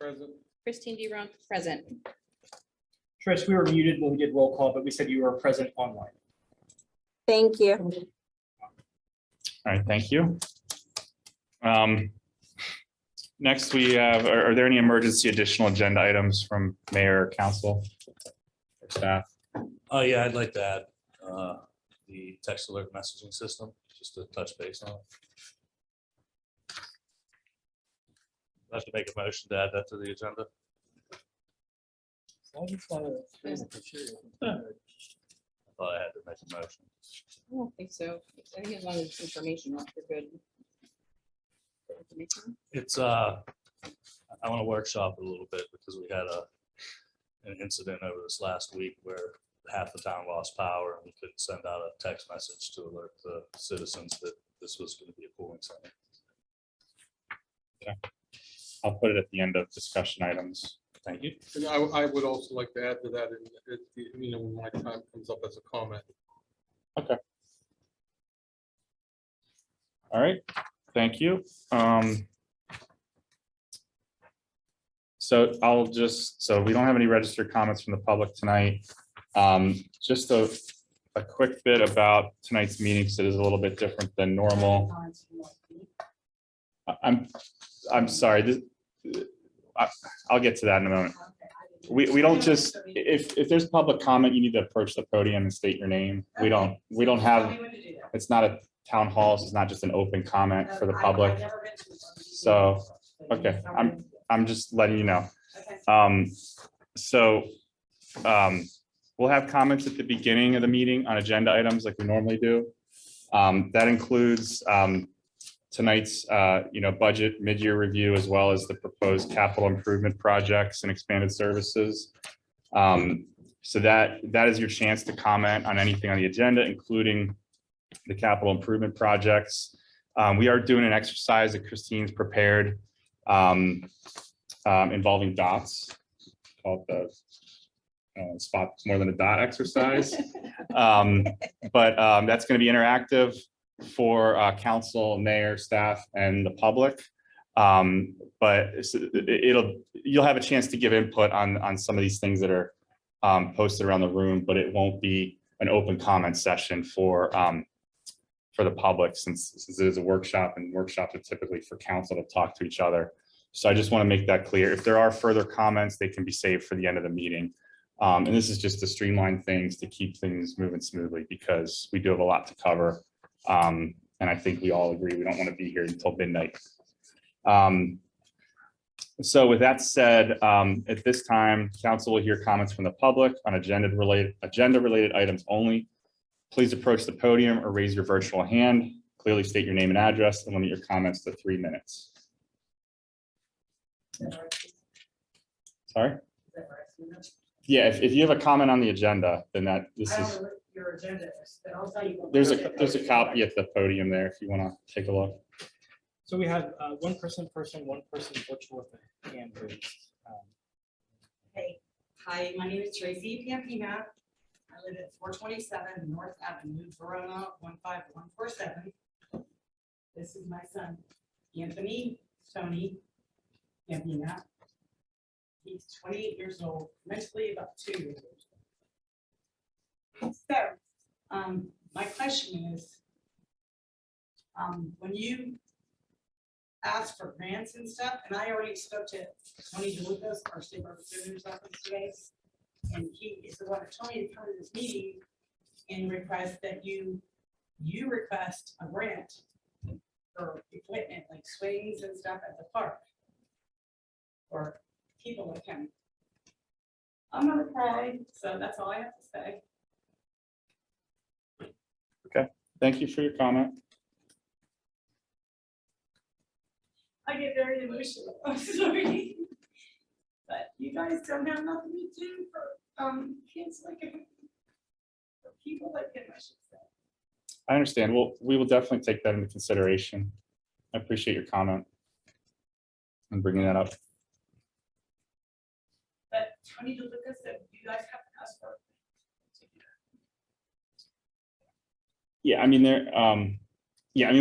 Present. Christine DeRonk, present. Trish, we were muted when we did roll call, but we said you were present online. Thank you. All right, thank you. Next, we have, are there any emergency additional agenda items from mayor, or council, or staff? Oh, yeah, I'd like to add the text alert messaging system, just to touch base on it. I have to make a motion to add that to the agenda. I thought I had to make a motion. I don't think so. I think as long as it's information, you're good. Information? It's, I want to workshop it a little bit because we had an incident over this last week where half the town lost power and we couldn't send out a text message to alert the citizens that this was going to be a cooling center. I'll put it at the end of discussion items. Thank you. And I would also like to add to that, when my time comes up as a comment. All right, thank you. So so we don't have any registered comments from the public tonight. Just a quick bit about tonight's meeting, because it is a little bit different than normal. I'm sorry. I'll get to that in a moment. We don't just, if there's public comment, you need to approach the podium and state your name. We don't have, it's not a town hall, so it's not just an open comment for the public. So, okay, I'm just letting you know. We'll have comments at the beginning of the meeting on agenda items like we normally do. That includes tonight's budget mid-year review, as well as the proposed capital improvement projects and expanded services. So that is your chance to comment on anything on the agenda, including the capital improvement projects. We are doing an exercise that Christine's prepared involving dots, called the spot more than a dot exercise. But that's going to be interactive for council, mayor, staff, and the public. But you'll have a chance to give input on some of these things that are posted around the room, but it won't be an open comment session for the public, since it is a workshop, and workshops are typically for council to talk to each other. So I just want to make that clear. If there are further comments, they can be saved for the end of the meeting. And this is just to streamline things, to keep things moving smoothly, because we do have a lot to cover. And I think we all agree we don't want to be here until midnight. So with that said, at this time, council will hear comments from the public on agenda-related items only. Please approach the podium or raise your virtual hand. Clearly state your name and address, and limit your comments to 3 minutes. Sorry? Yeah, if you have a comment on the agenda, then this is. Your agenda is, but I'll tell you. There's a copy at the podium there if you want to take a look. So we have one person, one person virtual with a hand raised. Hey, hi, my name is Tracy Pampina. I live at 427 North Avenue, Verona, 15147. This is my son, Anthony Tony Pampina. He's 28 years old, mentally about 2 years old. So, my question is, when you ask for grants and stuff, and I already spoke to Tony DeLucas, our state representative's office today, and he is the one that told me to come to this meeting and request that you request a grant for equipment like swings and stuff at the park for people like him. I'm gonna cry, so that's all I have to say. Thank you for your comment. I get very emotional. I'm sorry. But you guys don't have nothing to do for kids like him. For people like him, I should say. I understand. Well, we will definitely take that into consideration. I appreciate your comment and bringing that up. But Tony DeLucas said you guys have to ask for. Yeah, I mean, we're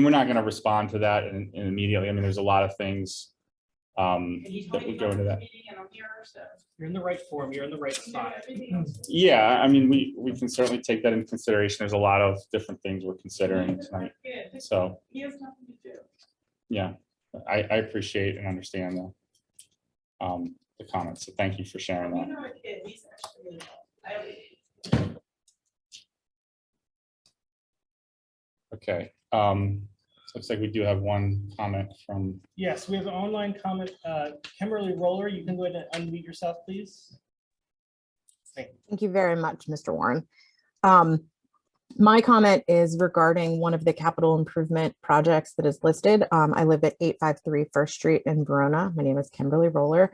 not going to respond to that immediately. I mean, there's a lot of things And he told that me would to go come into to the that. meeting and I'm here, so. You're in the right form, you're in the right spot. Everything else. Yeah, I mean, we can certainly take that into consideration. There's a lot of different things we're considering tonight. Yeah, So, he has nothing to do. yeah, I appreciate and understand the comments. So thank you for sharing You that. know, a kid, he's actually really well. Okay, looks like we do have one comment from, Yes, we have an online comment. Kimberly Roller, you can go ahead and unmute yourself, please. Thank you very much, Mr. Warren. My comment is regarding one of the capital improvement projects that is listed. I live at 853 First Street in Verona. My name is Kimberly Roller.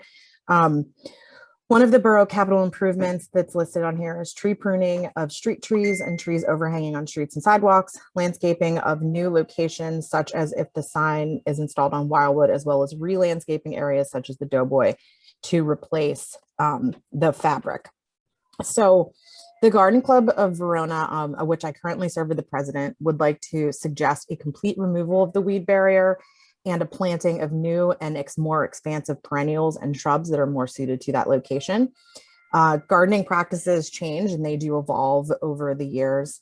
One of the borough capital improvements that's listed on here is tree pruning of street trees and trees overhanging on streets and sidewalks, landscaping of new locations, such as if the sign is installed on Wildwood, as well as re-landscaping areas such as the Doughboy to replace the fabric. So the Garden Club of Verona, of which I currently serve as the president, would like to suggest a complete removal of the weed barrier and a planting of new and more expansive perennials and shrubs that are more suited to that location. Gardening practices change and they do evolve over the years.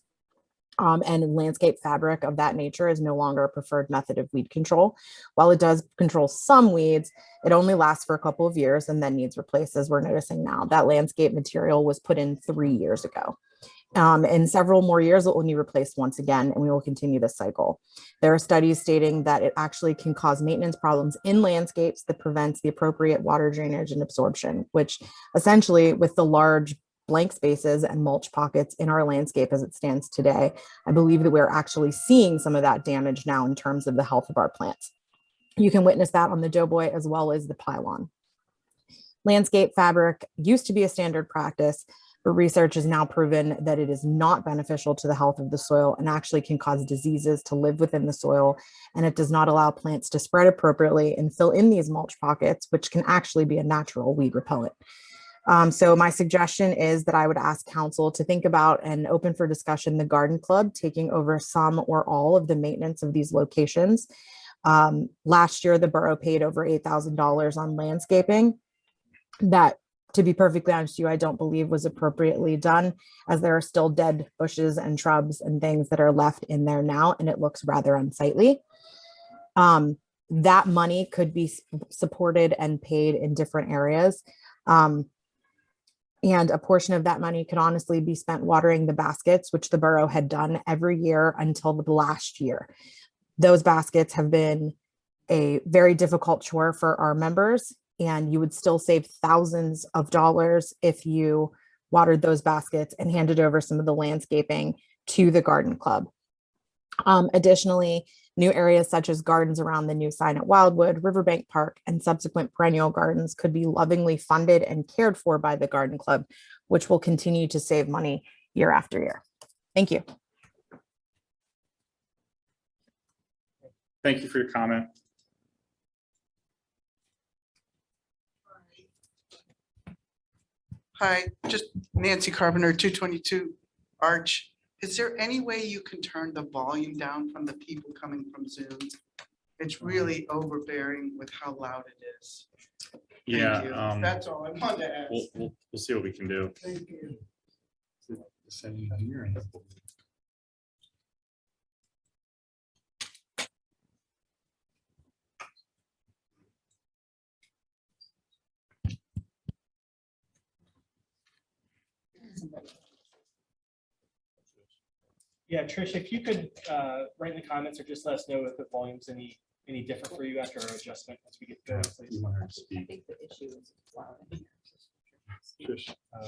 And landscape fabric of that nature is no longer a preferred method of weed control. While it does control some weeds, it only lasts for a couple of years and then needs replaced, as we're noticing now. That landscape material was put in 3 years ago. In several more years, it will need replaced once again, and we will continue this cycle. There are studies stating that it actually can cause maintenance problems in landscapes that prevents the appropriate water drainage and absorption, which essentially with the large blank spaces and mulch pockets in our landscape as it stands today, I believe that we're actually seeing some of that damage now in terms of the health of our plants. You can witness that on the Doughboy as well as the pylon. Landscape fabric used to be a standard practice, but research has now proven that it is not beneficial to the health of the soil and actually can cause diseases to live within the soil. And it does not allow plants to spread appropriately and fill in these mulch pockets, which can actually be a natural weed repellent. So my suggestion is that I would ask council to think about and open for discussion the Garden Club taking over some or all of the maintenance of these locations. Last year, the borough paid over $8,000 on landscaping. That, to be perfectly honest with you, I don't believe was appropriately done, as there are still dead bushes and shrubs and things that are left in there now, and it looks rather unsightly. That money could be supported and paid in different areas. And a portion of that money could honestly be spent watering the baskets, which the borough had done every year until the last year. Those baskets have been a very difficult chore for our members, and you would still save thousands of dollars if you watered those baskets and handed over some of the landscaping to the Garden Club. Additionally, new areas such as gardens around the new sign at Wildwood, Riverbank Park, and subsequent perennial gardens could be lovingly funded and cared for by the Garden Club, which will continue to save money year after year. Thank you. thank you for your comment. Hi, just Nancy Carpenter, 222 Arch. Is there any way you can turn the volume down from the people coming from Zoom? It's really overbearing with how loud it is. Thank you. Yeah, That's all I wanted to ask. we'll see what we can do. Thank you. Yeah, Trish, if you could write in the comments or just let us know if the volume's any different for you after our adjustment as we get going, please. You want her to I speak. think the issue is it's loud in here. Trish, are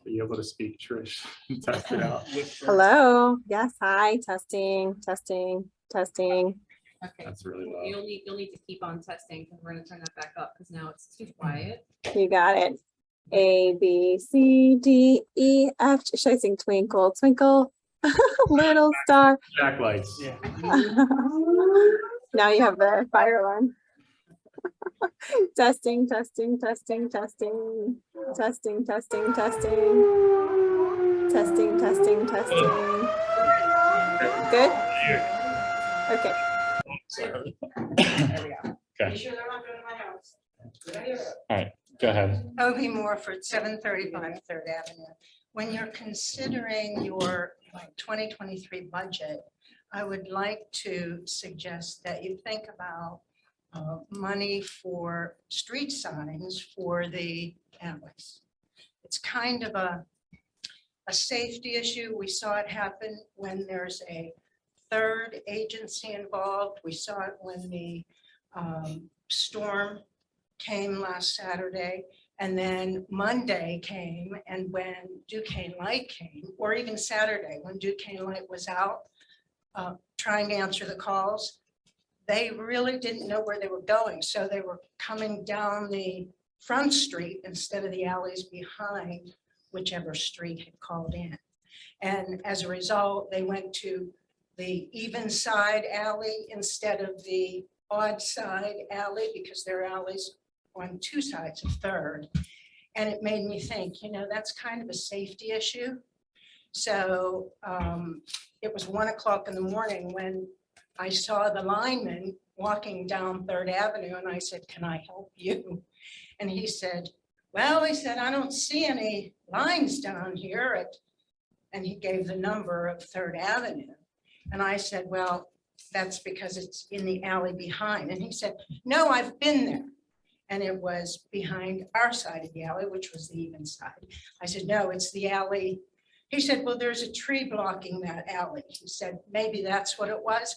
you able to speak, Trish? Test it out. Hello. Yes. Hi. Testing, testing, testing. Okay. That's really loud. You'll need to keep on testing because we're gonna turn that back up because now it's too quiet. You got it. A, B, C, D, E, F. Should I sing Twinkle, Twinkle, Little Star? Jack lights. Yeah. Now you have the fire alarm. Testing, testing, testing, testing, testing, testing, testing, testing, testing, testing. Good? Okay. Sorry. There we go. You sure they're not going to my house? Go ahead. Toby Morford, 735 Third Avenue. When you're considering your 2023 budget, I would like to suggest that you think about money for street signs for the alleys. It's kind of a safety issue. We saw it happen when there's a third agency involved. We saw it when the storm came last Saturday, and then Monday came, and when Duquesne Light came, or even Saturday when Duquesne Light was out trying to answer the calls, they really didn't know where they were going. So they were coming down the front street instead of the alleys behind whichever street had called in. And as a result, they went to the even side alley instead of the odd side alley, because their alleys on two sides of Third. And it made me think, that's kind of a safety issue. So it was 1 o'clock in the morning when I saw the lineman walking down Third Avenue, and I said, "Can I help you?" And he said, "Well," he said, "I don't see any lines down here and he gave the number of Third Avenue. And I said, "Well, that's because it's in the alley behind." And he said, "No, I've been there." And it was behind our side of the alley, which was the even side. I said, "No, it's the alley." He said, "Well, there's a tree blocking that alley." He said, "Maybe that's what it was."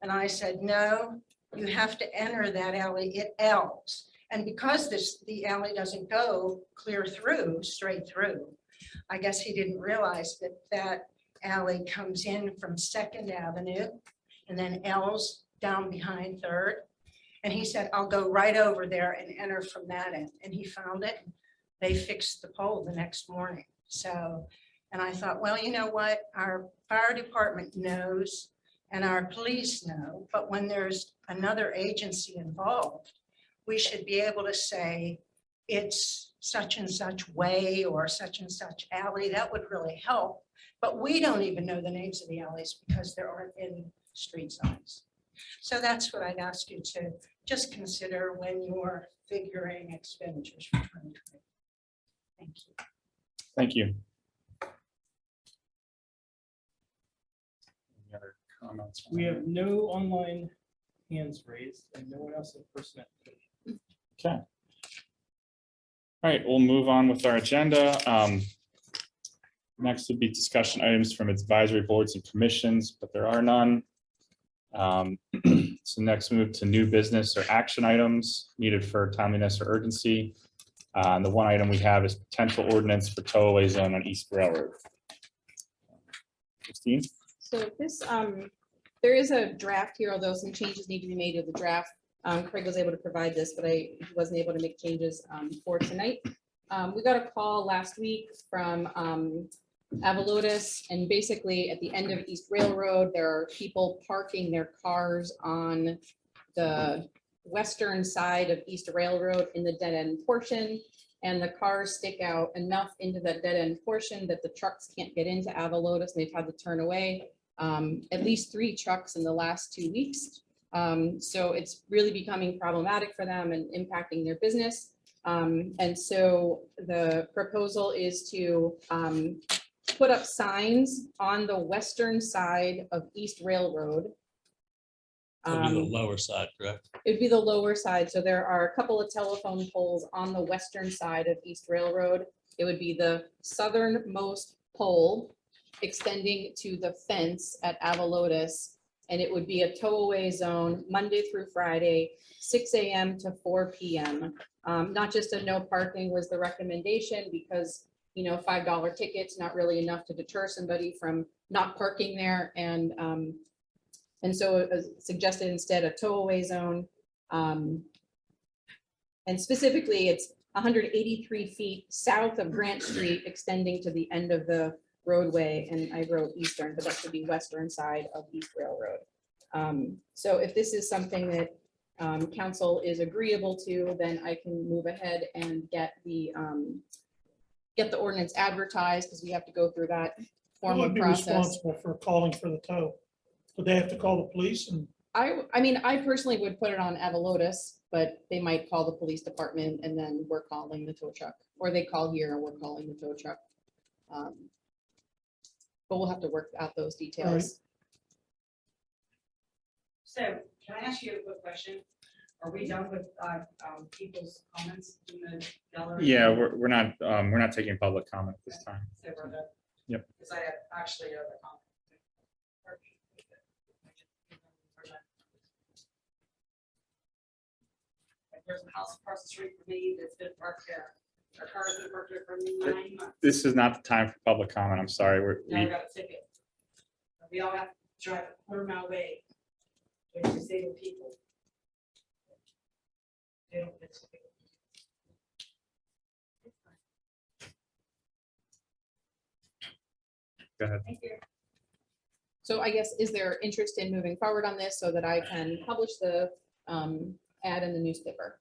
And I said, "No, you have to enter that alley. It L's. And because the alley doesn't go clear through, straight through, I guess he didn't realize that alley comes in from Second Avenue and then L's down behind Third. And he said, "I'll go right over there and enter from that end." And he found it. They fixed the pole the next morning. So, and I thought, well, you know what? Our fire department knows and our police know, but when there's another agency involved, we should be able to say it's such and such way or such and such alley. That would really help. But we don't even know the names of the alleys because there aren't any street signs. So that's what I'd ask you to just consider when you're figuring expenditures for 2020. Thank you. Thank you. Any other comments? We have no online hands raised and no one else in person. Okay. All right, we'll move on with our agenda. Next would be discussion items from advisory boards and commissions, but there are none. So next move to new business or action items needed for timeliness or urgency. And the one item we have is potential ordinance for tow-away zone on East Railroad. Christine? So this, there is a draft here, although some changes need to be made to the draft. Craig was able to provide this, but he wasn't able to make changes for tonight. We got a call last week from Avalotis, and basically at the end of East Railroad, there are people parking their cars on the western side of East Railroad in the dead end portion, and the cars stick out enough into that dead end portion that the trucks can't get into Avalotis, and they've had to turn away at least 3 trucks in the last 2 weeks. So it's really becoming problematic for them and impacting their business. And so the proposal is to put up signs on the western side of East Railroad. That'd be the lower side, correct? It'd be the lower side. So there are a couple of telephone poles on the western side of East Railroad. It would be the southernmost pole extending to the fence at Avalotis. And it would be a tow-away zone Monday through Friday, 6 a.m. to 4 p.m. Not just a no parking was the recommendation because, $5 tickets, not really enough to deter somebody from not parking there. And so it was suggested instead a tow-away zone. And specifically, it's 183 feet south of Grant Street, extending to the end of the roadway. And I wrote eastern, but that should be western side of East Railroad. So if this is something that council is agreeable to, then I can move ahead and get the ordinance advertised, because we have to go through that Who formal would be process. responsible for calling for the tow? Would they have to call the police? And I mean, I personally would put it on Avalotis. but they might call the police department and then we're calling the tow truck, or they call here and we're calling the tow truck. But we'll have to work out those details. So can I ask you a quick question? Are we done with people's comments in the gallery? Yeah, we're not taking public comment at this time. So we're done? Yep. Because I had actually other comments. Like, there's a house across the street from me that's been parked there. Our car's been parked there for 9 months. This is not the time for public comment. I'm sorry. Now I got a ticket. We all have to drive a quarter mile away to disabled people. They don't get tickets. Go ahead. Thank you. So I guess, is there interest in moving forward on this so that I can publish the ad in the newspaper?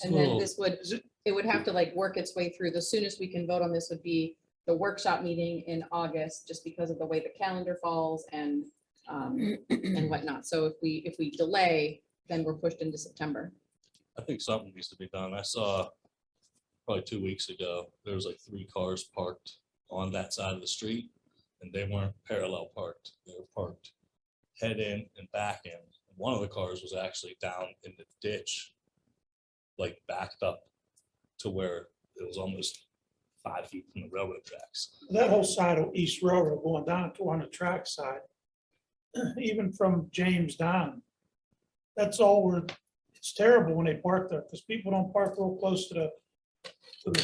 And then this would, it would have to like work its way through. The soonest we can vote on this would be the workshop meeting in August, just because of the way the calendar falls and whatnot. So if we delay, then we're pushed into September. I think something needs to be done. I saw probably 2 weeks ago, there was like 3 cars parked on that side of the street, and they weren't parallel parked. They were parked head in and back in. One of the cars was actually down in the ditch, like backed up to where it was almost 5 feet from the railroad tracks. That whole side of East Railroad going down to on the track side, even from James down, that's all where, it's terrible when they park there, because people don't park real close to the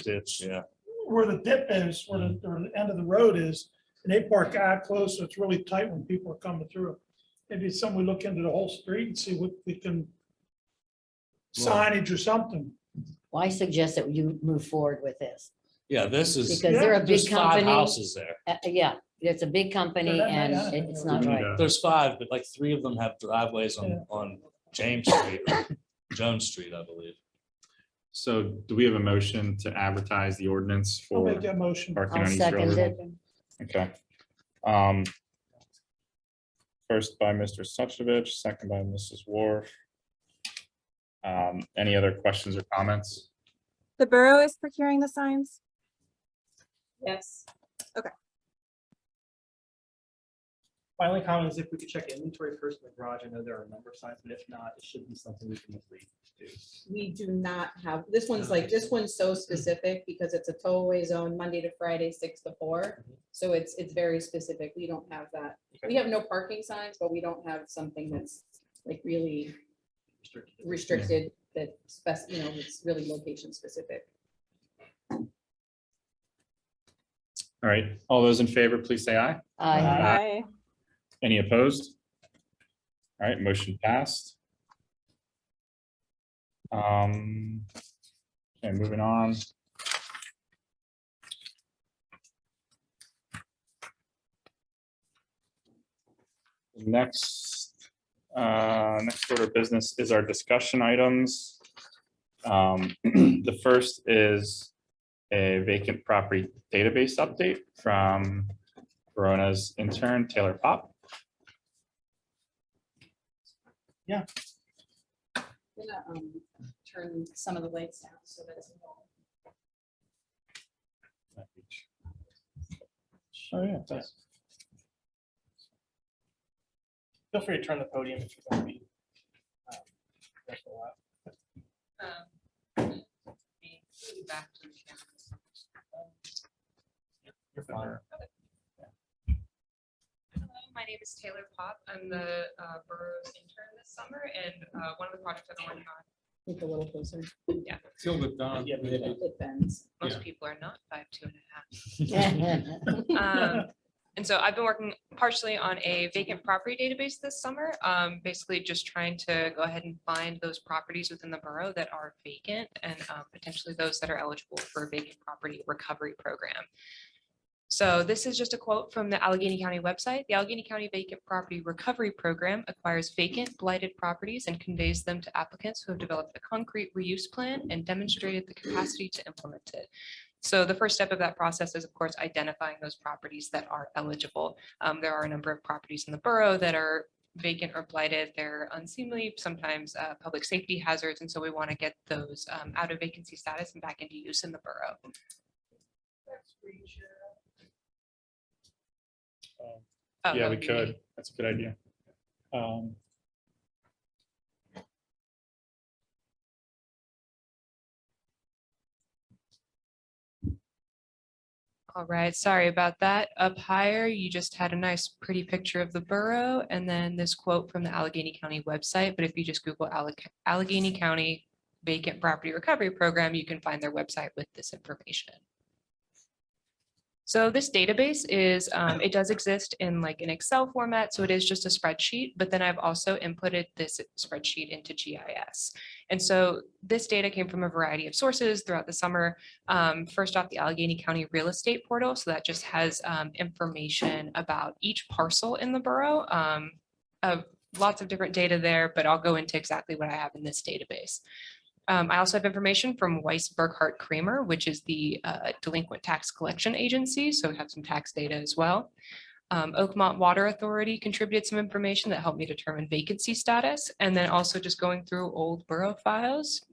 Ditch, yeah. where the dip is, where the end of the road is, and they park out close, so it's really tight when people are coming through. Maybe it's something we look into the whole street and see what we can, signage or something. Well, I suggest that you move forward with this, Yeah, this is. because they're a big There's 5 company. houses there. Yeah, it's a big company Yeah, and yeah. it's not We need right. a- There's 5, but like 3 of them have driveways Yeah. on James Street, or Jones Street, I believe. So do we have a motion to advertise the ordinance I'll for make that motion. parking I'll on East second Railroad? it. Okay. First by Mr. Suchovich, second by Mrs. Wharf. Any other questions or comments? The borough is procuring the signs. Yes. My only comment is if we could check inventory first in the garage. I know there are a number of signs, but if not, it should be something we can easily do. We do not have, this one's like, this one's so specific because it's a tow-away zone, Monday to Friday, 6 to 4. So it's very specific. We don't have that. We have no parking signs, but we don't have something that's like really restricted that it's really location specific. All right, all those in favor, please say aye. Aye. Any opposed? All right, motion passed. Okay, moving on. Next order of business is our discussion items. The first is a vacant property database update from Verona's intern, Taylor Pop. I'm gonna turn some of the lights down so that it's. Oh, yeah, it does. Feel free to turn the podium if you're going to be. There for a while. Back to the camera. You're fine. Hello, my name is Taylor Pop. I'm the borough's intern this summer, and one of the projects I've been working on, Think a little closer. Feel it down. Yeah, maybe. It bends. most Yeah. people are not 5'2½". And so I've been working partially on a vacant property database this summer, basically just trying to go ahead and find those properties within the borough that are vacant and potentially those that are eligible for a vacant property recovery program. So this is just a quote from the Allegheny County website. The Allegheny County Vacant Property Recovery Program acquires vacant blighted properties and conveys them to applicants who have developed a concrete reuse plan and demonstrated the capacity to implement it. So the first step of that process is, of course, identifying those properties that are eligible. There are a number of properties in the borough that are vacant or blighted, they're unseemly, sometimes public safety hazards. And so we want to get those out of vacancy status and back into use in the borough. Oh, Yeah, that we would be could. me. That's a good idea. All right, sorry about that. Up higher, you just had a nice pretty picture of the borough and then this quote from the Allegheny County website. But if you just Google Allegheny County Vacant Property Recovery Program, you can find their website with this information. So this database is, it does exist in like an Excel format, so it is just a spreadsheet, but then I've also inputted this spreadsheet into GIS. And so this data came from a variety of sources throughout the summer. First off, the Allegheny County Real Estate Portal, so that just has information about each parcel in the borough. Lots of different data there, but I'll go into exactly what I have in this database. I also have information from Weiss Burkhardt Kramer, which is the delinquent tax collection agency. So we have some tax data as well. Oakmont Water Authority contributed some information that helped me determine vacancy status. And then also just going through old borough files,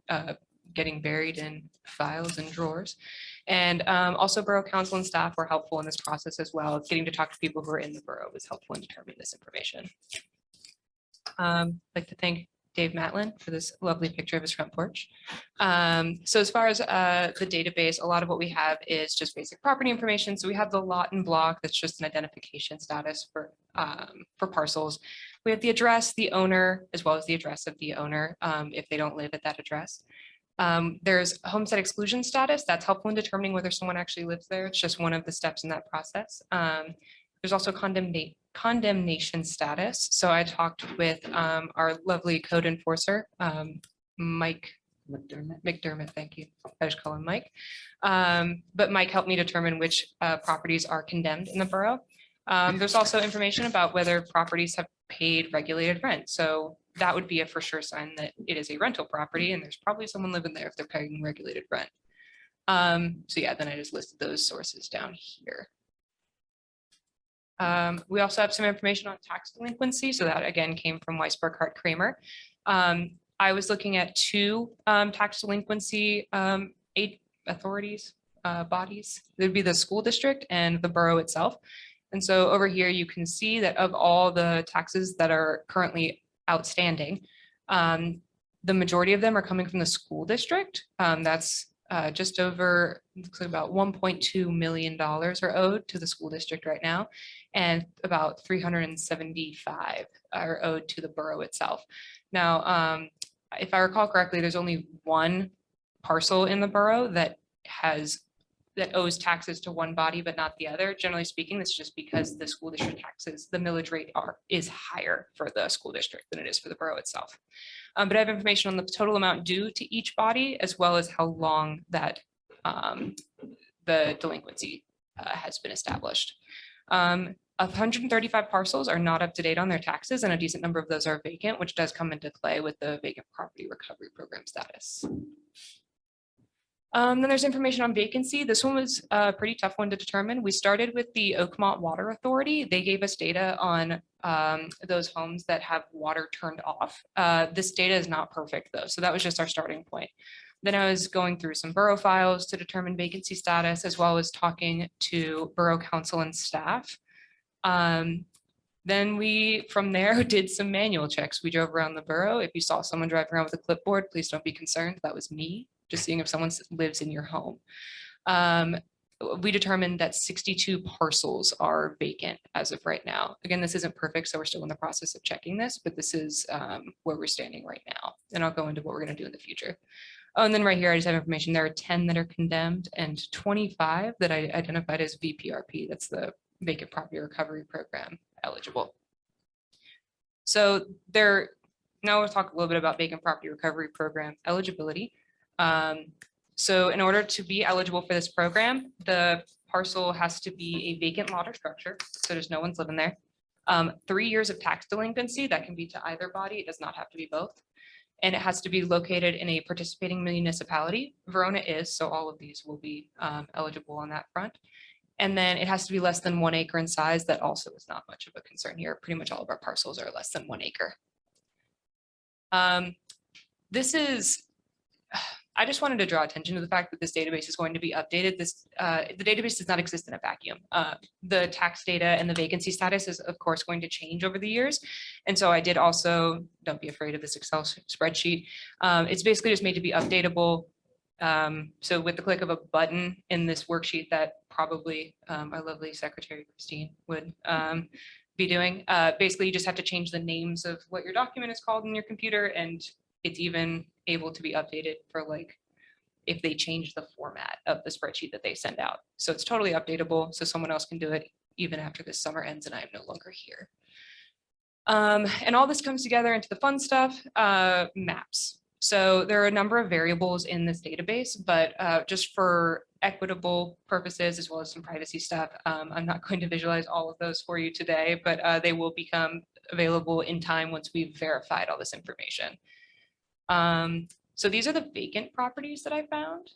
getting buried in files and drawers. And also Borough Council and staff were helpful in this process as well. Getting to talk to people who are in the borough was helpful in determining this information. I'd like to thank Dave Matlin for this lovely picture of his front porch. So as far as the database, a lot of what we have is just basic property information. So we have the lot and block, that's just an identification status for parcels. We have the address, the owner, as well as the address of the owner if they don't live at that address. There's homestead exclusion status. That's helpful in determining whether someone actually lives there. It's just one of the steps in that process. There's also condemnation status. So I talked with our lovely code enforcer, Mike McDermott, thank you. I just call him Mike. But Mike helped me determine which properties are condemned in the borough. There's also information about whether properties have paid regulated rent. So that would be a for sure sign that it is a rental property and there's probably someone living there if they're paying regulated rent. So yeah, then I just listed those sources down here. We also have some information on tax delinquency. So that again came from Weiss Burkhardt Kramer. I was looking at two tax delinquency aid authorities, bodies. There'd be the school district and the borough itself. And so over here, you can see that of all the taxes that are currently outstanding, the majority of them are coming from the school district. That's just over, looks like about $1.2 million are owed to the school district right now, and about 375 are owed to the borough itself. Now, if I recall correctly, there's only one parcel in the borough that owes taxes to one body, but not the other. Generally speaking, this is just because the school district taxes, the millage rate is higher for the school district than it is for the borough itself. But I have information on the total amount due to each body, as well as how long that the delinquency has been established. 135 parcels are not up to date on their taxes, and a decent number of those are vacant, which does come into play with the vacant property recovery program status. Then there's information on vacancy. This one was a pretty tough one to determine. We started with the Oakmont Water Authority. They gave us data on those homes that have water turned off. This data is not perfect though, so that was just our starting point. Then I was going through some borough files to determine vacancy status, as well as talking to borough council and staff. Then we, from there, did some manual checks. We drove around the borough. If you saw someone driving around with a clipboard, please don't be concerned. That was me, just seeing if someone lives in your home. We determined that 62 parcels are vacant as of right now. Again, this isn't perfect, so we're still in the process of checking this, but this is where we're standing right now. And I'll go into what we're going to do in the future. Oh, and then right here, I just have information. There are 10 that are condemned and 25 that I identified as VPRP. That's the Vacant Property Recovery Program eligible. So now we'll talk a little bit about Vacant Property Recovery Program eligibility. So in order to be eligible for this program, the parcel has to be a vacant lot or structure, so there's no one's living there. 3 years of tax delinquency, that can be to either body, it does not have to be both. And it has to be located in a participating municipality. Verona is, so all of these will be eligible on that front. And then it has to be less than 1 acre in size. That also is not much of a concern here. Pretty much all of our parcels are less than 1 acre. This is, I just wanted to draw attention to the fact that this database is going to be updated. The database does not exist in a vacuum. The tax data and the vacancy status is of course going to change over the years. And so I did also, don't be afraid of this Excel spreadsheet. It's basically just made to be updatable. So with the click of a button in this worksheet that probably our lovely secretary Christine would be doing, basically you just have to change the names of what your document is called in your computer, and it's even able to be updated for like if they change the format of the spreadsheet that they send out. So it's totally updatable, so someone else can do it even after this summer ends and I am no longer here. And all this comes together into the fun stuff, maps. So there are a number of variables in this database, but just for equitable purposes, as well as some privacy stuff, I'm not going to visualize all of those for you today, but they will become available in time once we've verified all this information. So these are the vacant properties that I found.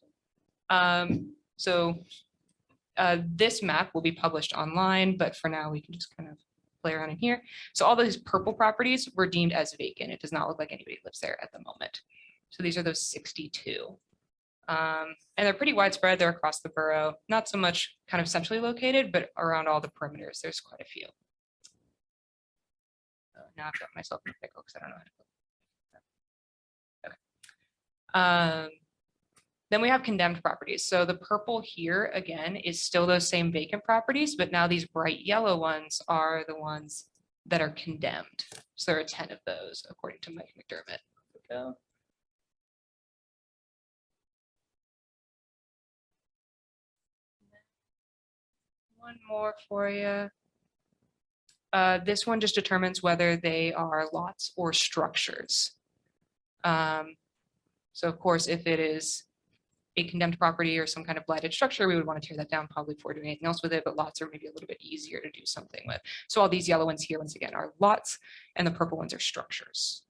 This map will be published online, but for now we can just kind of play around in here. So all those purple properties were deemed as vacant. It does not look like anybody lives there at the moment. So these are those 62. And they're pretty widespread. They're across the borough, not so much kind of centrally located, but around all the perimeters, there's quite a few. Now I've got myself in a pickle because I don't know how to. Okay. Then we have condemned properties. So the purple here again is still those same vacant properties, but now these bright yellow ones are the ones that are condemned. So there are 10 of those according to Mike McDermott. Go. One more for you. This one just determines whether they are lots or structures. So of course, if it is a condemned property or some kind of blighted structure, we would want to tear that down probably before doing anything else with it, but lots are maybe a little bit easier to do something with. So all these yellow ones here, once again, are lots, and the purple ones are structures.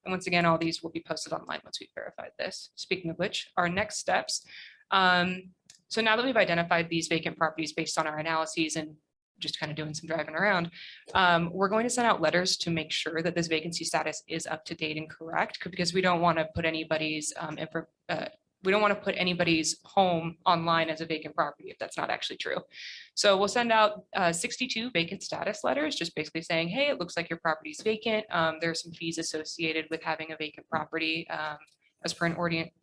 And once again, all these will be posted online once we've verified this. Speaking of which, our next steps. So now that we've identified these vacant properties based on our analyses and just kind of doing some driving around, we're going to send out letters to make sure that this vacancy status is up to date and correct, because we don't want to put anybody's home online as a vacant property if that's not actually true. So we'll send out 62 vacant status letters, just basically saying, hey, it looks like your property is vacant. There are some fees associated with having a vacant property as per an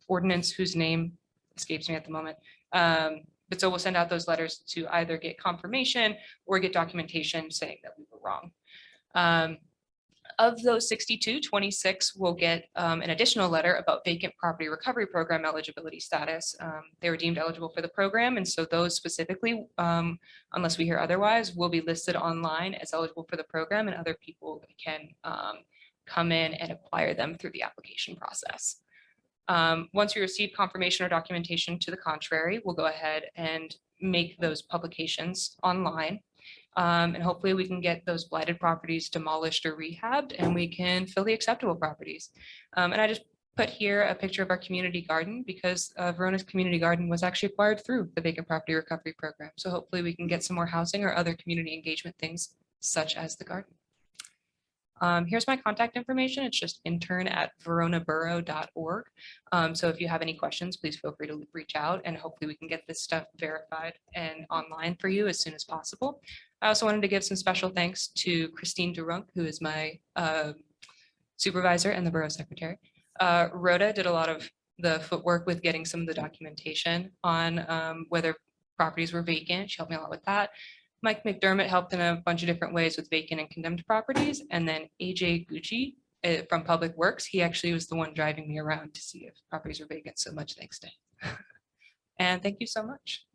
ordinance whose name escapes me at the moment. But so we'll send out those letters to either get confirmation or get documentation saying that we were wrong. Of those 62, 26 will get an additional letter about vacant property recovery program eligibility status. They were deemed eligible for the program, and so those specifically, unless we hear otherwise, will be listed online as eligible for the program, and other people can come in and acquire them through the application process. Once we receive confirmation or documentation to the contrary, we'll go ahead and make those publications online. And hopefully we can get those blighted properties demolished or rehabbed, and we can fill the acceptable properties. And I just put here a picture of our community garden, because Verona's community garden was actually acquired through the vacant property recovery program. So hopefully we can get some more housing or other community engagement things such as the garden. Here's my contact information. It's just intern@veronaborough.org. So if you have any questions, please feel free to reach out, and hopefully we can get this stuff verified and online for you as soon as possible. I also wanted to give some special thanks to Christine Durunk, who is my supervisor and the borough secretary. Rhoda did a lot of the footwork with getting some of the documentation on whether properties were vacant. She helped me a lot with that. Mike McDermott helped in a bunch of different ways with vacant and condemned properties. And then AJ Gucci from Public Works, he actually was the one driving me around to see if properties were vacant. So much thanks to him. And thank you so much.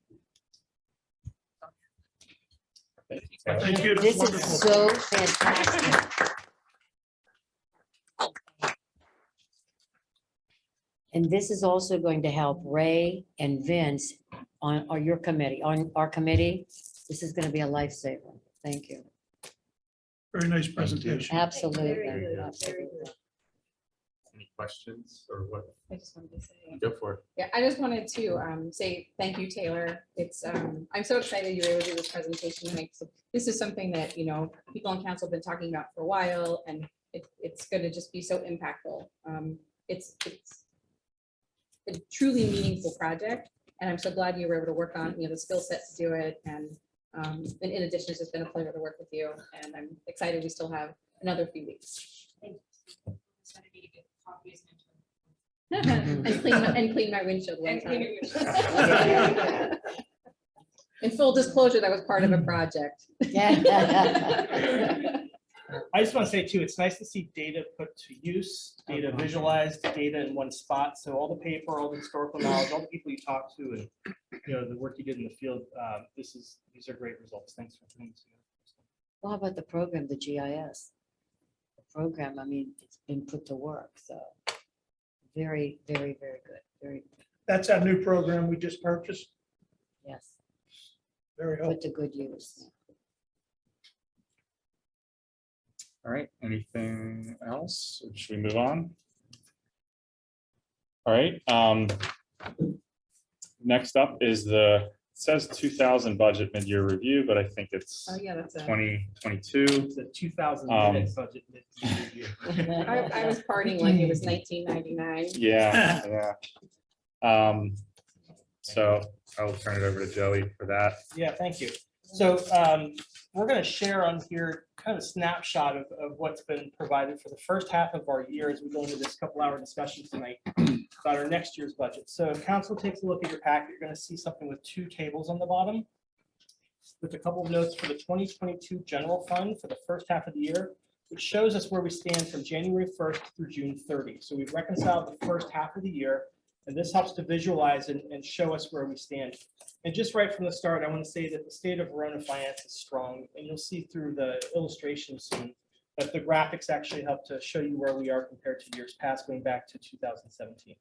Thank you. This That's is wonderful. so fantastic. And this is also going to help Ray and Vince on your committee, on our committee. This is going to be a lifesaver. Thank you. Very nice presentation. Absolutely. Absolutely. questions or what? I just wanted to say. Go for it. Yeah, I just wanted to say thank you, Taylor. It's, I'm so excited you were able to do this presentation tonight. So this is something that, you know, people on council have been talking about for a while, and it's going to just be so impactful. It's a truly meaningful project, and I'm so glad you were able to work on, you know, the skill set to do it. And in addition, it's just been a pleasure to work with you, and I'm excited we still have another few weeks. And clean my windshield one time. In full disclosure, that was part of a project. I just want to say too, it's nice to see data put to use, data visualized, data in one spot. So all the paper, all the historical knowledge, all the people you talk to, and you know the work you did in the field. These are great results. Thanks for putting this together. Well, how about the program, the GIS? The program, I mean, it's been put to work, so very, very, very good. Very, That's our new program we just purchased. yes, Very helpful. put to good use. All right, anything else? Or should we move on? All right, next up is it says 2000 budget mid-year review, but I think it's Oh, yeah, that's a, 2022. It's a 2,000 minute budget. I was partying like it was 1999. Yeah, so I will turn it over to Joey for that. Yeah, thank you. So we're going to share on here kind of a snapshot of what's been provided for the first half of our year as we go into this couple-hour discussion tonight about our next year's budget. So if council takes a look at your packet, you're going to see something with two tables on the bottom with a couple of notes for the 2022 general fund for the first half of the year, which shows us where we stand from January 1st through June 30. So we've reconciled the first half of the year, and this helps to visualize and show us where we stand. And just right from the start, I want to say that the state of Verona finance is strong, and you'll see through the illustrations soon that the graphics actually help to show you where we are compared to years past, going back to 2017.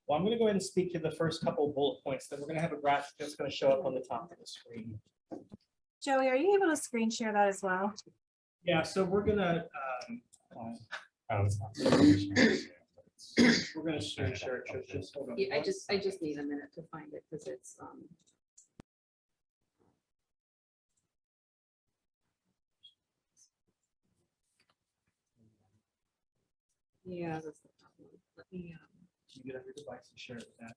Well, I'm going to go ahead and speak to the first couple of bullet points. Then we're going to have a graphic that's going to show up on the top of the screen. Joey, are you able to screen share that as well? Yeah, so we're going to share it. Just hold on. Yeah, I just need a minute to find it because it's yeah, that's the problem. Let me You get on your device and share it with that.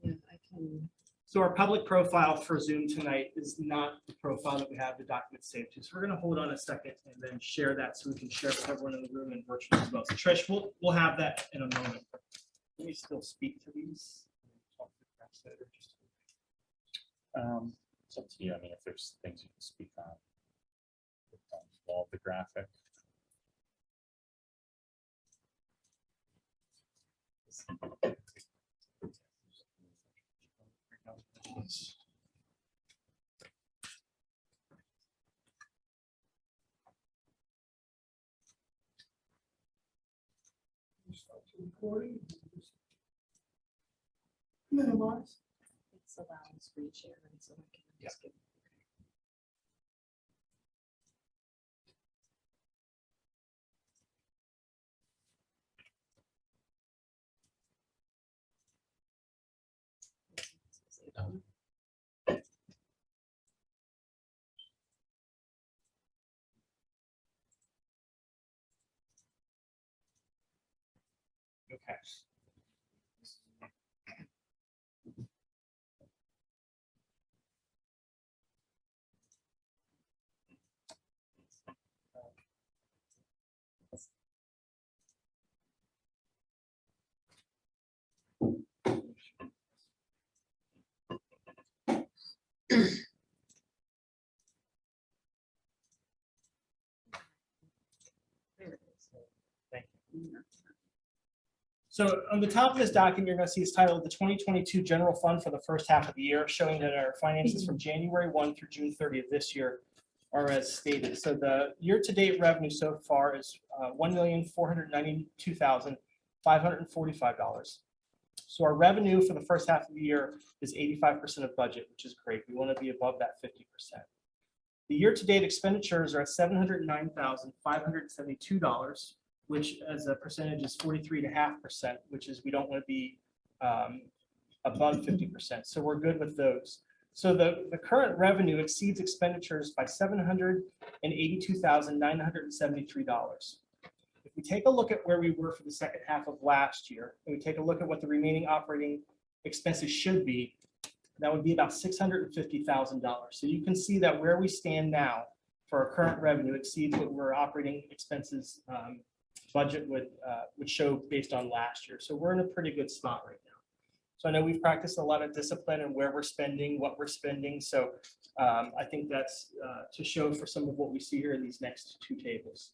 yeah, I can. So our public profile for Zoom tonight is not the profile that we have the document saved to. So we're going to hold on a second and then share that so we can share it with everyone in the room and virtually as well. So Trish, we'll have that in a moment. Let me still speak to these. It's up to you. I mean, if there's things you can speak on. All the graphic. Recording. Minimize. It's allowing screen share, and so I can just give. Okay. There it is. Thank you. So on the top of this document, you're going to see it's titled the 2022 General Fund for the first half of the year, showing that our finances from January 1 through June 30th this year are as stated. So the year-to-date revenue so far is $1,492,545. So our revenue for the first half of the year is 85% of budget, which is great. We want to be above that 50%. The year-to-date expenditures are at $709,572, which as a percentage is 43.5%, which is we don't want to be above 50%. So we're good with those. So the current revenue exceeds expenditures by $782,973. If we take a look at where we were for the second half of last year, and we take a look at what the remaining operating expenses should be, that would be about $650,000. So you can see that where we stand now for our current revenue exceeds what our operating expenses budget would show based on last year. So we're in a pretty good spot right now. So I know we've practiced a lot of discipline in where we're spending, what we're spending. So I think that's to show for some of what we see here in these next two tables.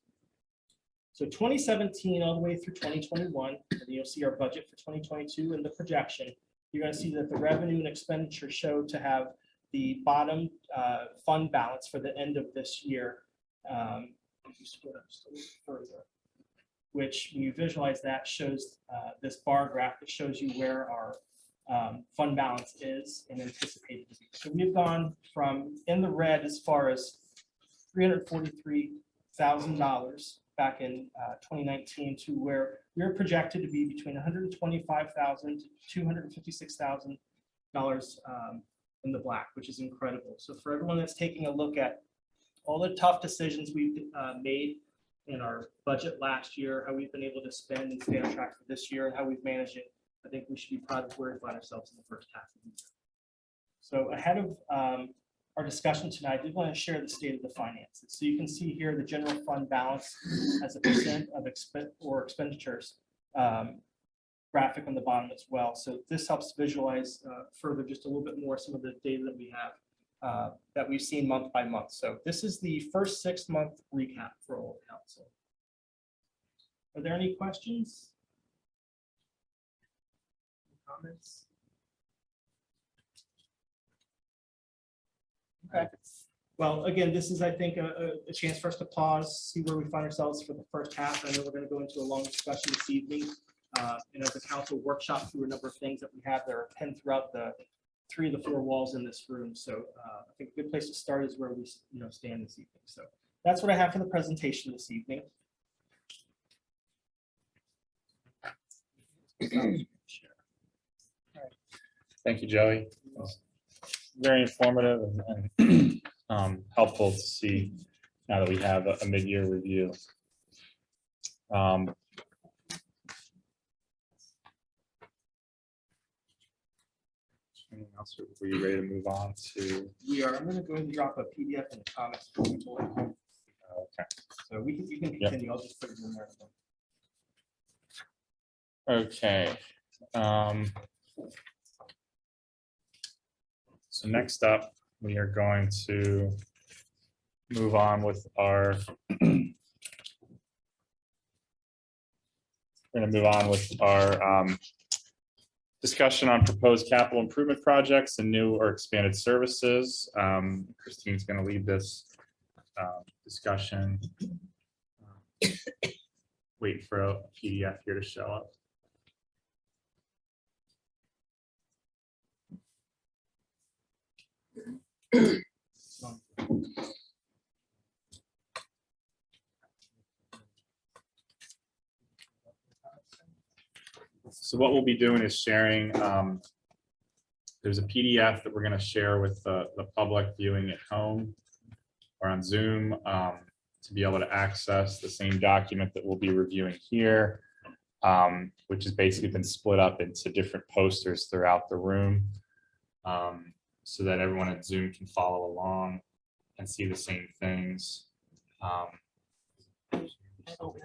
So 2017 all the way through 2021, and you'll see our budget for 2022 and the projection. You're going to see that the revenue and expenditure show to have the bottom fund balance for the end of this year. If you scroll up just a little further, which when you visualize that shows this bar graph that shows you where our fund balance is and anticipated to be. So we've gone from in the red as far as $343,000 back in 2019 to where we're projected to be between $125,000 to $256,000 in the black, which is incredible. So for everyone that's taking a look at all the tough decisions we've made in our budget last year, how we've been able to spend and stay on track for this year, and how we've managed it, I think we should be proud of where we find ourselves in the first half of the year. So ahead of our discussion tonight, I did want to share the state of the finances. So you can see here the general fund balance as a percent of expenditures graphic on the bottom as well. So this helps visualize further just a little bit more some of the data that we have that we've seen month by month. So this is the first 6-month recap for Old Council. Are there any questions? Comments? Okay. Well, again, this is, I think, a chance for us to pause, see where we find ourselves for the first half. I know we're going to go into a long discussion this evening. And as a council workshop through a number of things that we have that are pinned throughout the 3 of the 4 walls in this room. So I think a good place to start is where we stand this evening. So that's what I have for the presentation this evening. Thank you, Joey. Very informative and helpful to see now that we have a mid-year review. Anything else, or were you ready to move on to? We are. I'm going to go ahead and drop a PDF in the comments for people. Okay. So you can continue. I'll just put it in there. Okay. So next up, we are going to move on with our discussion on proposed capital improvement projects and new or expanded services. Christine's going to lead this discussion. Wait for a PDF here to show up. So what we'll be doing is sharing, there's a PDF that we're going to share with the public viewing at home or on Zoom to be able to access the same document that we'll be reviewing here, which has basically been split up into different posters throughout the room so that everyone at Zoom can follow along and see the same things.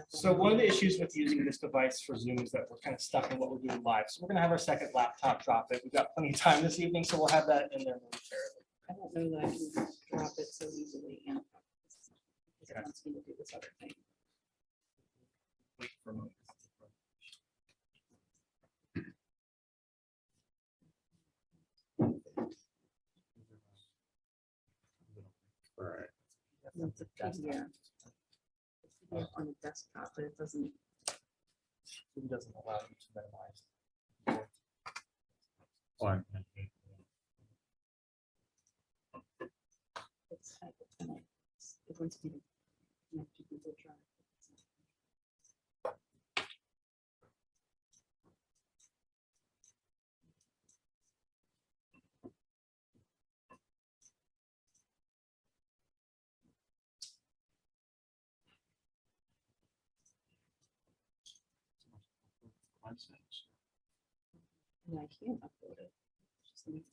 So one of the issues with using this device for Zoom is that we're kind of stuck in what we're doing live. So we're going to have our second laptop drop it. We've got plenty of time this evening, so we'll have that in there momentarily. I don't know that I can drop it so easily. And because it wants me to do this other thing. Wait for a moment. It's a PDF. It's a PDF on the desktop, but it doesn't. It doesn't allow you to minimize. It's going to be connect to Google Drive. And I can't upload it. Just need.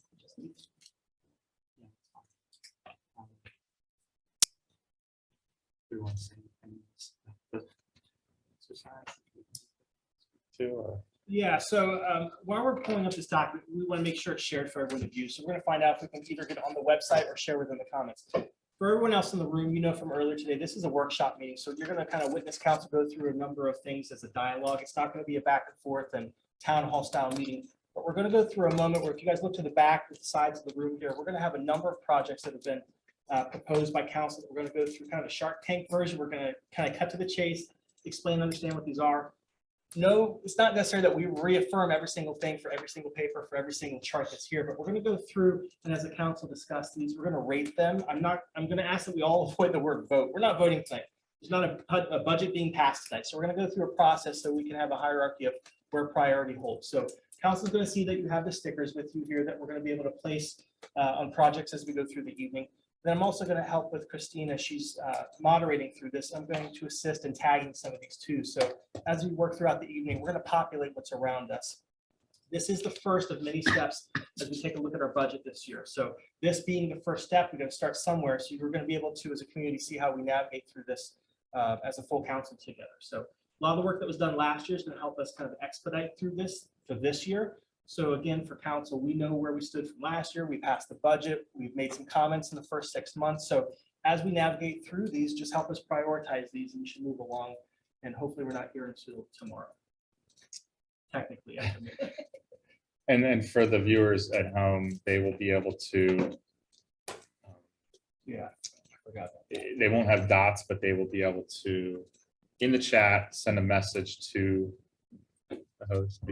Yeah, so while we're pulling up this document, we want to make sure it's shared for everyone to view. So we're going to find out if we can either get it on the website or share within the comments. For everyone else in the room, you know from earlier today, this is a workshop meeting. So you're going to kind of witness council go through a number of things as a dialogue. It's not going to be a back and forth and town hall style meeting. But we're going to go through a moment where if you guys look to the back, to the sides of the room here, we're going to have a number of projects that have been proposed by council. We're going to go through kind of a Shark Tank version. We're going to kind of cut to the chase, explain, understand what these are. No, it's not necessary that we reaffirm every single thing for every single paper, for every single chart that's here, but we're going to go through and as a council discuss these, we're going to rate them. I'm going to ask that we all avoid the word vote. We're not voting tonight. There's not a budget being passed tonight. So we're going to go through a process so we can have a hierarchy of where priority holds. So council is going to see that you have the stickers with you here that we're going to be able to place on projects as we go through the evening. Then I'm also going to help with Christina. She's moderating through this. I'm going to assist in tagging some of these too. So as we work throughout the evening, we're going to populate what's around us. This is the first of many steps as we take a look at our budget this year. So this being the first step, we're going to start somewhere. So you're going to be able to, as a community, see how we navigate through this as a full council together. So a lot of the work that was done last year is going to help us kind of expedite through this for this year. So again, for council, we know where we stood from last year. We passed the budget. We've made some comments in the first 6 months. So as we navigate through these, just help us prioritize these and we should move along. And hopefully we're not here until tomorrow. Technically. And then for the viewers at home, they will be able to, Yeah, I forgot that. they won't have dots, but they will be able to, in the chat, send a message to the host.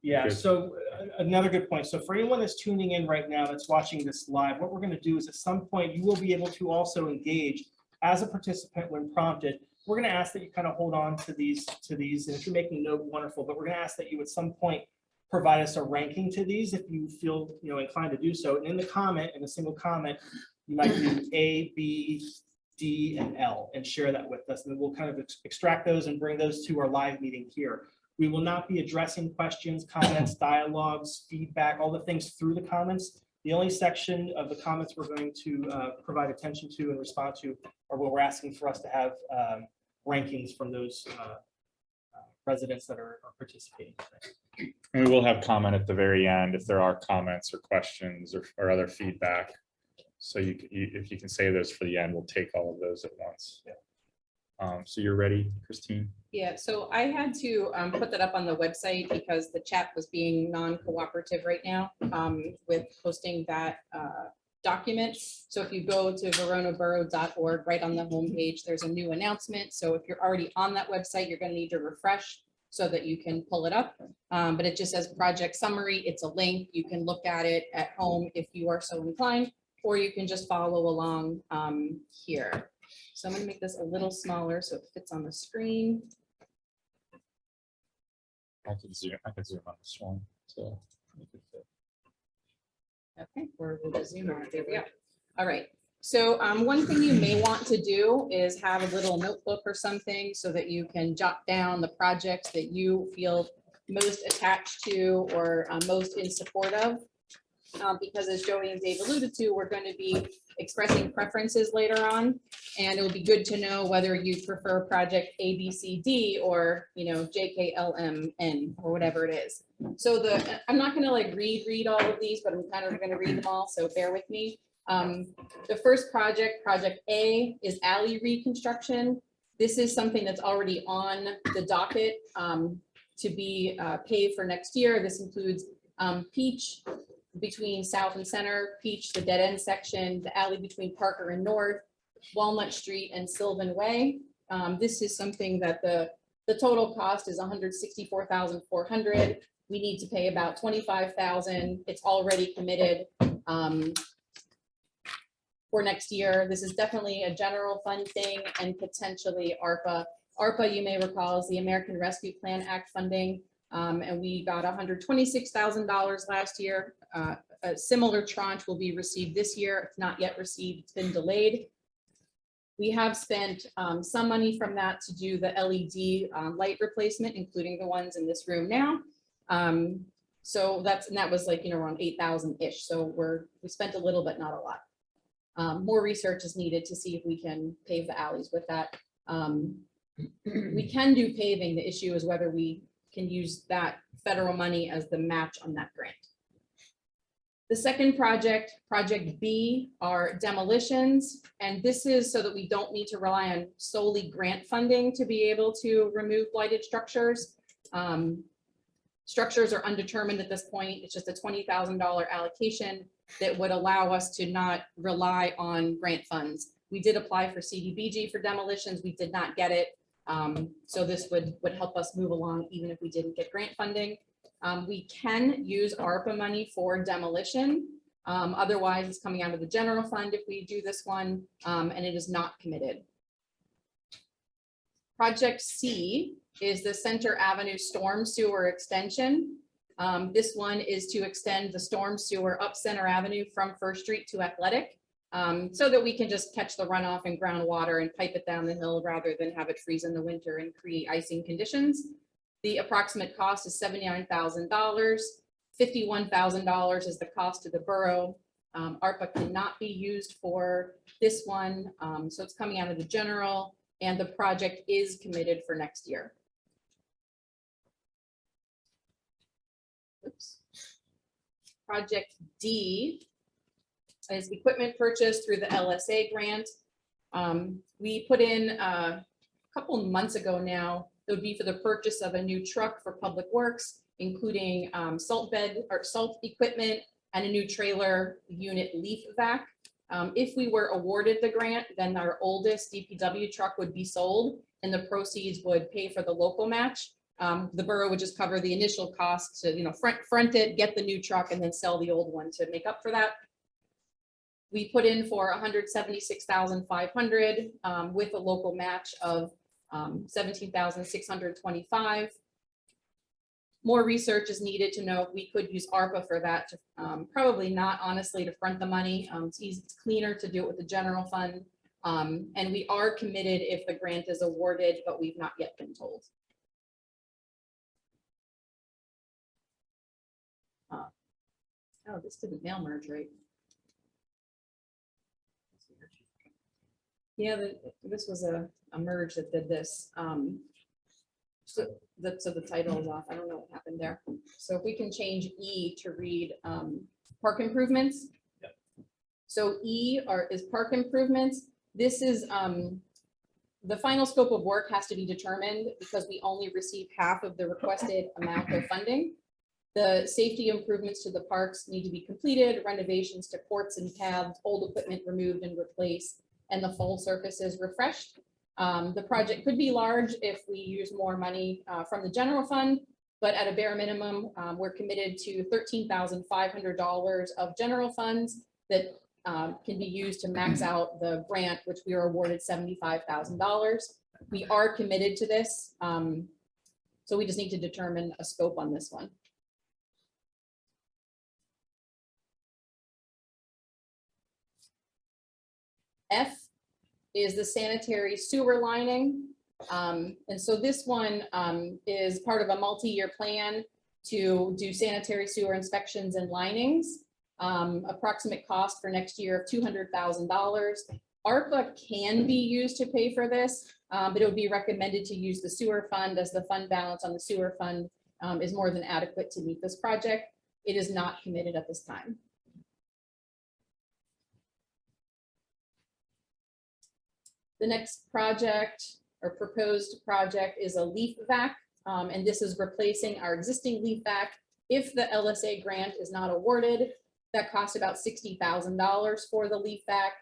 Yeah, Good. so another good point. So for anyone that's tuning in right now, that's watching this live, what we're going to do is at some point you will be able to also engage as a participant when prompted. We're going to ask that you kind of hold on to these, and if you're making note, wonderful. But we're going to ask that you at some point provide us a ranking to these if you feel inclined to do so. And in the comment, in a single comment, you might do A, B, D, and L and share that with us. And then we'll kind of extract those and bring those to our live meeting here. We will not be addressing questions, comments, dialogues, feedback, all the things through the comments. The only section of the comments we're going to provide attention to and respond to are what we're asking for us to have rankings from those residents that are participating today. And we will have comment at the very end if there are comments or questions or other feedback. So if you can say those for the end, we'll take all of those at once. Yeah. So you're ready, Christine? Yeah, so I had to put that up on the website because the chat was being non-cooperative right now with posting that document. So if you go to veronaborough.org, right on the homepage, there's a new announcement. So if you're already on that website, you're going to need to refresh so that you can pull it up. But it just says project summary. It's a link. You can look at it at home if you are so inclined, or you can just follow along here. So I'm going to make this a little smaller so it fits on the screen. I can zoom on this one. So Okay, we'll just zoom on it. There we go. All right. So one thing you may want to do is have a little notebook or something so that you can jot down the projects that you feel most attached to or most in support of. Because as Joey and Dave alluded to, we're going to be expressing preferences later on. And it will be good to know whether you prefer project A, B, C, D, or, J, K, L, M, N, or whatever it is. So I'm not going to read all of these, but I'm kind of going to read them all. So bear with me. The first project, project A, is alley reconstruction. This is something that's already on the docket to be paid for next year. This includes Peach between South and Center, Peach, the dead end section, the alley between Parker and North, Walnut Street and Sylvan Way. This is something that the total cost is $164,400. We need to pay about $25,000. It's already committed for next year. This is definitely a general fund thing and potentially ARPA. ARPA, you may recall, is the American Rescue Plan Act funding. And we got $126,000 last year. A similar tranche will be received this year. It's not yet received, it's been delayed. We have spent some money from that to do the LED light replacement, including the ones in this room now. So that was like, around 8,000-ish. So we spent a little, but not a lot. More research is needed to see if we can pave the alleys with that. We can do paving. The issue is whether we can use that federal money as the match on that grant. The second project, Project B, are demolitions. And this is so that we don't need to rely on solely grant funding to be able to remove blighted structures. Structures are undetermined at this point. It's just a $20,000 allocation that would allow us to not rely on grant funds. We did apply for CDBG for demolitions. We did not get it. So this would help us move along even if we didn't get grant funding. We can use ARPA money for demolition. Otherwise, it's coming out of the general fund if we do this one, and it is not committed. Project C is the Center Avenue Storm Sewer Extension. This one is to extend the storm sewer up Center Avenue from First Street to Athletic, so that we can just catch the runoff and groundwater and pipe it down the hill rather than have it freeze in the winter and create icing conditions. The approximate cost is $79,000. $51,000 is the cost to the borough. ARPA cannot be used for this one, so it's coming out of the general, and the project is committed for next year. Oops. Project D is equipment purchase through the LSA grant. We put in a couple months ago now, it would be for the purchase of a new truck for Public Works, including salt bed or salt equipment and a new trailer unit leaf vac. If we were awarded the grant, then our oldest DPW truck would be sold and the proceeds would pay for the local match. The borough would just cover the initial cost to, front it, get the new truck, and then sell the old one to make up for that. We put in for $176,500 with a local match of $17,625. More research is needed to know if we could use ARPA for that. Probably not, honestly, to front the money. It's cleaner to do it with the general fund. And we are committed if the grant is awarded, but we've not yet been told. Oh, this didn't mail merge right. Yeah, this was a merge that did this. So the title is off. I don't know what happened there. So if we can change E to read park improvements. Yep. So E is park improvements. This is the final scope of work has to be determined because we only received half of the requested amount of funding. The safety improvements to the parks need to be completed, renovations to courts and paths, old equipment removed and replaced, and the full surfaces refreshed. The project could be large if we use more money from the general fund, but at a bare minimum, we're committed to $13,500 of general funds that can be used to max out the grant, which we were awarded $75,000. We are committed to this, so we just need to determine a scope on this one. F is the sanitary sewer lining. And so this one is part of a multi-year plan to do sanitary sewer inspections and linings. Approximate cost for next year of $200,000. ARPA can be used to pay for this, but it would be recommended to use the sewer fund as the fund balance on the sewer fund is more than adequate to meet this project. It is not committed at this time. The next project or proposed project is a leaf vac, and this is replacing our existing leaf vac. If the LSA grant is not awarded, that costs about $60,000 for the leaf vac.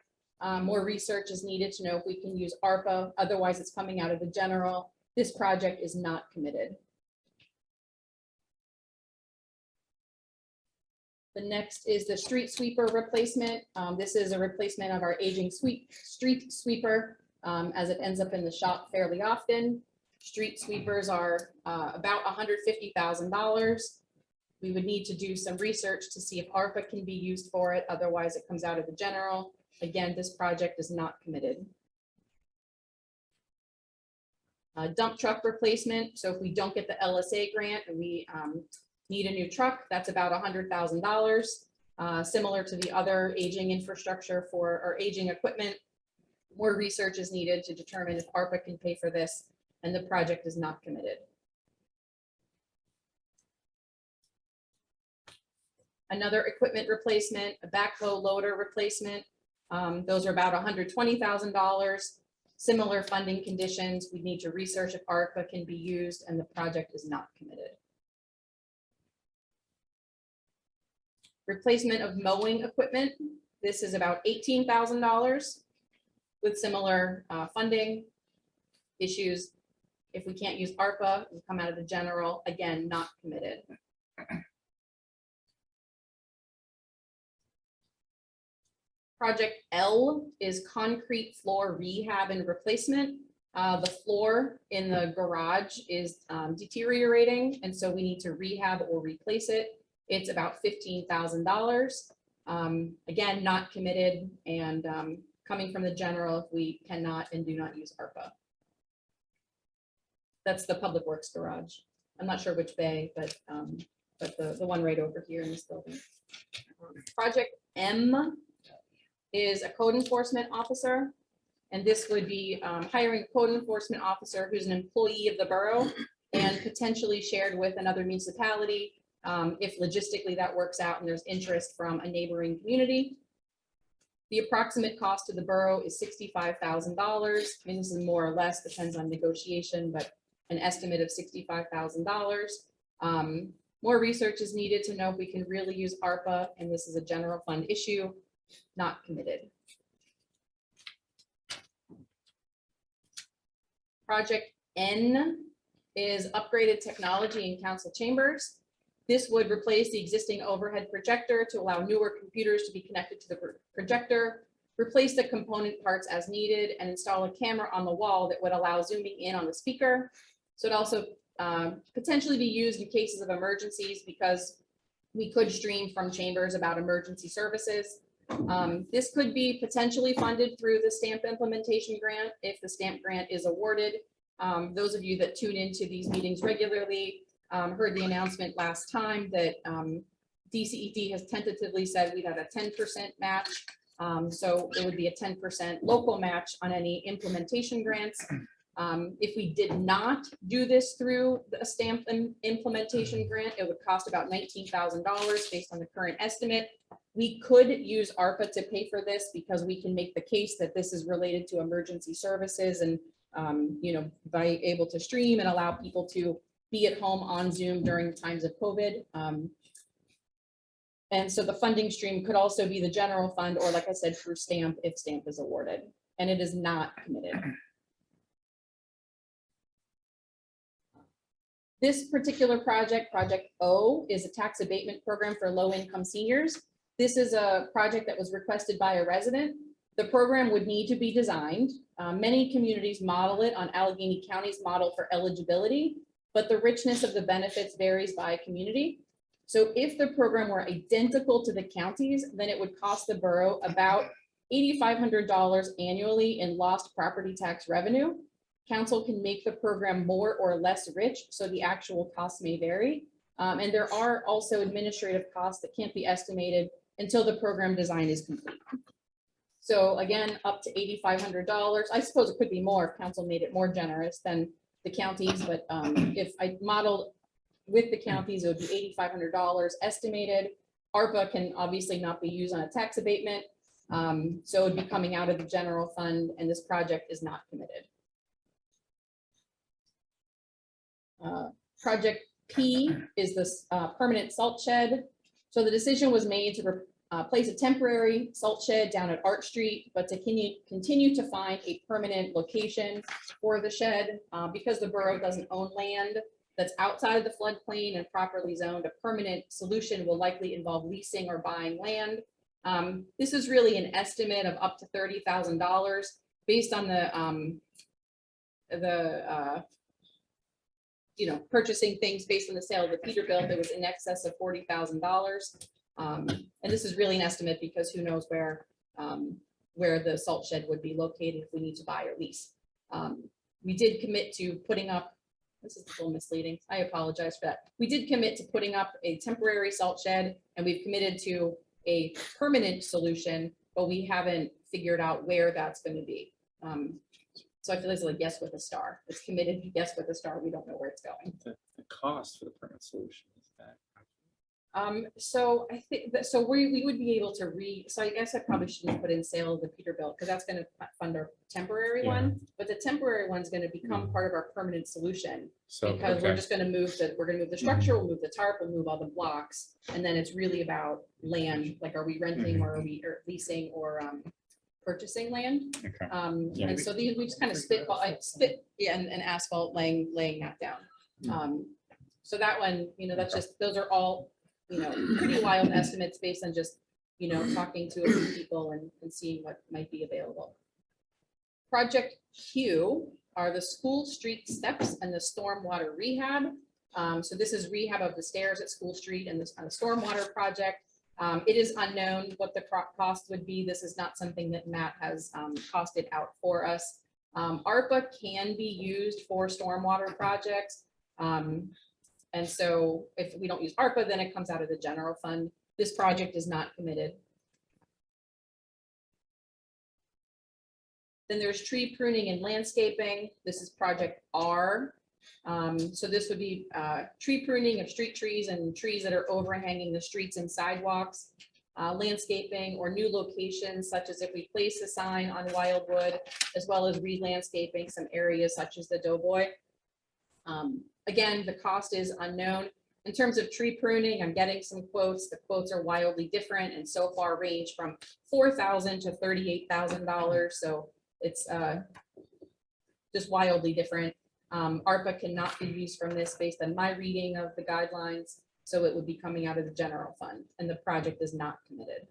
More research is needed to know if we can use ARPA, otherwise it's coming out of the general. This project is not committed. The next is the street sweeper replacement. This is a replacement of our aging street sweeper, as it ends up in the shop fairly often. Street sweepers are about $150,000. We would need to do some research to see if ARPA can be used for it. Otherwise, it comes out of the general. Again, this project is not committed. Dump truck replacement. So if we don't get the LSA grant and we need a new truck, that's about $100,000. Similar to the other aging infrastructure for our aging equipment. More research is needed to determine if ARPA can pay for this, and the project is not committed. Another equipment replacement, a backhoe loader replacement. Those are about $120,000. Similar funding conditions. We need to research if ARPA can be used, and the project is not committed. Replacement of mowing equipment. This is about $18,000 with similar funding issues. If we can't use ARPA, it will come out of the general. Again, not committed. Project L is concrete floor rehab and replacement. The floor in the garage is deteriorating, and so we need to rehab or replace it. It's about $15,000. Again, not committed, and coming from the general if we cannot and do not use ARPA. That's the Public Works garage. I'm not sure which bay, but the one right over here in this building. Project M is a code enforcement officer. And this would be hiring a code enforcement officer who's an employee of the borough and potentially shared with another municipality if logistically that works out and there's interest from a neighboring community. The approximate cost to the borough is $65,000. I mean, this is more or less, depends on negotiation, but an estimate of $65,000. More research is needed to know if we can really use ARPA, and this is a general fund issue, not committed. Project N is upgraded technology in council chambers. This would replace the existing overhead projector to allow newer computers to be connected to the projector, replace the component parts as needed, and install a camera on the wall that would allow zooming in on the speaker. So it also potentially be used in cases of emergencies because we could stream from chambers about emergency services. This could be potentially funded through the STAMP implementation grant if the STAMP grant is awarded. Those of you that tune into these meetings regularly heard the announcement last time that DCED has tentatively said we'd have a 10% match. So it would be a 10% local match on any implementation grants. If we did not do this through a STAMP implementation grant, it would cost about $19,000 based on the current estimate. We could use ARPA to pay for this because we can make the case that this is related to emergency services and, by able to stream and allow people to be at home on Zoom during times of COVID. And so the funding stream could also be the general fund, or like I said, through STAMP if STAMP is awarded, and it is not committed. This particular project, Project O, is a tax abatement program for low-income seniors. This is a project that was requested by a resident. The program would need to be designed. Many communities model it on Allegheny County's model for eligibility, but the richness of the benefits varies by community. So if the program were identical to the counties, then it would cost the borough about $8,500 annually in lost property tax revenue. Council can make the program more or less rich, so the actual costs may vary. And there are also administrative costs that can't be estimated until the program design is complete. So again, up to $8,500. I suppose it could be more if council made it more generous than the counties, but if I modeled with the counties, it would be $8,500 estimated. ARPA can obviously not be used on a tax abatement. So it would be coming out of the general fund, and this project is not committed. Project P is this permanent salt shed. So the decision was made to place a temporary salt shed down at Arch Street, but to continue to find a permanent location for the shed. Because the borough doesn't own land that's outside of the floodplain and properly zoned, a permanent solution will likely involve leasing or buying land. This is really an estimate of up to $30,000 based on purchasing things based on the sale of the Peterbilt. It was in excess of $40,000. And this is really an estimate because who knows where the salt shed would be located if we need to buy or lease. We did commit to putting up, this is a little misleading, I apologize for that. We did commit to putting up a temporary salt shed, and we've committed to a permanent solution, but we haven't figured out where that's going to be. So I feel it's like yes with a star. It's committed, yes with a star. We don't know where it's going. The cost for the permanent solution is that. So I think that, so we would be able to so I guess I probably shouldn't put in sale of the Peterbilt because that's going to fund our temporary Yeah. one, but the temporary one's going to become part of our permanent solution So, because we're okay. just going to move the structure, we'll move the tarp, we'll move all the blocks. And then it's really about land, like, are we renting or are we leasing or purchasing land? Okay. And so we just kind of spit and asphalt laying that down. So that one, that's just, those are all, pretty wild estimates based on just, talking to a few people and seeing what might be available. Project Q are the school street steps and the stormwater rehab. So this is rehab of the stairs at School Street and this on a stormwater project. It is unknown what the cost would be. This is not something that Matt has costed out for us. ARPA can be used for stormwater projects. And so if we don't use ARPA, then it comes out of the general fund. This project is not committed. Then there's tree pruning and landscaping. This is project R. So this would be tree pruning of street trees and trees that are overhanging the streets and sidewalks, landscaping or new locations, such as if we place a sign on Wildwood, as well as re-landscaping some areas such as the Doughboy. Again, the cost is unknown. In terms of tree pruning, I'm getting some quotes. The quotes are wildly different and so far range from $4,000 to $38,000. So it's just wildly different. ARPA cannot be used from this based on my reading of the guidelines. So it would be coming out of the general fund and the project is not committed.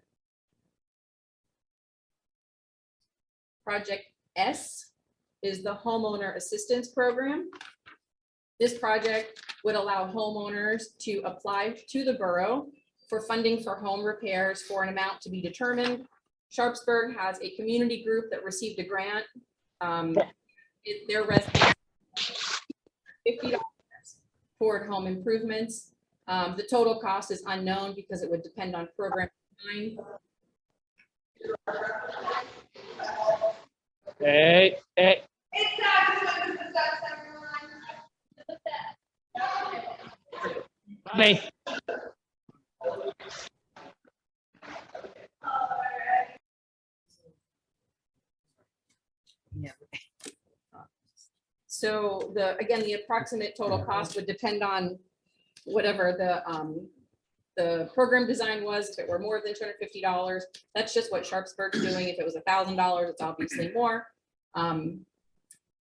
Project S is the homeowner assistance program. This project would allow homeowners to apply to the borough for funding for home repairs for an amount to be determined. Sharpsburg has a community group that received a grant. Their residents $50 toward home improvements. The total cost is unknown because it would depend on program design. Hey. Me. So again, the approximate total cost would depend on whatever the program design was. If it were more than $250, that's just what Sharpsburg's doing. If it was $1,000, it's obviously more.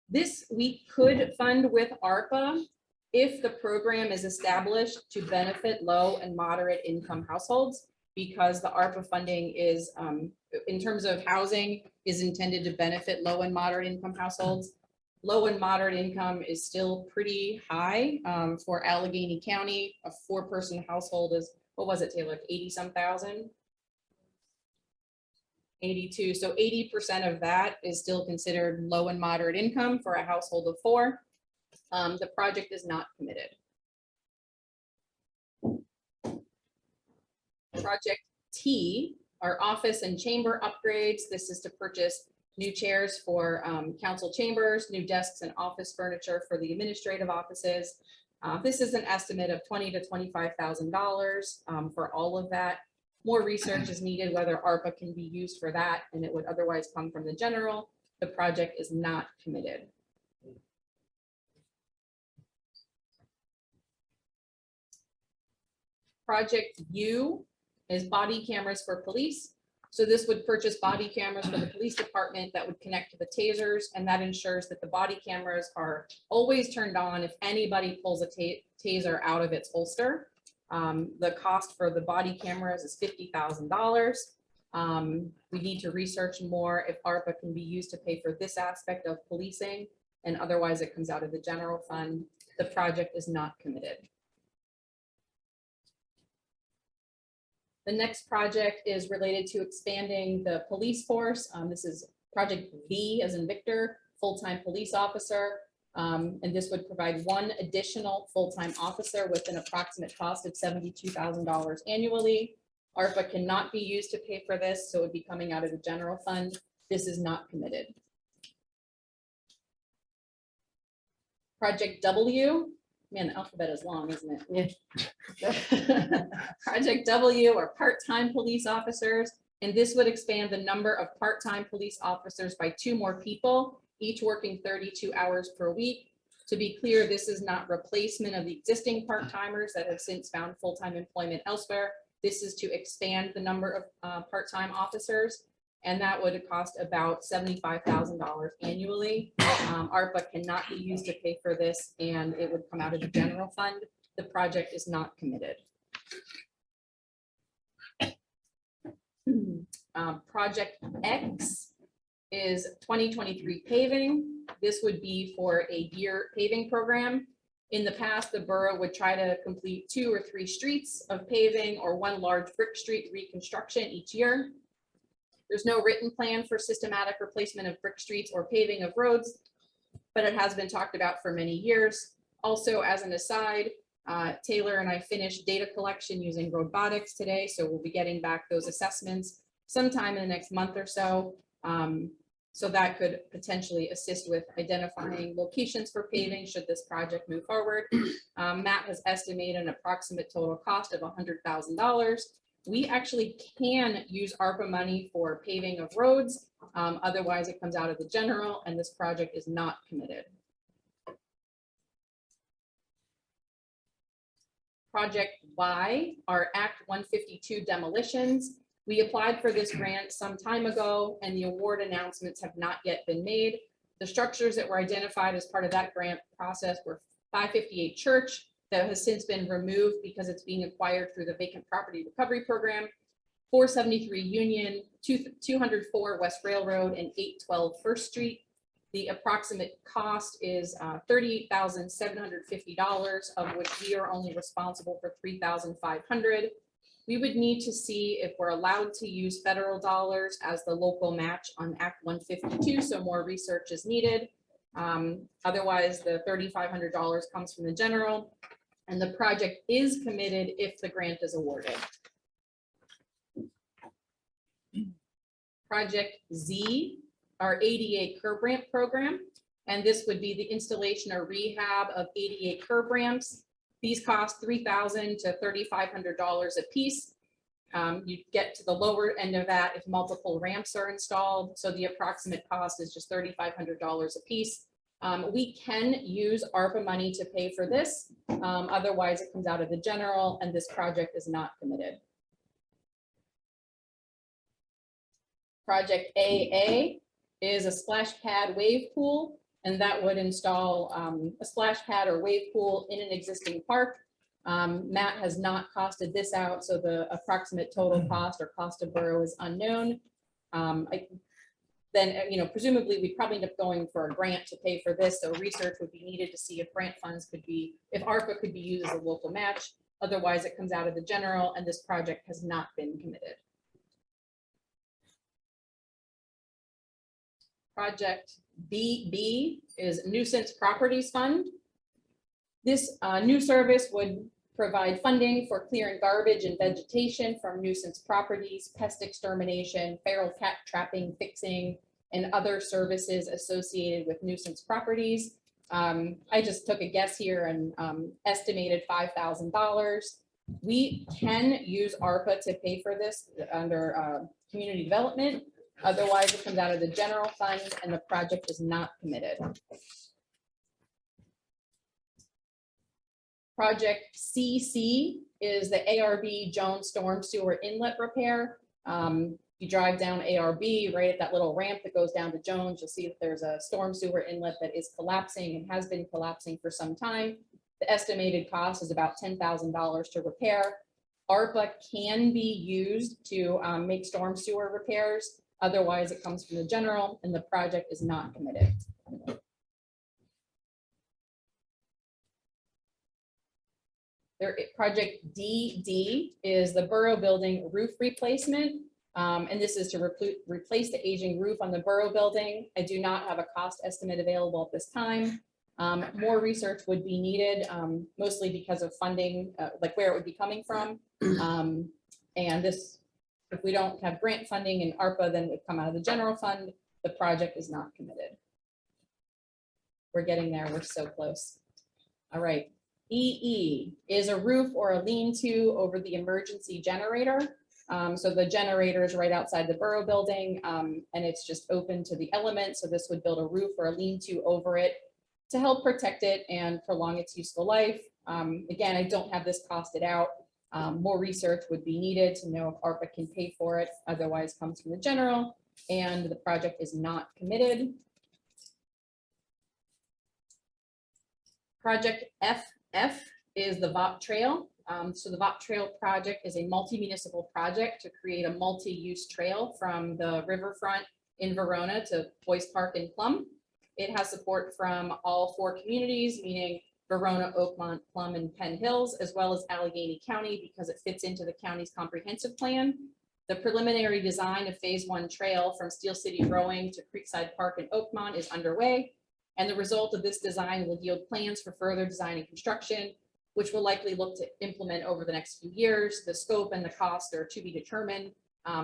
This we could fund with ARPA if the program is established to benefit low and moderate income households, because the ARPA funding is, in terms of housing, is intended to benefit low and moderate income households. Low and moderate income is still pretty high for Allegheny County. A 4-person household is, what was it, Taylor, 80-some thousand? 82. So 80% of that is still considered low and moderate income for a household of 4. The project is not committed. Project T are office and chamber upgrades. This is to purchase new chairs for council chambers, new desks and office furniture for the administrative offices. This is an estimate of $20,000 to $25,000 for all of that. More research is needed whether ARPA can be used for that, and it would otherwise come from the general. The project is not committed. Project U is body cameras for police. So this would purchase body cameras for the police department that would connect to the tasers, and that ensures that the body cameras are always turned on if anybody pulls a taser out of its holster. The cost for the body cameras is $50,000. We need to research more if ARPA can be used to pay for this aspect of policing, and otherwise it comes out of the general fund. The project is not committed. The next project is related to expanding the police force. This is Project V as in Victor, full-time police officer. And this would provide one additional full-time officer with an approximate cost of $72,000 annually. ARPA cannot be used to pay for this, so it would be coming out of the general fund. This is not committed. Project W, man, the alphabet is long, isn't it? Yeah. Project W are part-time police officers, and this would expand the number of part-time police officers by 2 more people, each working 32 hours per week. To be clear, this is not replacement of the existing part-timers that have since found full-time employment elsewhere. This is to expand the number of part-time officers, and that would cost about $75,000 annually. ARPA cannot be used to pay for this, and it would come out of the general fund. The project is not committed. Project X is 2023 paving. This would be for a year paving program. In the past, the borough would try to complete 2 or 3 streets of paving or 1 large brick street reconstruction each year. There's no written plan for systematic replacement of brick streets or paving of roads, but it has been talked about for many years. Also, as an aside, Taylor and I finished data collection using robotics today, so we'll be getting back those assessments sometime in the next month or so. So that could potentially assist with identifying locations for paving should this project move forward. Matt has estimated an approximate total cost of $100,000. We actually can use ARPA money for paving of roads. Otherwise, it comes out of the general, and this project is not committed. Project Y are Act 152 demolitions. We applied for this grant some time ago, and the award announcements have not yet been made. The structures that were identified as part of that grant process were 558 Church, that has since been removed because it's being acquired through the Vacant Property Recovery Program, 473 Union, 204 West Railroad, and 812 First Street. The approximate cost is $38,750, of which we are only responsible for $3,500. We would need to see if we're allowed to use federal dollars as the local match on Act 152, so more research is needed. Otherwise, the $3,500 comes from the general, and the project is committed if the grant is awarded. Project Z, our ADA curb ramp program, and this would be the installation or rehab of ADA curb ramps. These cost $3,000 to $3,500 a piece. You get to the lower end of that if multiple ramps are installed. So the approximate cost is just $3,500 a piece. We can use ARPA money to pay for this. Otherwise, it comes out of the general, and this project is not committed. Project AA is a splash pad wave pool, and that would install a splash pad or wave pool in an existing park. Matt has not costed this out, so the approximate total cost or cost of borough is unknown. Then, presumably we'd probably end up going for a grant to pay for this, so research would be needed to see if grant funds could be, if ARPA could be used as a local match. Otherwise, it comes out of the general, and this project has not been committed. Project BB is Nuisance Properties Fund. This new service would provide funding for clearing garbage and vegetation from nuisance properties, pest extermination, feral cat trapping, fixing, and other services associated with nuisance properties. I just took a guess here and estimated $5,000. We can use ARPA to pay for this under community development. Otherwise, it comes out of the general fund, and the project is not committed. Project CC is the ARB Jones Storm Sewer Inlet Repair. You drive down ARB, right at that little ramp that goes down to Jones, you'll see that there's a storm sewer inlet that is collapsing and has been collapsing for some time. The estimated cost is about $10,000 to repair. ARPA can be used to make storm sewer repairs. Otherwise, it comes from the general and the project is not committed. Project DD is the borough building roof replacement. And this is to replace the aging roof on the borough building. I do not have a cost estimate available at this time. More research would be needed, mostly because of funding, like where it would be coming from. And this, if we don't have grant funding and ARPA, then it would come out of the general fund. The project is not committed. We're getting there. We're so close. All right. EE is a roof or a lean-to over the emergency generator. So the generator is right outside the borough building, and it's just open to the elements. So this would build a roof or a lean-to over it to help protect it and prolong its useful life. Again, I don't have this costed out. More research would be needed to know if ARPA can pay for it. Otherwise, comes from the general, and the project is not committed. Project FF is the VOP Trail. So the VOP Trail project is a multi-municipal project to create a multi-use trail from the riverfront in Verona to Boyce Park and Plum. It has support from all 4 communities, meaning Verona, Oakmont, Plum, and Penn Hills, as well as Allegheny County, because it fits into the county's comprehensive plan. The preliminary design of phase 1 trail from Steel City Rowing to Creekside Park and Oakmont is underway. And the result of this design will yield plans for further design and construction, which will likely look to implement over the next few years. The scope and the cost are to be determined.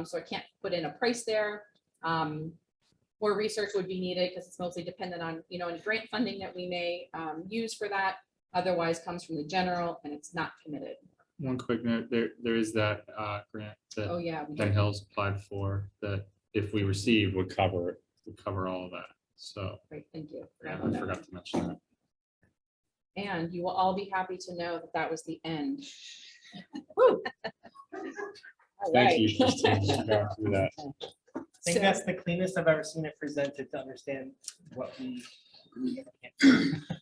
So I can't put in a price there. More research would be needed because it's mostly dependent on, any grant funding that we may use for that. Otherwise comes from the general and it's not committed. One quick note, there is that grant Oh that yeah. we Penn did. Hills applied for that if we receive would cover all of that. So Great, thank you. yeah, Forgot I about that. forgot to mention that. And you will all be happy to know that that was the end. Woo. All Thank right. you, Christine, for going through that. I think So- that's the cleanest I've ever seen it presented to understand what we.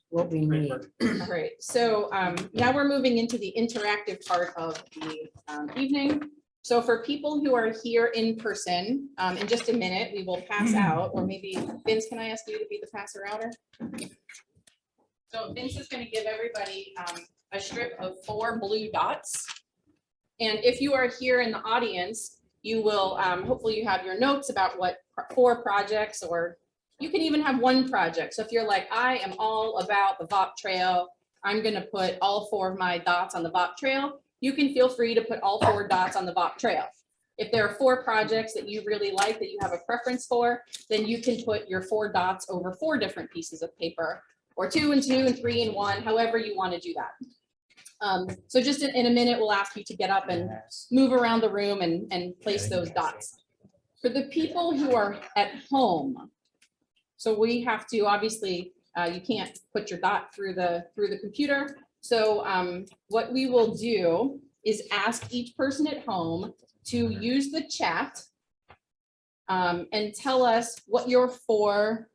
What we need. All right, so now we're moving into the interactive part of the evening. So for people who are here in person, in just a minute, we will pass out, or maybe Vince, can I ask you to be the passer outer? So Vince is going to give everybody a strip of 4 blue dots. And if you are here in the audience, you will, hopefully you have your notes about what 4 projects, or you can even have 1 project. So if you're like, I am all about the VOP Trail, I'm going to put all 4 of my dots on the VOP Trail, you can feel free to put all 4 dots on the VOP Trail. If there are 4 projects that you really like, that you have a preference for, then you can put your 4 dots over 4 different pieces of paper, or 2 and 2 and 3 and 1, however you want to do that. So just in a minute, we'll ask you to get up and move around the room and place those dots. For the people who are at home, so we have to, obviously, you can't put your dot through the computer. So what we will do is ask each person at home to use the chat and tell us what your 4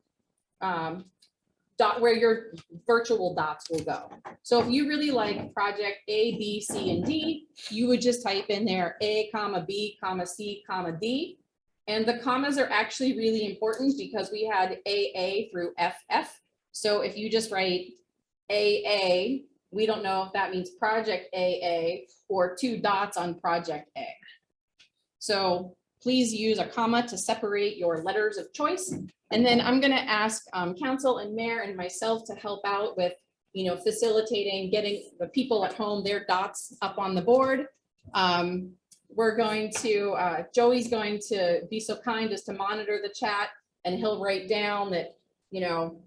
where your virtual dots will go. So if you really like project A, B, C, and D, you would just type in there A, comma, B, comma, C, comma, D. And the commas are actually really important because we had AA through FF. So if you just write AA, we don't know if that means project AA or 2 dots on project A. So please use a comma to separate your letters of choice. And then I'm going to ask council and mayor and myself to help out with, facilitating getting the people at home their dots up on the board. We're going to, Joey's going to be so kind as to monitor the chat, and he'll write down that,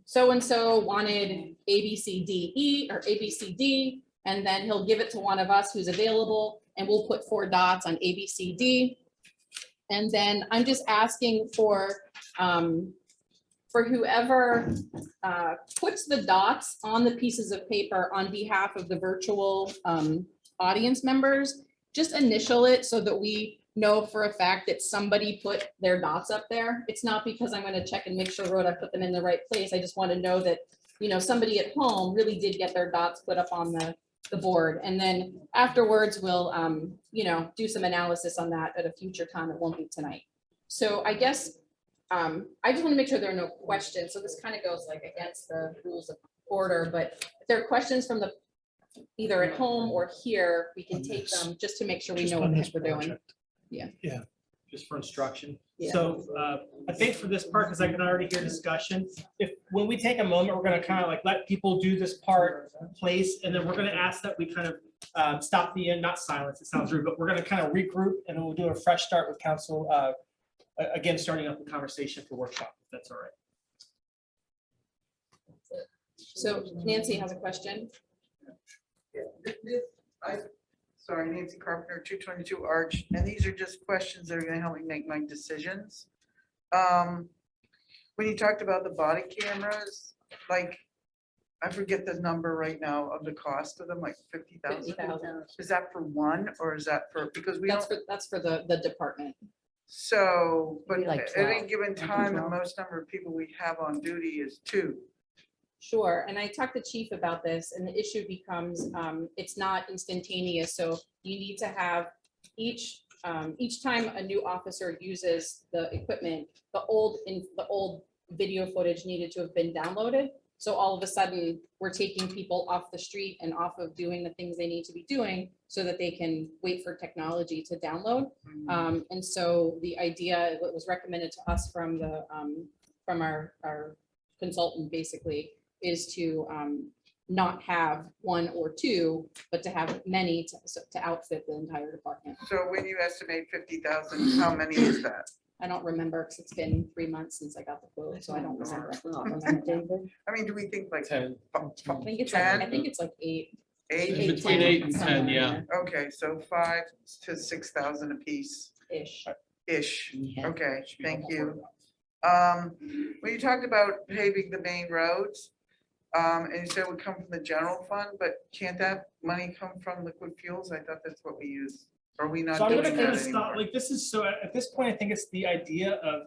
so-and-so wanted ABCDE or ABCD, and then he'll give it to one of us who's available, and we'll put 4 dots on ABCD. And then I'm just asking for whoever puts the dots on the pieces of paper on behalf of the virtual audience members, just initial it so that we know for a fact that somebody put their dots up there. It's not because I'm gonna check and make sure, Rhoda, I put them in the right place. I just want to know that, you know, somebody at home really did get their dots put up on the board. And then afterwards, we'll, you know, do some analysis on that at a future time. It won't be tonight. So I guess, I just want to make sure there are no questions. So this kind of goes like against the rules of order, but if there are questions from the, either at home or here, we can take them just to make sure we Just know what on the this heck we're doing. project. Just for instruction. Yeah. So I think for this part, because I can already hear discussion, if, when we take a moment, we're gonna kind of like let people do this part, place, and then we're gonna ask that we kind of stop the, not silence, it sounds rude, but we're gonna kind of regroup and then we'll do a fresh start with council. Again, starting up the conversation for workshop, if that's all right. So Nancy has a question. Sorry, Nancy Carpenter, 222 Arch, and these are just questions that are gonna help me make my decisions. When you talked about the body cameras, like, I forget the number right now of the cost of them, like 50,000. 50,000. Is that for one, or is that for, because we don't, That's for the department. so, but Maybe like at any 12. given time, the 12. most number of people we have on duty is 2. Sure, and I talked to Chief about this, and the issue becomes, it's not instantaneous, so you need to have each time a new officer uses the equipment, the old video footage needed to have been downloaded. So all of a sudden, we're taking people off the street and off of doing the things they need to be doing so that they can wait for technology to download. And so the idea, what was recommended to us from the, from our consultant basically, is to not have 1 or 2, but to have many to outfit the entire department. So when you estimate 50,000, how many is that? I don't remember because it's been 3 months since I got the quote, so I don't remember. I mean, do we think like 10. I think it's like, I think it's like 8. 8? Between 8 and 10, yeah. Okay, so 5 to 6,000 a piece. Ish. Yeah. Okay, thank you. When you talked about paving the main roads, and you said it would come from the general fund, but can't that money come from liquid fuels? I thought that's what we use. Are we not So I'm doing gonna kind that of stop, anymore? like, this is, so at this point, I think it's the idea of,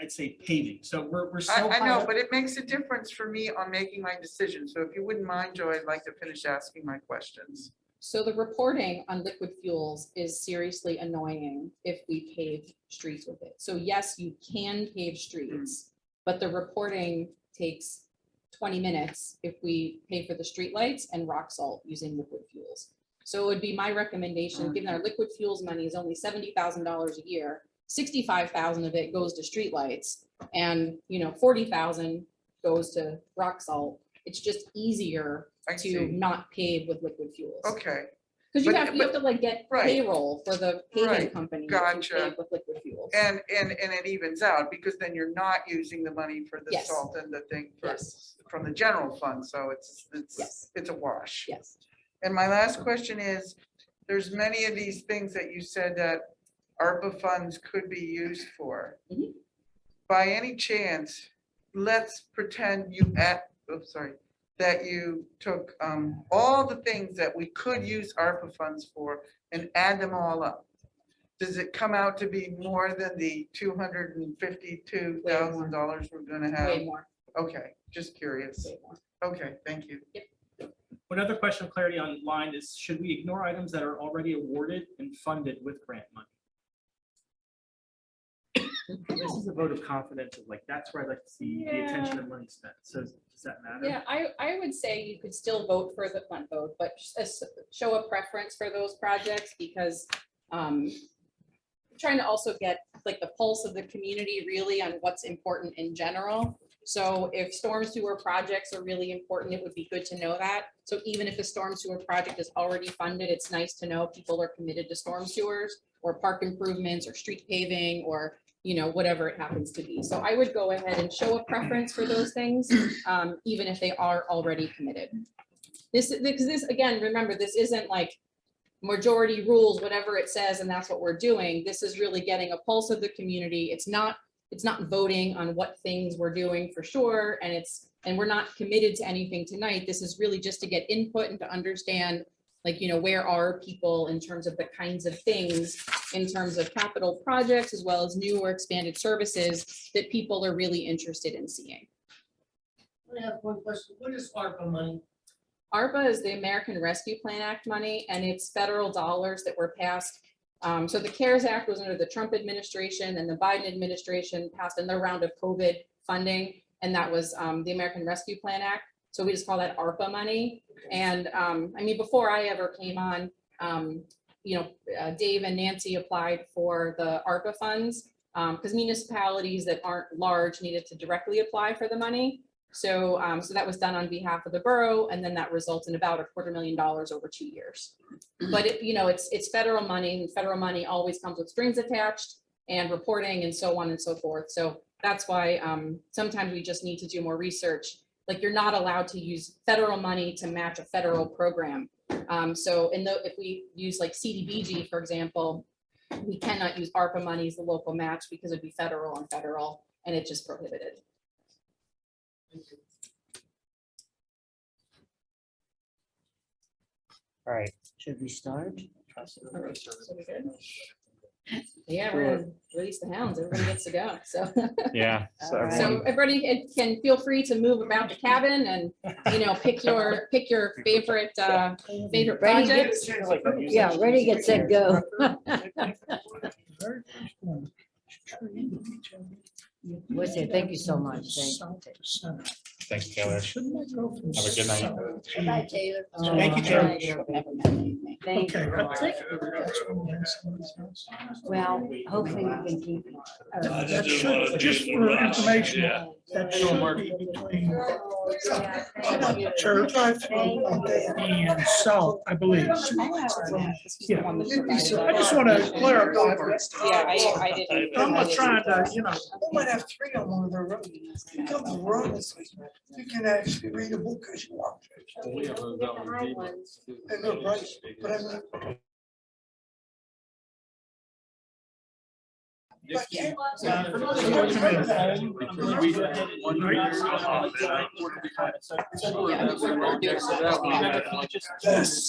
I'd say paving. So we're so. I high know, up- but it makes a difference for me on making my decision. So if you wouldn't mind, Joy, I'd like to finish asking my questions. So the reporting on liquid fuels is seriously annoying if we pave streets with it. So yes, you can pave streets, but the reporting takes 20 minutes if we pay for the streetlights and rock salt using liquid fuels. So it would be my recommendation, given our liquid fuels money is only $70,000 a year, 65,000 of it goes to streetlights, and 40,000 goes to rock salt. It's just easier I to see. not pave with liquid fuels. Okay, Because you But- have to like get right. payroll for the paving Right. company. if you Gotcha. pave With liquid fuels. and it evens out because then you're not using the money for the Yes. salt and the thing for, Yes, from the general fund. So it's Yes. it's a wash. yes. And my last question is, there's many of these things that you said that ARPA funds could be used for. Mhm. By any chance, let's pretend that you took all the things that we could use ARPA funds for and add them all up. Does it come out to be more than the $252,000 we're gonna have? Way more, Okay, just curious. way more. Okay, thank you. One other question of clarity online is, should we ignore items that are already awarded and funded with grant money? This is a vote of confidence of like, that's where I'd like to see the attention of money spent. So does that matter? Yeah, I would say you could still vote for the, not vote, but show a preference for those projects because trying to also get like the pulse of the community really on what's important in general. So if storm sewer projects are really important, it would be good to know that. So even if a storm sewer project is already funded, it's nice to know people are committed to storm sewers or park improvements or street paving or whatever it happens to be. So I would go ahead and show a preference for those things, even if they are already committed. Because this, again, remember, this isn't like majority rules, whatever it says, and that's what we're doing. This is really getting a pulse of the community. It's not voting on what things we're doing for sure. And we're not committed to anything tonight. This is really just to get input and to understand like, where are people in terms of the kinds of things, in terms of capital projects, as well as new or expanded services that people are really interested in seeing. I have one question. What is ARPA money? ARPA is the American Rescue Plan Act money, and it's federal dollars that were passed. So the CARES Act was under the Trump administration, and the Biden administration passed another round of COVID funding, and that was the American Rescue Plan Act. So we just call that ARPA money. And I mean, before I ever came on, Dave and Nancy applied for the ARPA funds because municipalities that aren't large needed to directly apply for the money. So that was done on behalf of the borough, and then that results in about $250,000 over 2 years. But it's federal money, and federal money always comes with strings attached and reporting and so on and so forth. So that's why sometimes we just need to do more research. Like, you're not allowed to use federal money to match a federal program. So if we use like CDBG, for example, we cannot use ARPA money as the local match because it'd be federal on federal, and it's just prohibited. All right, should we start? Yeah, we're gonna release the hounds. Everybody gets to go. So Yeah. So All right. so everyone, everybody can feel free to move about the cabin and pick your favorite Ready, projects. Yeah, ready, get set, go. What's it? Thank you so much. Thank you. thanks, Taylor. Have a good night. Good night, Taylor. Thank you, Taylor. Thank Okay, you. I think that's what we have somebody's house. Well, hopefully we can keep. That should, just for information, that should be between Church and South, I believe. Yeah, I just want to clarify. Yeah, I didn't. I'm not trying to, We might have 3 on one of the roads. You come to the road, you can actually read a book as you walk. We have a Valley Demons. And they're right, but I mean. But yeah. Yes.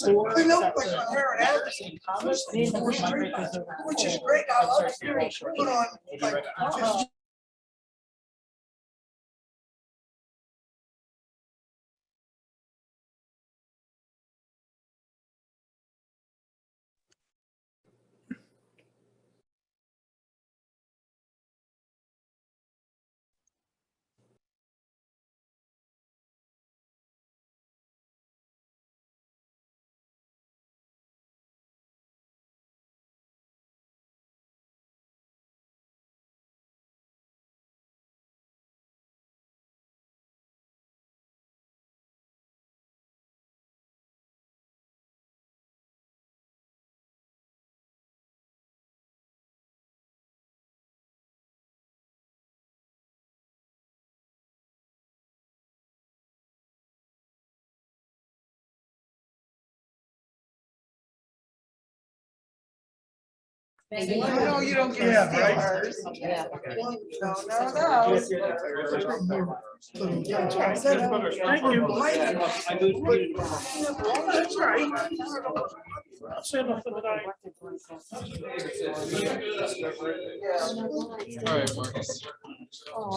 I know, like my parent address, which is great. I love it. Put on like 50. No, you don't get Yeah, to right. hers. Yeah. No. Thank you. That's right. I'll say nothing tonight. All right, Marcus. Oh,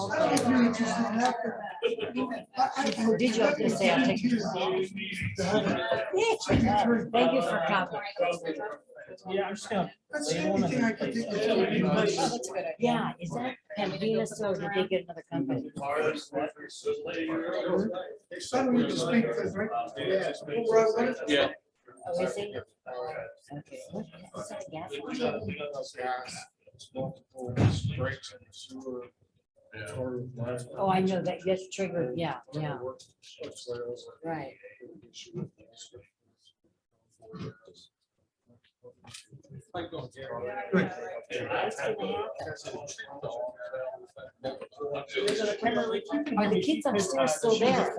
did you have to say, I'll take it? Thank you for coming. Yeah, I'm just gonna. That's the only thing I could think of. Yeah, is that Pembina still, or did they get another company? Son went to speak for the right? Yeah. Oh, is he? Okay. What's that gas line? Oh, I know that gets triggered, yeah. Right. Are the kids upstairs still there?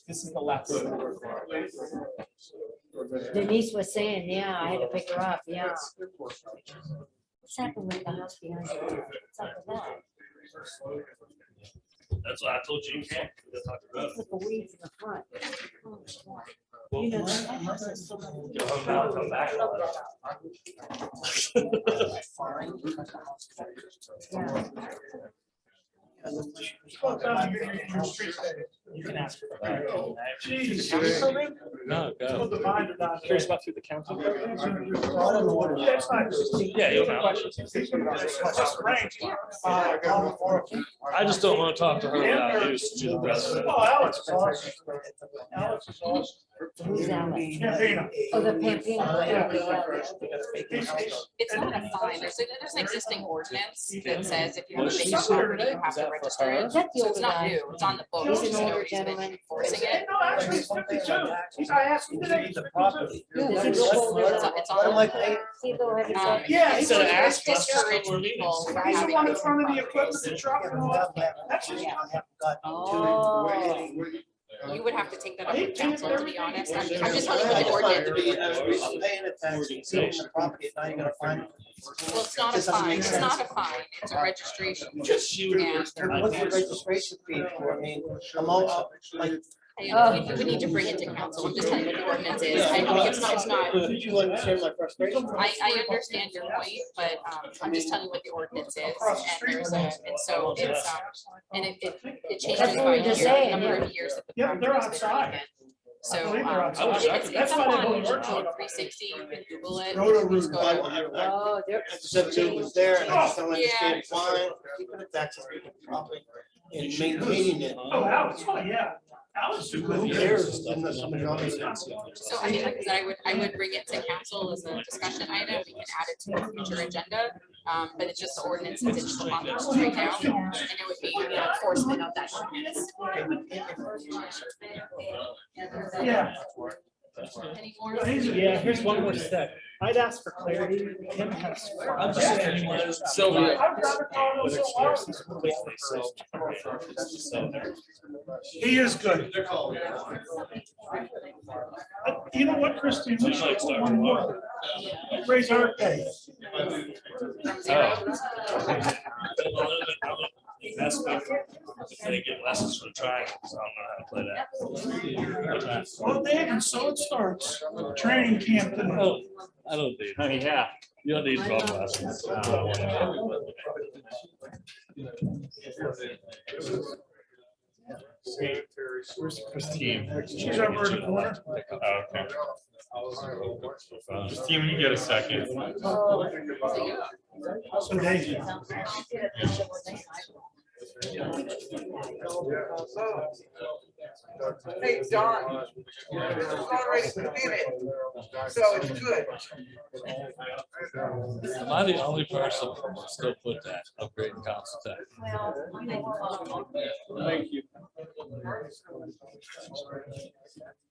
This is the last. Denise was saying, yeah, I had to pick her up, yeah. What's happened with the house behind you? What's up with that? That's why I told you you can't. With the weeds in the front. Well, You know, that house is so. Go home now, come back. You can ask for that. Jeez. No, So go. divided on Curious there. about through the council. That's not just- Yeah, you'll know. It's just ranked. I just don't want to talk to her without you, Student President. Oh, Alex is awesome. Alex is awesome. Who's Alex? Campina. Oh, the Pampino. It's not a fine. There's an existing ordinance that says if you have a Well, vacant she's- property, you have is to that for register her? it. Is that the So it's older not guy? new. It's on the books. He's an just older nobody's been gentleman. enforcing it. No, actually, it's 52. He's, I asked him today. he's 52. Does he go over It's on the book. See, go ahead and. Yeah, It's he's Instead of the- asking us to discourage come to people meetings. from He's the having one in vacant front of the properties. equipment, the truck and all that. That's his. Oh. You would have to take that up He with painted council, to be everything. honest. I'm just telling you what the ordinance. Well, it's not a fine. It's not a fine. It's a registration. Just you. And What's the registration fee for? I mean, I'm all, like, you would need to bring it to council. I'm just telling you what the ordinance is. I know it's not. did you understand my frustration? I understand your point, but I'm just telling you what the ordinance is, and there's a, and so it's, and it changes That's what by we're year, just the saying, number yeah. of years that the Yeah, they're property's been outside. vacant. I So, believe they're outside. it's That's up why they on don't work on it. 360, you can Google it. Roto You just go to- Oh, they're. Said it was there, and I just don't Yeah. understand why, keeping it access properly and maintaining it. Oh, Alex, oh, yeah. Alex is Who good. cares? Unless somebody else. So I mean, like I said, I would bring it to council as a discussion item. We can add it to a future agenda. But it's just the ordinance is just on the books right now, and it would be enforcement of that ordinance. Yeah. Any more? Yeah, here's one more step. I'd ask for clarity. Kim has. I'm just saying, Sylvia. I've got a car on so long. He is good. You know what, Christine, we should put one more. Raise our pay. That's me. They get lessons from trying, so I don't know how to play that. Well, Dave, and so it starts. Training camp tonight. Oh, I don't need. Oh, yeah. You don't need golf lessons. Where's Christine? She's over in the corner. Oh, okay. Christine, when you get a second. So Dave. Hey, Don, this is already submitted, so it's good. Am I the only person that still put that upgrading council tax? Thank you.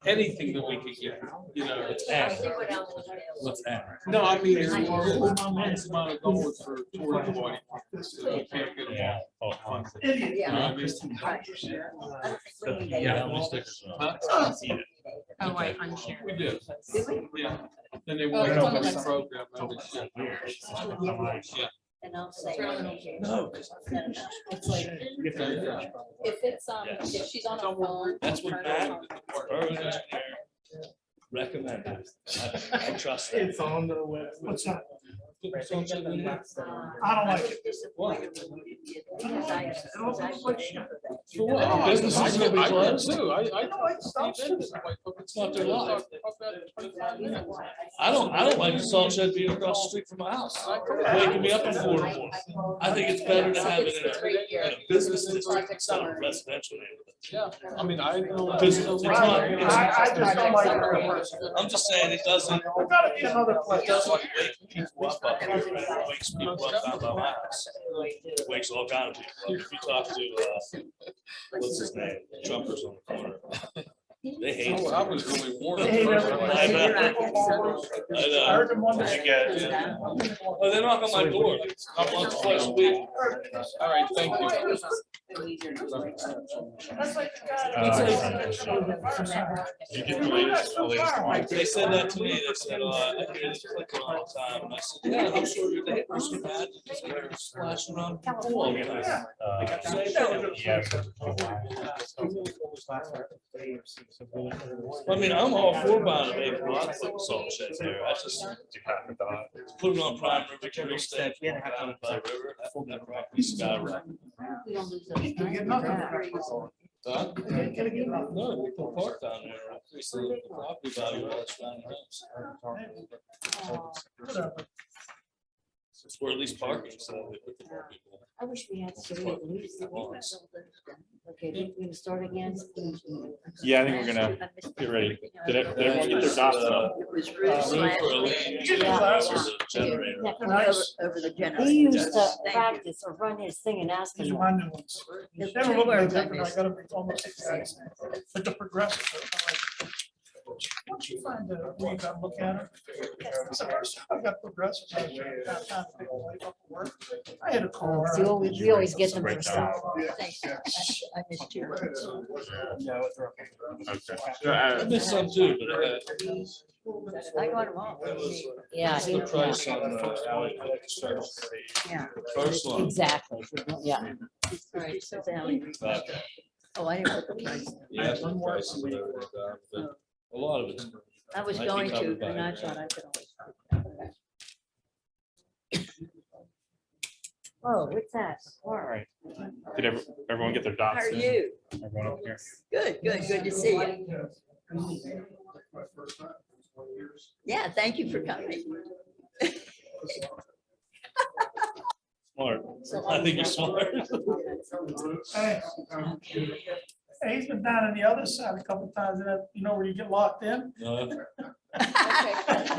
Anything that we could get, you know. It's Aaron. What's Aaron? No, I mean, it's more, it's amount of dollars for towards money. So we can't get them Yeah. all. Oh, Idiot. You know what I mean? yeah, how many stickers? Huh? Oh, I unshare. We did. Yeah. And they want to help us program membership. Yeah. And I'll say. No, 'cause It's like. If it's, if she's on a phone. that's what Matt, borough engineer, recommended. I trust that. It's on the web. What's that? It's on the- I don't like it. For what? Business is gonna be closed. I know, it stops. It's not their life. I don't like the salt shed being across the street from my house, waking me up at 4 in the morning. I think it's better to have it in a business district, instead of a residential neighborhood. Yeah, I mean, I know. Because it's not, I just don't like it. I'm just saying, it doesn't, There's gotta be another it place. doesn't wake people up here, it wakes people up down by my house. It wakes all kinds of people up. If you talk to, what's his name, Trumpers on the corner, They hate. Oh, I was really warned. They hate everything. I know. I heard them one I day. get- Oh, they knock on my door. I'm once twice a week. All right, thank you. That's like the guy. You get the latest one. They said that to me. They said, I hear this clicking all the time. And I said, yeah, I'm sure your neighbors are mad because they're splashing on people all the time. I mean, I'm all for buying a big block of salt sheds there. I just put it on prime river, Kerry State, down by the river, that property skyrocket. Huh? No, we put a park down there, increase the property value of that surrounding house. It's where at least parking, so they put the more people. I wish we had three at least. Okay, we can start again. Yeah, I think we're gonna get ready. Did everyone get their dots up? He used to practice or run his thing and ask These him. are my new ones. They don't look like different. I got them almost exact. But the progressive. they're kind of like- Once you find the way you gotta look at it. It's the first time I got progressive. I got time to pick a light up at work. I had a car. We always get them for Great stuff. job. I missed you. I missed some too, but I got them all. Yeah. what's the price on the alley? Yeah. First one. Exactly. Yeah. Okay. Oh, I didn't put the price. Yeah, some prices are very down, but a lot of it's. I was might be going to, covered by and I insurance. thought I could always. Oh, what's that? All right. Did everyone get their dots? How are in? you? Everyone up here? Good, good to see you. Yeah, thank you for coming. Smart. I think you're smart. Hey, hey, he's been down on the other side a couple times, and you know where you get locked in? Okay,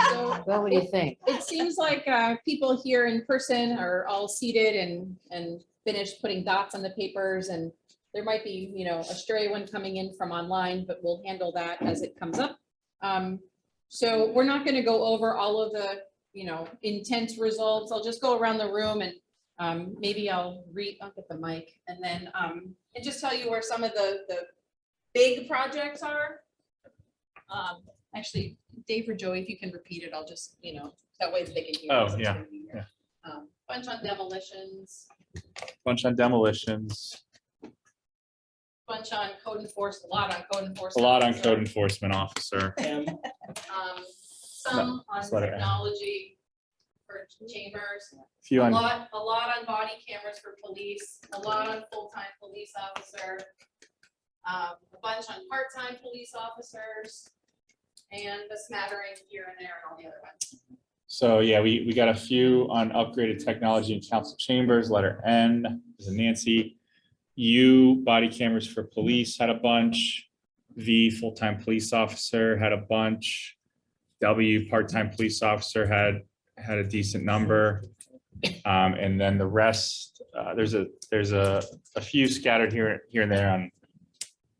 so Well, what do you think? it seems like people here in person are all seated and finished putting dots on the papers, and there might be, a stray one coming in from online, but we'll handle that as it comes up. So we're not going to go over all of the, intense results. I'll just go around the room and maybe I'll get the mic and then and just tell you where some of the big projects are. Actually, Dave or Joey, if you can repeat it, I'll just, that way they can hear. Oh, us. yeah. Bunch on demolitions, Bunch on demolitions, bunch on code enforcement, a lot on code a enforcement. lot on code enforcement officer. Some on Just let it- technology for chambers. Few A on, lot on body cameras for police, a lot on full-time police officer. A bunch on part-time police officers. And a smattering here and there and all the other ones. so yeah, we got a few on upgraded technology in council chambers, letter N, is it Nancy? U, body cameras for police had a bunch. V, full-time police officer had a bunch. W, part-time police officer had a decent number. And then the rest, there's a few scattered here and there on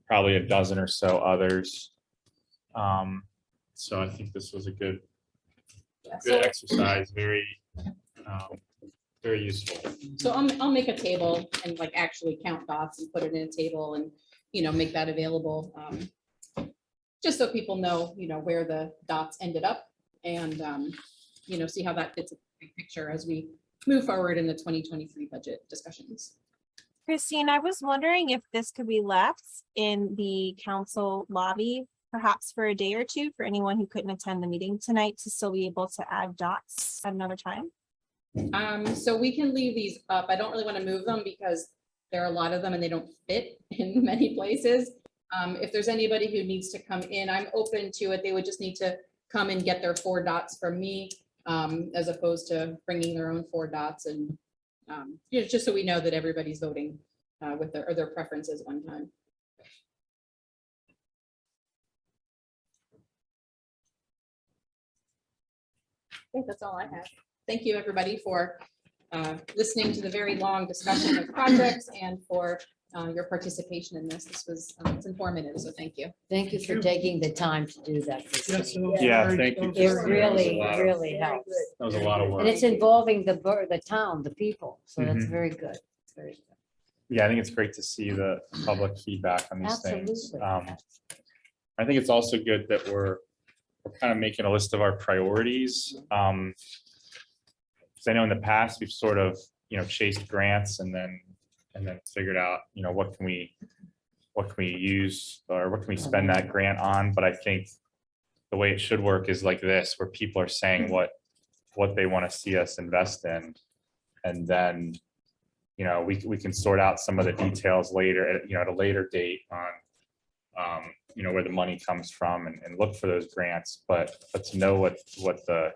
probably a dozen or so others. So I think this was a good exercise, very useful. So I'll make a table and actually count dots and put it in a table and, make that available. Just so people know, where the dots ended up and, see how that fits a big picture as we move forward in the 2023 budget discussions. Christine, I was wondering if this could be left in the council lobby, perhaps for a day or two, for anyone who couldn't attend the meeting tonight to still be able to add dots at another time. So we can leave these up. I don't really want to move them because there are a lot of them and they don't fit in many places. If there's anybody who needs to come in, I'm open to it. They would just need to come and get their 4 dots from me, as opposed to bringing their own 4 dots and just so we know that everybody's voting with their preferences one time. I think that's all I have. Thank you, everybody, for listening to the very long discussion of projects and for your participation in this. This was, it's informative, so thank you. Thank you for taking the time to do that. Yes, Christine. it was Yeah, very- thank you. it was It very- really, That was a lot of- really helps. That was a lot of And work. it's involving the town, the people, so that's Mhm. very good. It's very good. Yeah, I think it's great to see the public feedback on these things. Absolutely. I think it's also good that we're kind of making a list of our priorities. Because I know in the past, we've sort of, chased grants and then figured out, what can we use or what can we spend that grant on? But I think the way it should work is like this, where people are saying what they want to see us invest in. And then, we can sort out some of the details later, at a later date on, where the money comes from and look for those grants, but to know what the,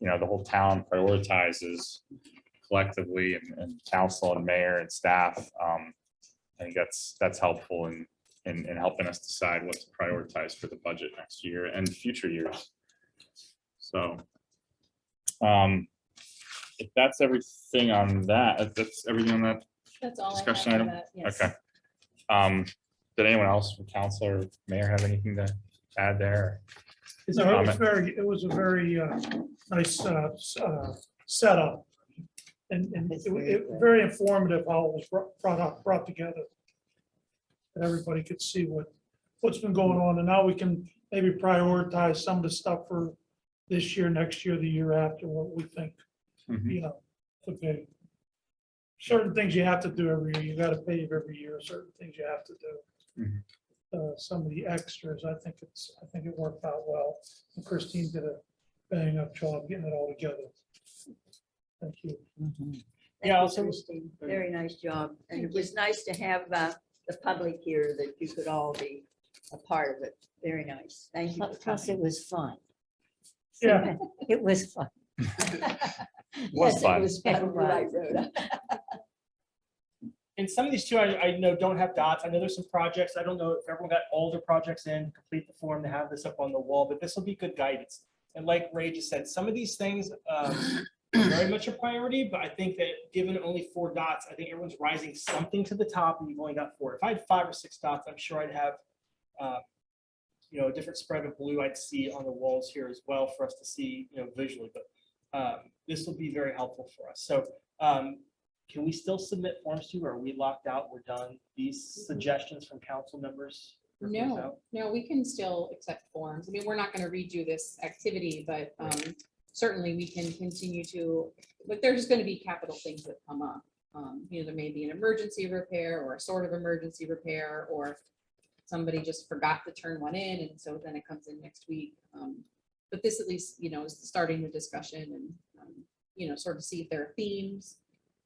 the whole town prioritizes collectively and council and mayor and staff. I think that's helpful in helping us decide what to prioritize for the budget next year and future years. So, if that's everything on that, that's everything on that That's all I have discussion for item? that, yes. Okay. Did anyone else from council or mayor have anything to add there? No, it was a very nice setup. And very informative how it was brought together. That everybody could see what's been going on, and now we can maybe prioritize some of the stuff for this year, next year, the year after, what we think, Mhm. could be. Certain things you have to do every year, you gotta pave every year, certain things you have to do. Mhm. Some of the extras, I think it worked out well, and Christine did a bang up job getting it all together. Thank you. Yeah, also, Very nice job. And it was nice to have the public here, that you could all be a part of it. Very nice. Thank you. for Plus, it coming. was fun. Yeah. It was fun. Was Yes, it fun. was fun. You're right, Rhoda. and some of these too, I know don't have dots. I know there's some projects. I don't know if everyone got all their projects in, complete the form to have this up on the wall, but this will be good guidance. And like Ray just said, some of these things are very much a priority, but I think that given only 4 dots, I think everyone's rising something to the top and you've only got 4. If I had 5 or 6 dots, I'm sure I'd have, a different spread of blue I'd see on the walls here as well for us to see, visually, but this will be very helpful for us. So can we still submit forms to you? Or are we locked out? We're done? These suggestions from council members? were closed out? No, we can still accept forms. I mean, we're not gonna redo this activity, but certainly we can continue to, but there's gonna be capital things that come up. There may be an emergency repair or a sort of emergency repair, or somebody just forgot to turn one in, and so then it comes in next week. But this at least, is starting the discussion and, sort of see if there are themes.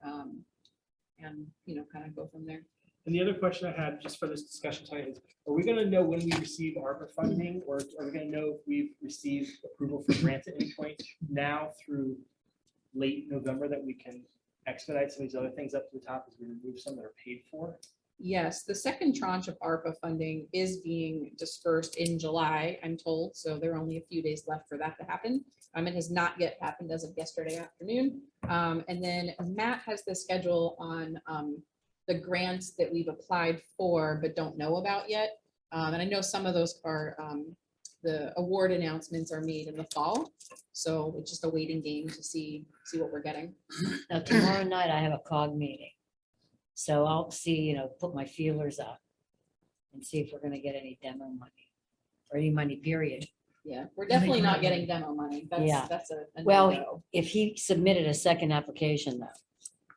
And, kind of go from there. And the other question I had just for this discussion tonight is, are we gonna know when we receive ARPA funding, or are we gonna know if we've received approval for grants at any point now through late November, that we can expedite some of these other things up to the top as we remove some that are paid for? Yes, the second tranche of ARPA funding is being dispersed in July, I'm told, so there are only a few days left for that to happen. It has not yet happened as of yesterday afternoon. And then Matt has the schedule on the grants that we've applied for but don't know about yet. And I know some of those are, the award announcements are made in the fall. So it's just a waiting game to see what we're getting. Now, tomorrow night, I have a COG meeting. So I'll see, put my feelers out and see if we're gonna get any demo money or any money, period. Yeah, we're definitely not getting demo money. Yeah. That's a Well, no-go. if he submitted a second application though.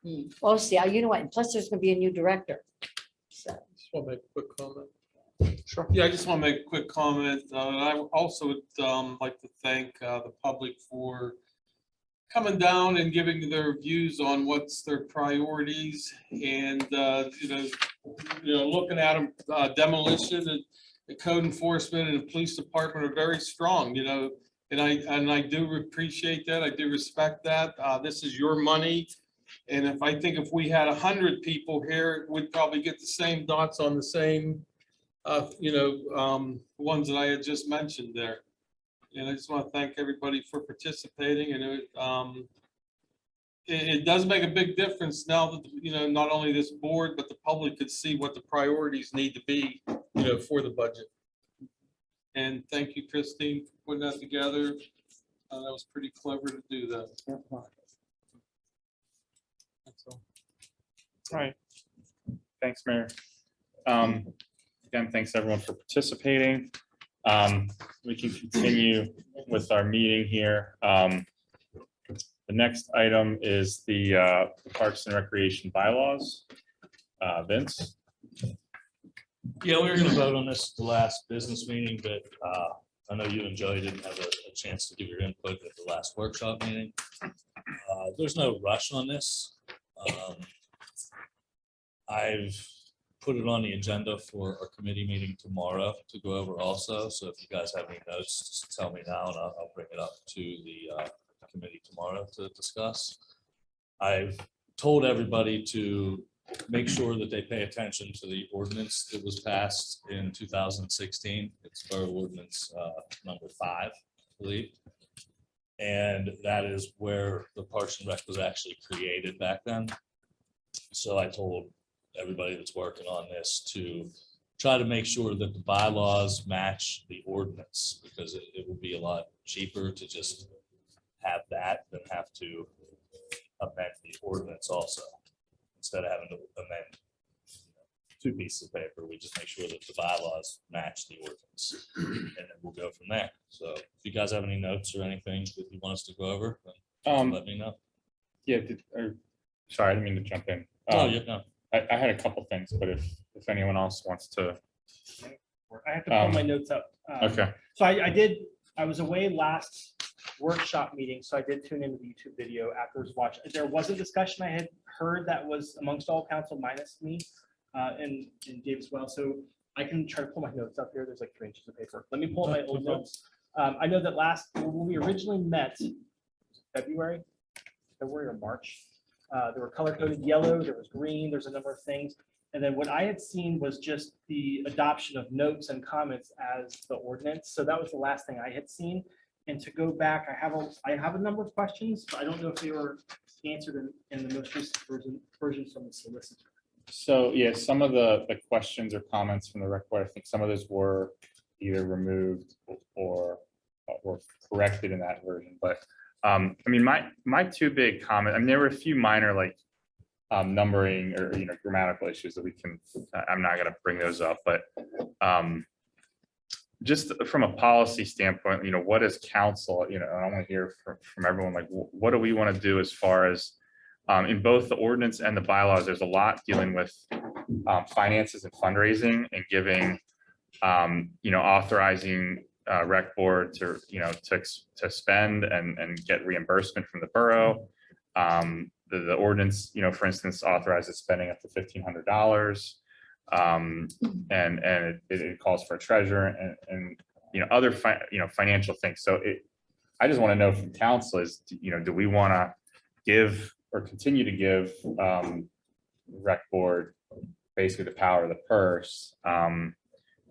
Hmm. Well, see, you know what, and plus there's gonna be a new director. So, Just want to make a quick comment. Sure. Yeah, I just want to make a quick comment. And I also would like to thank the public for coming down and giving their views on what's their priorities, and looking at them. Demolition and the code enforcement and the police department are very strong, and I do appreciate that. I do respect that. This is your money. And if we had 100 people here, we'd probably get the same dots on the same, ones that I had just mentioned there. And I just want to thank everybody for participating, and it does make a big difference now that, you know, not only this board, but the public could see what the priorities need to be, you know, for the budget. And thank you, Christine, for putting that together. That was pretty clever to do that. That's all. All right. Thanks, Mayor. Again, thanks everyone for participating. We can continue with our meeting here. The next item is the Parks and Recreation bylaws. Vince? Yeah, we were gonna vote on this at the last business meeting, but I know you and Joey didn't have a chance to give your input at the last workshop meeting. There's no rush on this. I've put it on the agenda for our committee meeting tomorrow to go over also. So if you guys have any notes, just tell me now and I'll bring it up to the committee tomorrow to discuss. I've told everybody to make sure that they pay attention to the ordinance that was passed in 2016. It's Borough Ordinance number 5, I believe. And that is where the Parks and Rec was actually created back then. So I told everybody that's working on this to try to make sure that the bylaws match the ordinance, because it will be a lot cheaper to just have that than have to amend the ordinance also. Instead of having to amend 2 pieces of paper, we just make sure that the bylaws match the ordinance, and then we'll go from there. So if you guys have any notes or anything that you want us to go over, then let me know. Yeah, sorry, I didn't mean to jump in. Oh, yeah, no. I had a couple things, but if anyone else wants to. I have to pull my notes up. Okay. So I was away last workshop meeting, so I did tune into the YouTube video afterwards, watch. There was a discussion I had heard that was amongst all council minus me and Dave as well. So I can try to pull my notes up here. There's like 3 inches of paper. Let me pull my old notes. I know that when we originally met, February or March, there were color coded yellow, there was green, there's a number of things. And then what I had seen was just the adoption of notes and comments as the ordinance. So that was the last thing I had seen. And to go back, I have a number of questions, but I don't know if they were answered in the most recent versions from the solicitor. So yeah, some of the questions or comments from the rec board, I think some of those were either removed or corrected in that version. But I mean, my 2 big comments, I mean, there were a few minor like numbering or, you know, grammatical issues that we can, I'm not going to bring those up, but just from a policy standpoint, you know, what is council, you know, I want to hear from everyone, like, what do we want to do as far as in both the ordinance and the bylaws? There's a lot dealing with finances and fundraising and giving, you know, authorizing rec boards or, you know, to spend and get reimbursement from the borough. The ordinance, you know, for instance, authorizes spending up to $1,500. And it calls for a treasurer and you know, other financial things. So I just want to know from council is, you know, do we want to give or continue to give rec board basically the power of the purse?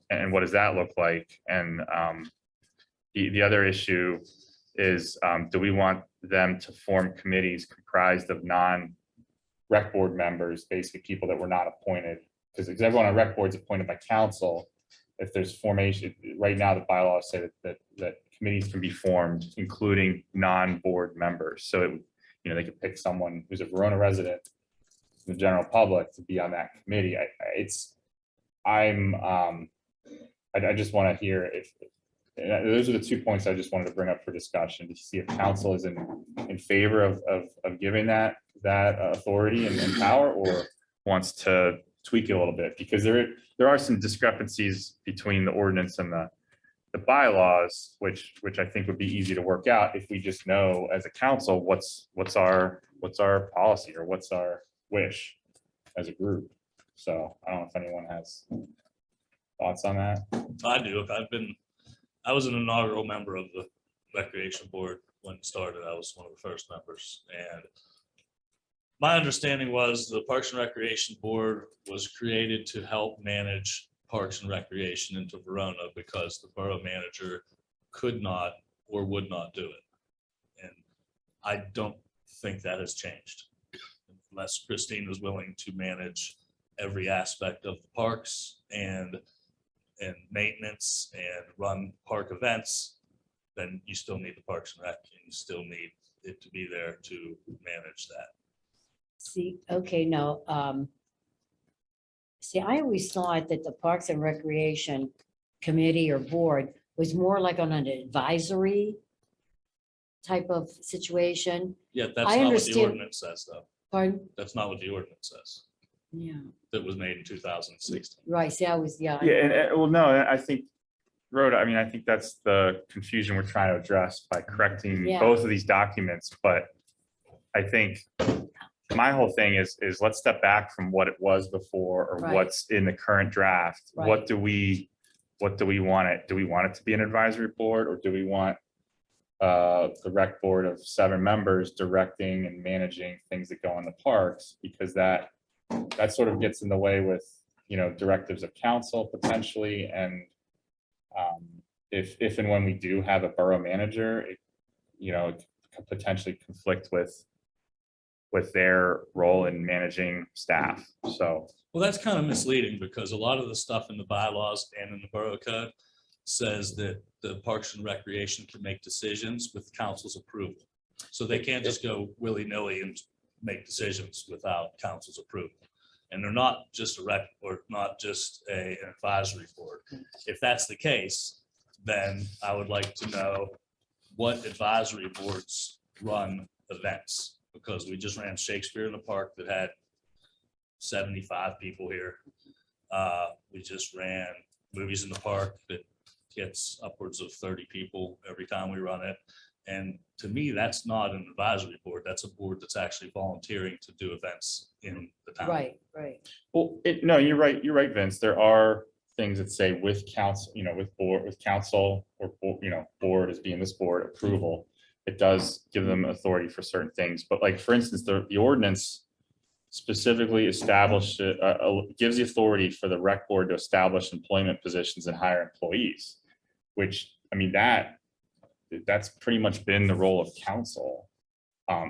And what does that look like? And the other issue is, do we want them to form committees comprised of non-rec board members, basically people that were not appointed? Because everyone on rec board is appointed by council. If there's formation, right now the bylaws say that committees can be formed, including non-board members. So, you know, they could pick someone who's a Verona resident, the general public, to be on that committee. I just want to hear if those are the 2 points I just wanted to bring up for discussion, to see if council is in favor of giving that authority and power, or wants to tweak it a little bit, because there are some discrepancies between the ordinance and the bylaws, which I think would be easy to work out if we just know as a council what's our policy or what's our wish as a group. So I don't know if anyone has thoughts on that. I do. I was an inaugural member of the recreation board when it started. I was one of the first members, and my understanding was the Parks and Recreation Board was created to help manage Parks and Recreation into Verona because the borough manager could not or would not do it. And I don't think that has changed. Unless Christine is willing to manage every aspect of the parks and maintenance and run park events, then you still need the Parks and Rec, and you still need it to be there to manage that. See, okay, no, see, I always thought that the Parks and Recreation Committee or Board was more like on an advisory type of situation. Yeah, that's I not what the understand- ordinance says, though. Pardon? That's not what the ordinance says. Yeah, That was made in 2016. right, see, I was, yeah. Yeah, and well, no, I think, Rhoda, I mean, I think that's the confusion we're trying to address by correcting Yeah. both of these documents, but I think my whole thing is let's step back from what it was before or Right. what's in the current draft. Right. What do we want it? Do we want it to be an advisory board, or do we want the rec board of 7 members directing and managing things that go in the parks? Because that sort of gets in the way with, directives of council potentially, and if and when we do have a borough manager, it could potentially conflict with their role in managing staff. So, Well, that's kind of misleading because a lot of the stuff in the bylaws and in the borough code says that the Parks and Recreation can make decisions with council's approval. So they can't just go willy-nilly and make decisions without council's approval. And they're not just a rec, or not just an advisory board. If that's the case, then I would like to know what advisory boards run events, because we just ran Shakespeare in the Park that had 75 people here. We just ran Movies in the Park that gets upwards of 30 people every time we run it. And to me, that's not an advisory board. That's a board that's actually volunteering to do events in the town. Right, right. well, no, you're right, Vince. There are things that say with council, with council or, board as being this board approval. It does give them authority for certain things, but like, for instance, the ordinance specifically gives the authority for the rec board to establish employment positions and hire employees, which, I mean, that's pretty much been the role of council.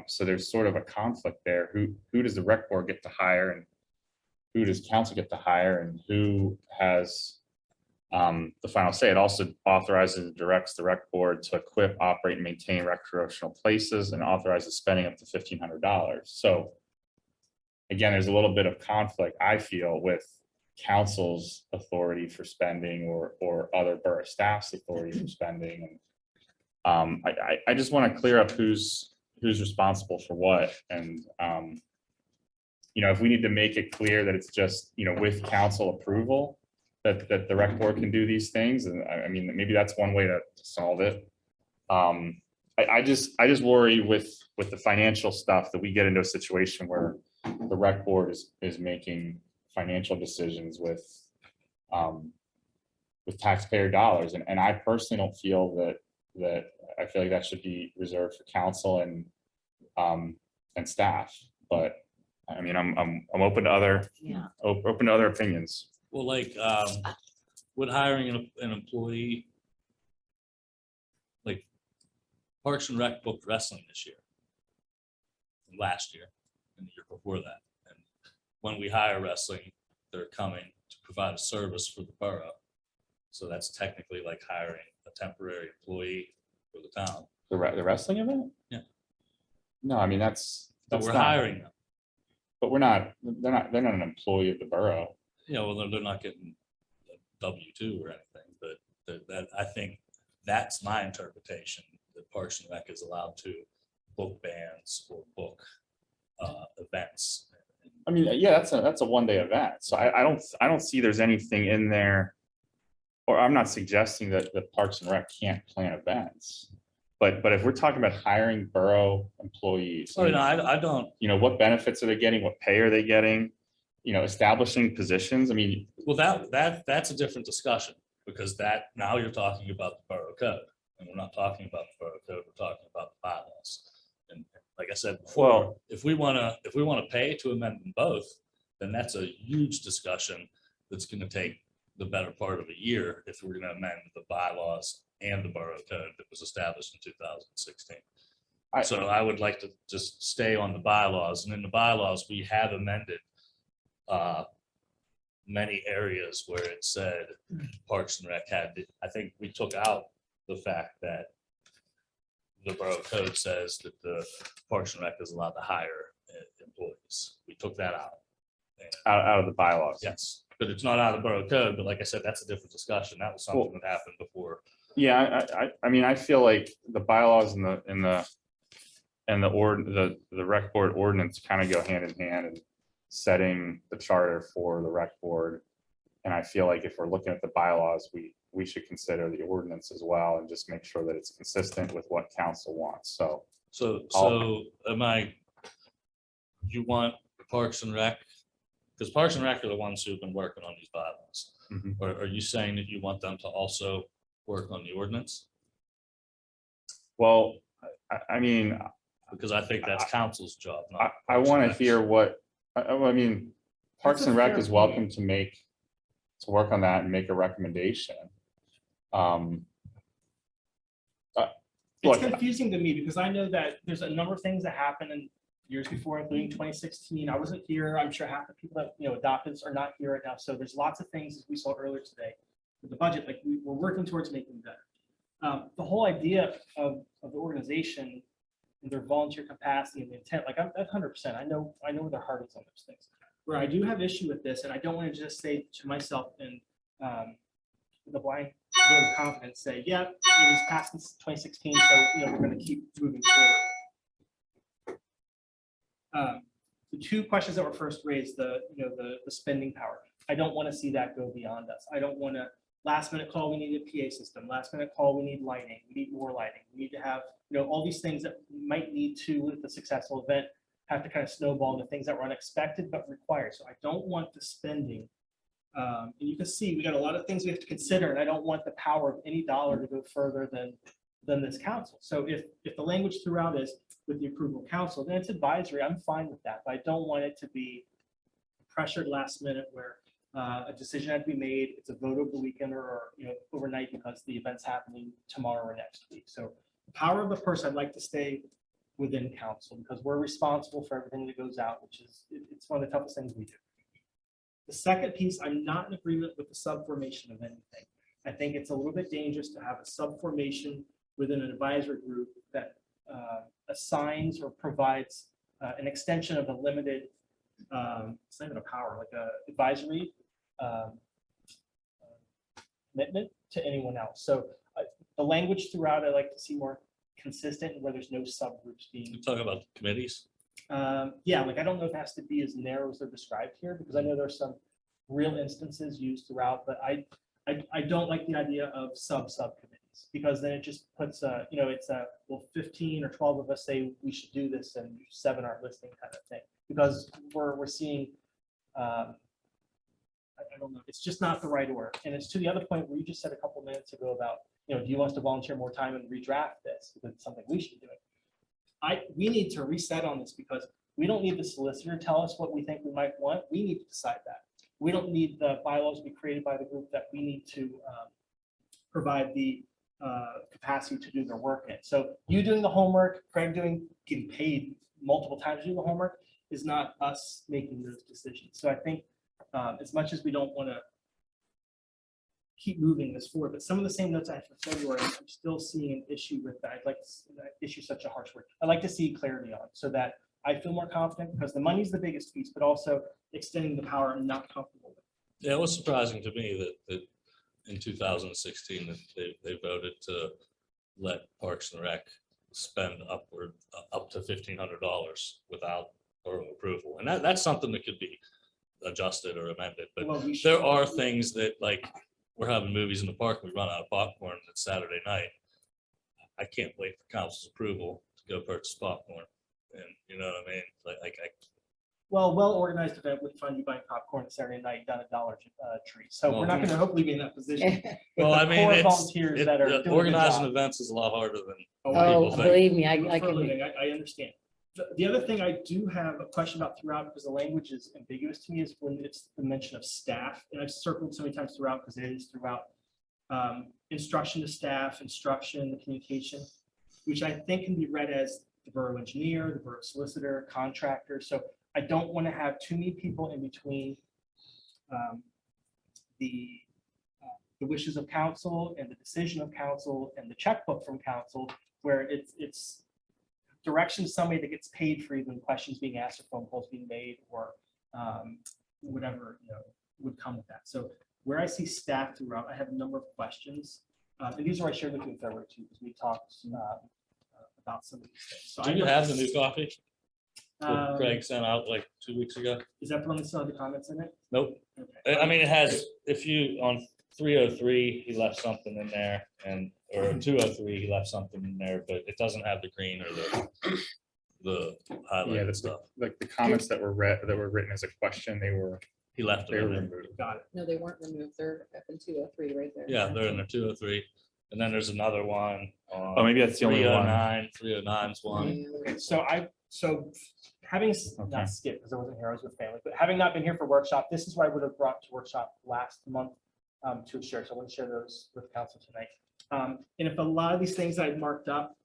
So there's sort of a conflict there. Who does the rec board get to hire, and who does council get to hire, and who has the final say? It also authorizes and directs the rec board to equip, operate, and maintain recreational places, and authorizes spending up to $1,500. So again, there's a little bit of conflict, I feel, with council's authority for spending or other borough staff's authority for spending. And I just want to clear up who's responsible for what. And if we need to make it clear that it's just, with council approval, that the rec board can do these things. And I mean, maybe that's one way to solve it. I just worry with the financial stuff that we get into a situation where the rec board is making financial decisions with taxpayer dollars. And I personally don't feel that I feel like that should be reserved for council and staff. But I mean, I'm open to other, Yeah. open to other opinions. Well, like, would hiring an employee, like Parks and Rec booked wrestling this year, last year, and the year before that. And when we hire wrestling, they're coming to provide a service for the borough. So that's technically like hiring a temporary employee for the town. The wrestling event? Yeah. No, I mean, that's But we're not- hiring them. But they're not an employee of the borough. Yeah, well, they're not getting a W-2 or anything, but that, I think that's my interpretation, that Parks and Rec is allowed to book bands or book events. I mean, yeah, that's a one-day event. So I don't see there's anything in there, or I'm not suggesting that the Parks and Rec can't plan events. But if we're talking about hiring borough employees, Oh, no, I don't. what benefits are they getting? What pay are they getting? Establishing positions. I mean, Well, that's a different discussion, because now you're talking about the borough code, and we're not talking about the borough code, we're talking about the bylaws. And like I said before, if we want to pay to amend them both, then that's a huge discussion that's going to take the better part of a year if we're going to amend the bylaws and the borough code that was established in 2016. So I would like to just stay on the bylaws, and in the bylaws, we have amended many areas where it said Parks and Rec had, I think we took out the fact that the borough code says that the Parks and Rec is allowed to hire employees. We took that out. Out of the bylaws. Yes, but it's not out of the borough code, but like I said, that's a different discussion. That was something that happened before. Yeah, I mean, I feel like the bylaws and the rec board ordinance kind of go hand in hand in setting the charter for the rec board. And I feel like if we're looking at the bylaws, we should consider the ordinance as well and just make sure that it's consistent with what council wants. So You want Parks and Rec? Because Parks and Rec are the ones who've been working on these bylaws. Or are you saying that you want them to also work on the ordinance? Well, I mean, because I think that's council's job. I want to hear what, I mean, Parks and Rec is welcome to work on that and make a recommendation. It's confusing to me because I know that there's a number of things that happen in years before, including 2016. I wasn't here. I'm sure half the people that adopted this are not here right now. So there's lots of things, as we saw earlier today, with the budget, like we're working towards making better. The whole idea of the organization and their volunteer capacity and the intent, like I'm 100%. I know where their heart is on those things. Where I do have issue with this, and I don't want to just say to myself and with a blind vote of confidence, say, yeah, it was passed in 2016, so we're going to keep moving forward. The two questions that were first raised, the spending power. I don't want to see that go beyond us. I don't want to last minute call, we need a PA system. Last minute call, we need lighting. We need more lighting. We need to have all these things that might need to, with a successful event, have to kind of snowball into things that were unexpected but required. So I don't want the spending. And you can see we got a lot of things we have to consider, and I don't want the power of any dollar to go further than this council. So if the language throughout is with the approval of council, then it's advisory. I'm fine with that, but I don't want it to be pressured last minute where a decision had to be made. It's a vote over the weekend or overnight because the event's happening tomorrow or next week. So the power of the purse, I'd like to stay within council because we're responsible for everything that goes out, which is it's one of the toughest things we do. The second piece, I'm not in agreement with the subformation of anything. I think it's a little bit dangerous to have a subformation within an advisory group that assigns or provides an extension of a limited, it's not even a power, like a advisory commitment to anyone else. So the language throughout, I like to see more consistent and where there's no subgroups being. You talking about the committees? Yeah, like I don't know if it has to be as narrow as they're described here because I know there's some real instances used throughout, but I don't like the idea of subcommittees because then it just puts it's well 15 or 12 of us say we should do this and 7 aren't listening kind of thing because we're seeing I don't know, it's just not the right order. And it's to the other point where you just said a couple minutes ago about do you want us to volunteer more time and redraft this because it's something we should be doing. We need to reset on this because we don't need the solicitor to tell us what we think we might want. We need to decide that. We don't need the bylaws to be created by the group that we need to provide the capacity to do their work in. So you doing the homework, Craig getting paid multiple times to do the homework is not us making those decisions. So I think as much as we don't want to keep moving this forward, but some of the same notes I had from February, I'm still seeing an issue with that. I'd like to issue such a harsh word. I'd like to see clarity on so that I feel more confident because the money's the biggest piece, but also extending the power I'm not comfortable with. Yeah, it was surprising to me that in 2016 that they voted to let Parks and Rec spend up to $1,500 without borough approval, and that's something that could be adjusted or amended. But there are things that, like, we're having movies in the park, we run out of popcorn, and it's Saturday night. I can't wait for council's approval to go purchase popcorn, and you know what I mean? Well-organized event would fund you buying popcorn on Saturday night down at Dollar Tree. So we're not going to hopefully be in that position. Well, I mean, volunteers that are doing organizing the job. events is a lot harder than Oh, people think. believe me, I For a can. living, I understand. The other thing I do have a question about throughout, because the language is ambiguous to me, is when it's the mention of staff. And I've circled so many times throughout because it is throughout instruction to staff, instruction, the communication, which I think can be read as the borough engineer, the borough solicitor, contractor. So I don't want to have too many people in between the wishes of council and the decision of council and the checkbook from council, where it's direction to somebody that gets paid for even questions being asked or phone calls being made or whatever, would come with that. So where I see staff throughout, I have a number of questions. And these are I shared with you in February too, because we talked about some of these things. So Do you have the new copy? What Um, Craig sent out like 2 weeks ago? Is that the one that still had the comments in it? Nope. Okay. I mean, it has, if you, on 303, he left something in there, and, or 203, he left something in there, but it doesn't have the green or the Yeah, highlighted that's stuff. like the comments that were written as a question, He left they it were in there. removed. Got it. No, they weren't removed. They're up in 203 right there. Yeah, they're in the 203. And then there's another one on. Oh, maybe that's the only one. 309's one. Okay, so having Okay. not skipped because I wasn't here, I was with family, but having not been here for workshop, this is what I would have brought to workshop last month to share. So I want to share those with council tonight. And if a lot of these things I marked up,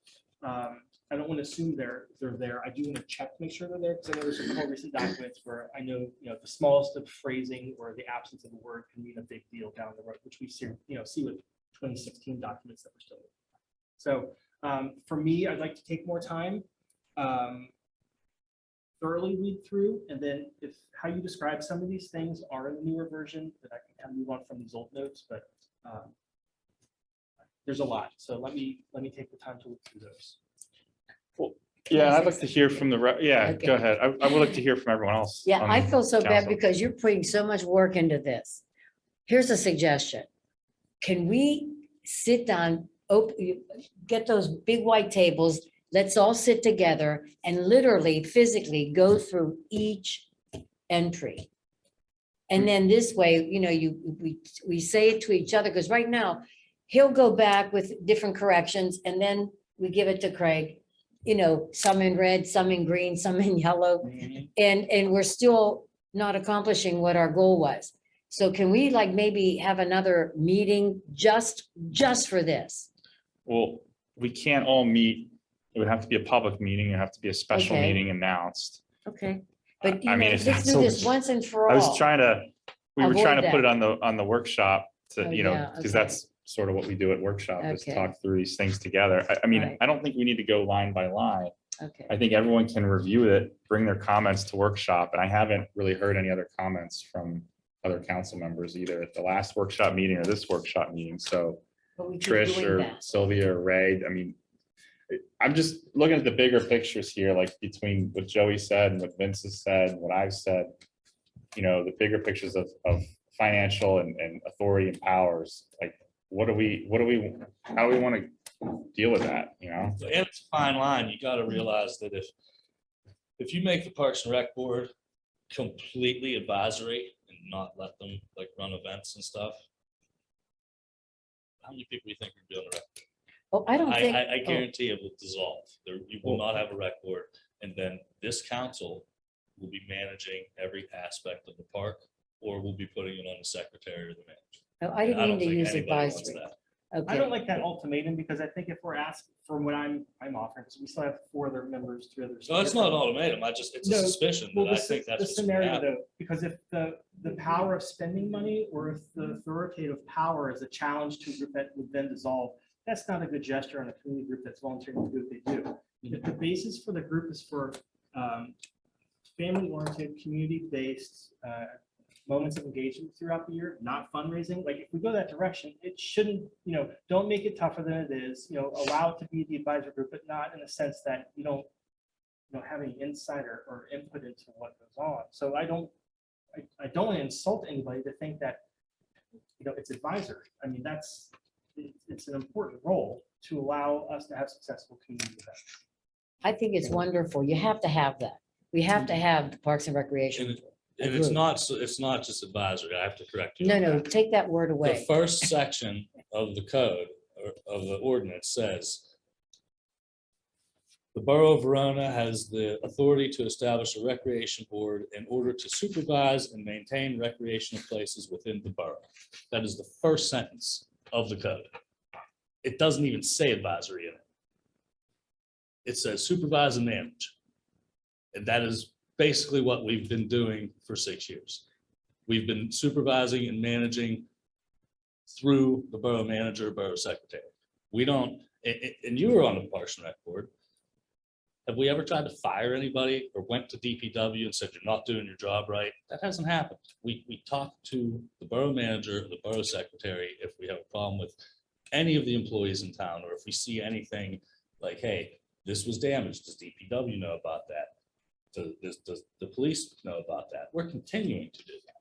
I don't want to assume they're there. I do want to check to make sure they're there because I know there's some more recent documents where I know, the smallest of phrasing or the absence of a word can mean a big deal down the road, which we see, see with 2016 documents that we're still. So for me, I'd like to take more time, thoroughly read through, and then if how you describe some of these things are in the newer version, that I can kind of move on from these old notes, but there's a lot. So let me take the time to look through those. Yeah, I'd like to hear from yeah, Okay. go ahead. I would like to hear from everyone else. Yeah, on I feel so bad council. because you're putting so much work into this. Here's a suggestion. Can we sit down, get those big white tables, let's all sit together and literally physically go through each entry. And then this way, we say it to each other, because right now, he'll go back with different corrections and then we give it to Craig. Some in red, some in green, some in yellow, and we're still not accomplishing what our goal was. So can we maybe have another meeting just for this? Well, we can't all meet. It would have to be a public meeting. It'd have to be a special Okay. meeting announced. Okay, but I mean, if let's that's do a- this once and for I all. was trying to, we were Avoid trying to put it that. on the workshop to, Oh, because yeah, okay. that's sort of what we do at workshop is Okay. talk through these things together. I mean, Right. I don't think we need to go line by line. Okay, I think everyone can review it, bring their comments to workshop, and I haven't really heard any other comments from other council members either at the last workshop meeting or this workshop meeting. So but we keep Trish doing or that. Sylvia or Ray, I mean, I'm just looking at the bigger pictures here, like between what Joey said and what Vince has said, and what I've said, the bigger pictures of financial and authority and powers, like how do we want to deal with that, And it's a fine line. You gotta realize that if you make the Parks and Rec Board completely advisory and not let them run events and stuff, how many people do you think are doing a rec? Oh, I don't think. I oh, guarantee it will dissolve. You will not have a rec board. And then this council will be managing every aspect of the park, or we'll be putting it on the secretary or the manager. oh, I didn't don't mean to think use anybody wants advisory. that. I Okay, don't like that ultimatum because I think if we're asked from what I'm offering, because we still have 4 other members, 3 others. So it's not an ultimatum. It's a No, suspicion Well, that I the think that's the what's gonna scenario happen. though, because if the power of spending money or if the authoritative power is a challenge to a group that would then dissolve, that's not a good gesture on a community group that's volunteering to do what they do. If the basis for the group is for family-oriented, community-based moments of engagement throughout the year, not fundraising, like if we go that direction, it shouldn't, don't make it tougher than it is, allow it to be the advisory group, but not in the sense that you don't have any insight or input into what goes on. So I don't want to insult anybody to think that, it's advisory. I mean, it's an important role to allow us to have successful community events. I think it's wonderful. You have to have that. We have to have the Parks and Recreation. And it's not just advisory. I have to correct you. No, on no, that. take that word The away. first section of the code or of the ordinance says the Borough of Verona has the authority to establish a recreation board in order to supervise and maintain recreational places within the borough. That is the first sentence of the code. It doesn't even say advisory in it. it says supervise and manage. And that is basically what we've been doing for 6 years. We've been supervising and managing through the borough manager, borough secretary. We don't, and you were on the Parks and Rec board. Have we ever tried to fire anybody or went to DPW and said, you're not doing your job right? That hasn't happened. We talk to the borough manager, the borough secretary, if we have a problem with any of the employees in town, or if we see anything like, hey, this was damaged. Does DPW know about that? Does the police know about that? We're continuing to do that.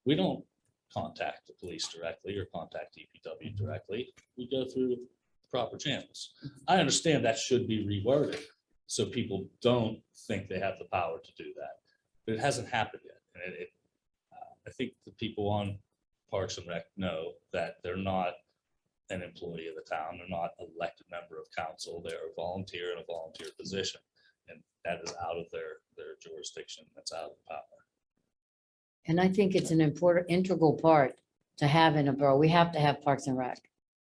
We don't contact the police directly or contact DPW directly. We go through proper channels. I understand that should be reworded so people don't think they have the power to do that, but it hasn't happened yet. And I think the people on Parks and Rec know that they're not an employee of the town. They're not an elected member of council. They're a volunteer in a volunteer position. And that is out of their jurisdiction. That's out of the power. And I think it's an important integral part to have in a borough. We have to have Parks and Rec.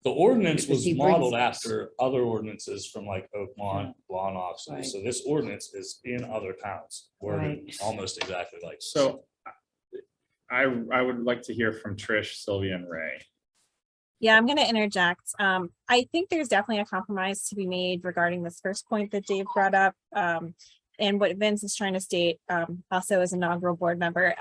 The ordinance Because was he brings modeled us- after other ordinances from like Oakmont, Lawn Oxley. Right. So this ordinance is in other towns, worded Right. almost exactly like. this. So I would like to hear from Trish, Sylvia, and Ray. Yeah, I'm going to interject. I think there's definitely a compromise to be made regarding this first point that Dave brought up. And what Vince is trying to state, also as inaugural board member,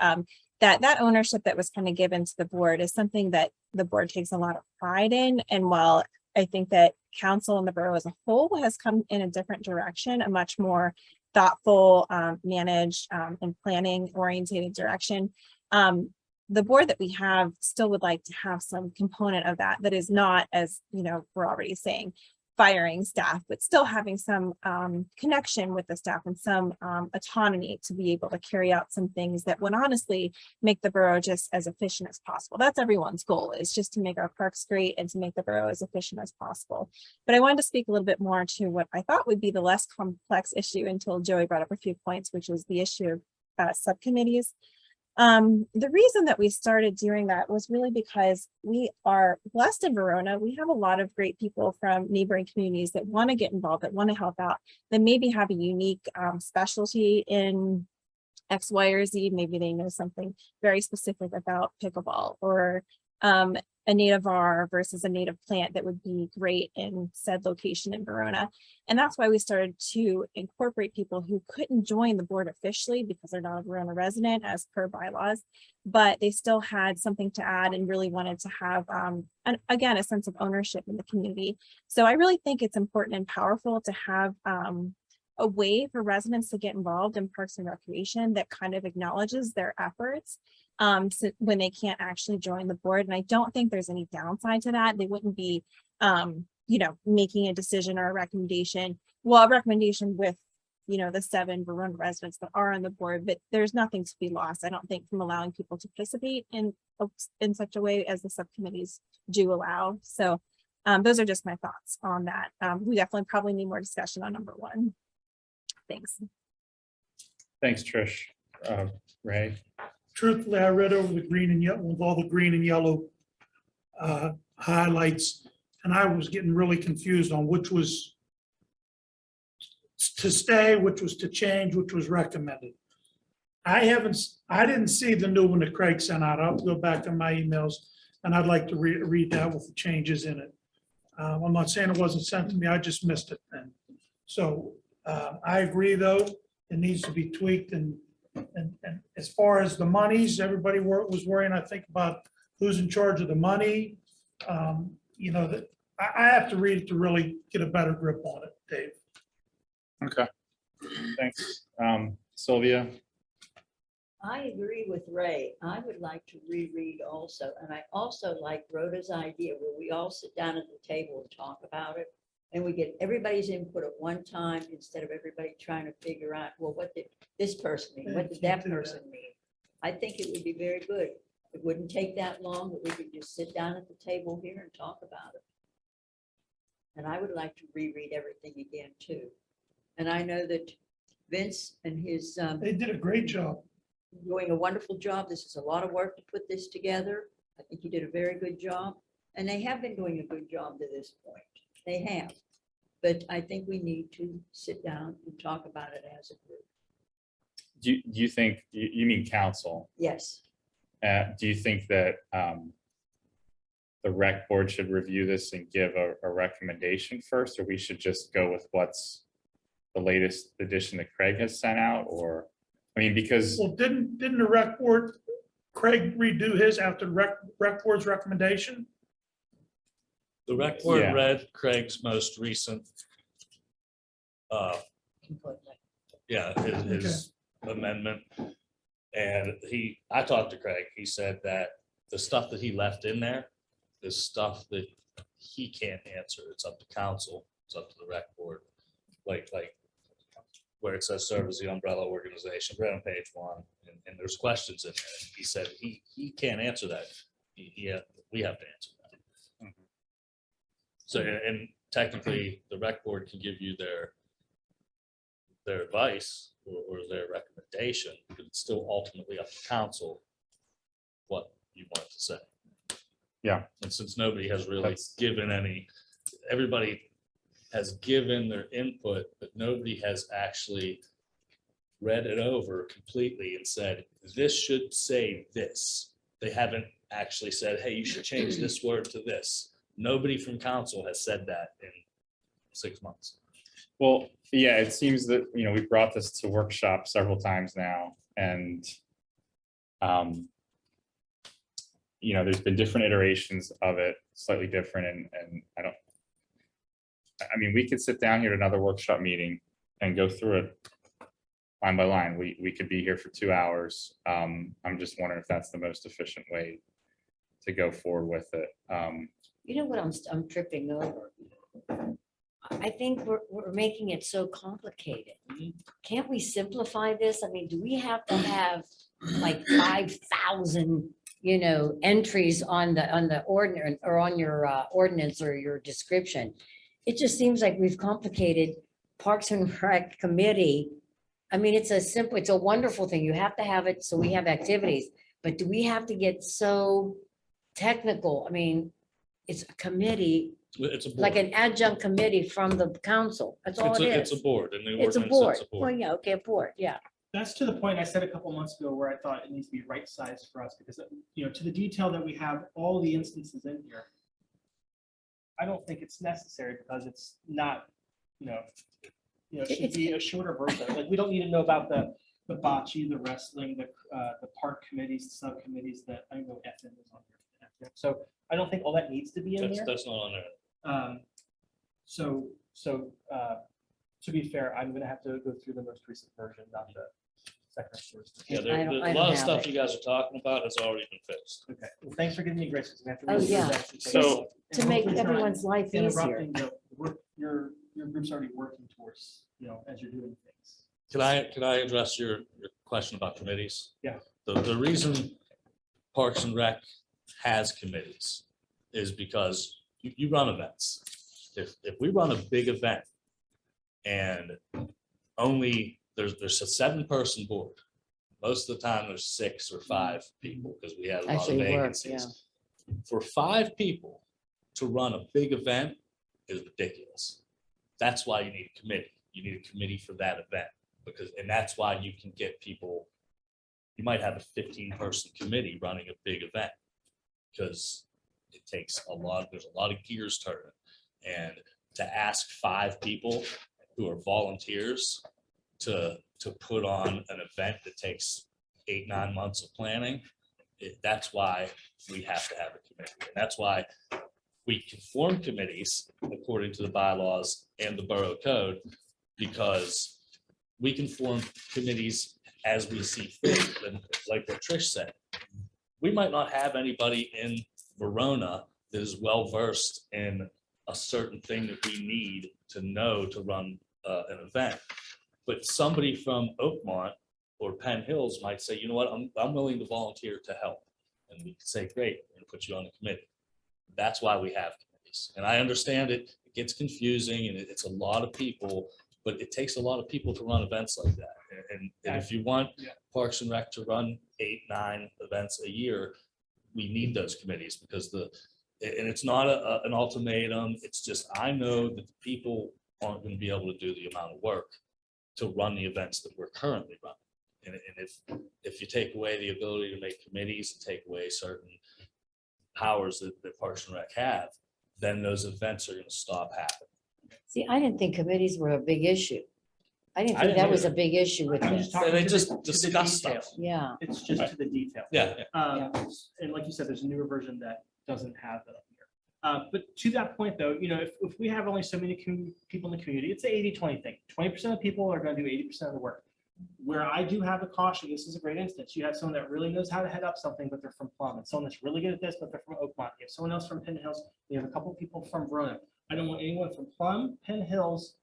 that ownership that was kind of given to the board is something that the board takes a lot of pride in. And while I think that council and the borough as a whole has come in a different direction, a much more thoughtful, managed, and planning oriented direction, the board that we have still would like to have some component of that is not, as you know, we're already saying, firing staff, but still having some connection with the staff and some autonomy to be able to carry out some things that would honestly make the borough just as efficient as possible. That's everyone's goal, is just to make our parks great and to make the borough as efficient as possible. But I wanted to speak a little bit more to what I thought would be the less complex issue until Joey brought up a few points, which was the issue of subcommittees. The reason that we started doing that was really because we are blessed in Verona. We have a lot of great people from neighboring communities that want to get involved, that want to help out, that maybe have a unique specialty in X, Y, or Z. Maybe they know something very specific about pickleball, or a native R versus a native plant that would be great in said location in Verona. And that's why we started to incorporate people who couldn't join the board officially because they're not a Verona resident as per bylaws, but they still had something to add and really wanted to have, again, a sense of ownership in the community. So I really think it's important and powerful to have a way for residents to get involved in parks and recreation that kind of acknowledges their efforts so when they can't actually join the board. And I don't think there's any downside to that. They wouldn't be, you know, making a decision or a recommendation, well, a recommendation with, you know, the 7 Verona residents that are on the board, but there's nothing to be lost, I don't think, from allowing people to participate in such a way as the subcommittees do allow. So those are just my thoughts on that. We definitely probably need more discussion on number 1. Thanks. Thanks, Trish. Ray? Truthfully, I read over the green and yellow, with all the green and yellow highlights, and I was getting really confused on which was to stay, which was to change, which was recommended. I didn't see the new one that Craig sent out. I'll have to go back to my emails, and I'd like to read that with the changes in it. I'm not saying it wasn't sent to me, I just missed it then. So I agree, though, it needs to be tweaked, and as far as the monies, everybody was worrying, I think, about who's in charge of the money. You know, that I have to read it to really get a better grip on it, Dave. Okay, thanks. Sylvia? I agree with Ray. I would like to reread also, and I also like Rhoda's idea where we all sit down at the table and talk about it, and we get everybody's input at one time instead of everybody trying to figure out, well, what did this person mean? What did that person mean? I think it would be very good. It wouldn't take that long, but we could just sit down at the table here and talk about it. And I would like to reread everything again too. And I know that Vince and his They did a great job. doing a wonderful job. This is a lot of work to put this together. I think you did a very good job. And they have been doing a good job to this point. They have. but I think we need to sit down and talk about it as a group. Do you think, you mean council? Yes. Do you think that the rec board should review this and give a recommendation first, or we should just go with what's the latest edition that Craig has sent out, or, I mean, because, Well, didn't the rec board, Craig redo his after the rec board's recommendation? The rec board Yeah. read Craig's most recent, his amendment. And I talked to Craig, he said that the stuff that he left in there is stuff that he can't answer. It's up to council, it's up to the rec board. Like where it says serve as the umbrella organization, right on page 1, and there's questions in there. He said he can't answer that. We have to answer that. So, and technically, the rec board can give you their advice or their recommendation, but it's still ultimately up to council what you want to say. Yeah. And since nobody has really given everybody has given their input, but nobody has actually read it over completely and said, this should say this. They haven't actually said, hey, you should change this word to this. Nobody from council has said that in 6 months. well, yeah, it seems that, we brought this to workshop several times now, and there's been different iterations of it, slightly different, and I mean, we could sit down here at another workshop meeting and go through it line by line. We could be here for 2 hours. I'm just wondering if that's the most efficient way to go forward with it. You know what I'm tripping over? I think we're making it so complicated. Can't we simplify this? I mean, do we have to have like 5,000, entries on the ordinance or on your ordinance or your description? It just seems like we've complicated Parks and Rec committee. I mean, it's a wonderful thing. You have to have it so we have activities, but do we have to get so technical? I mean, it's a committee, It's a board. like an adjunct committee from the council. That's all it It's is. a board. In the It's a ordinance, board. it's a Well, board. yeah, okay, a board, yeah. That's to the point I said a couple months ago where I thought it needs to be right sized for us because, to the detail that we have all the instances in here. I don't think it's necessary because it's not, it should be a shorter version. Like, we don't need to know about the bocce, the wrestling, the park committees, the subcommittees that I know FN is on here. So I don't think all that needs to be in there. That's not on there. So to be fair, I'm gonna have to go through the most recent version, not the second source. Yeah, I don't a lot of have stuff it. you guys are talking about has already been fixed. Okay, well, thanks for giving me grace. 'Cause we have to Oh, read through yeah. that and take- So- and To make hopefully it's not everyone's life easier. interrupting the work your group's already working towards, as you're doing things. Can I address your question about committees? Yeah. The reason Parks and Rec has committees is because you run events. If we run a big event and only there's a 7-person board, most of the time there's 6 or 5 people because we had a lot of Actually work, vacancies. For 5 people to run a big event is ridiculous. That's why you need a committee. You need a committee for that event and that's why you can get people. You might have a 15-person committee running a big event because it takes there's a lot of gears turning. And to ask 5 people who are volunteers to put on an event that takes 8-9 months of planning, that's why we have to have a committee. And that's why we can form committees according to the bylaws and the borough code, because we can form committees as we see fit. And like what Trish said, we might not have anybody in Verona that is well-versed in a certain thing that we need to know to run an event. But somebody from Oakmont or Penn Hills might say, you know what, I'm willing to volunteer to help. And we can say, great, we're gonna put you on the committee. That's why we have committees. And I understand it gets confusing and it's a lot of people, but it takes a lot of people to run events like that. And if you want Parks and Rec to run 8-9 events a year, we need those committees because and it's not an ultimatum. It's just, I know that the people aren't going to be able to do the amount of work to run the events that we're currently running. And if you take away the ability to make committees and take away certain powers that Parks and Rec have, then those events are going to stop happening. See, I didn't think committees were a big issue. I didn't I think didn't that was a either. big issue with I'm this. just talking They to the- just to the discuss detail. stuff. Yeah. It's just to the detail. Yeah. And like you said, there's a newer version that doesn't have that up here. But to that point, though, if we have only so many people in the community, it's an 80-20 thing. 20% of people are going to do 80% of the work. Where I do have a caution, this is a great instance. You have someone that really knows how to head up something, but they're from Plum, and someone that's really good at this, but they're from Oakmont. You have someone else from Penn Hills. We have a couple of people from Verona. I don't want anyone from Plum, Penn Hills,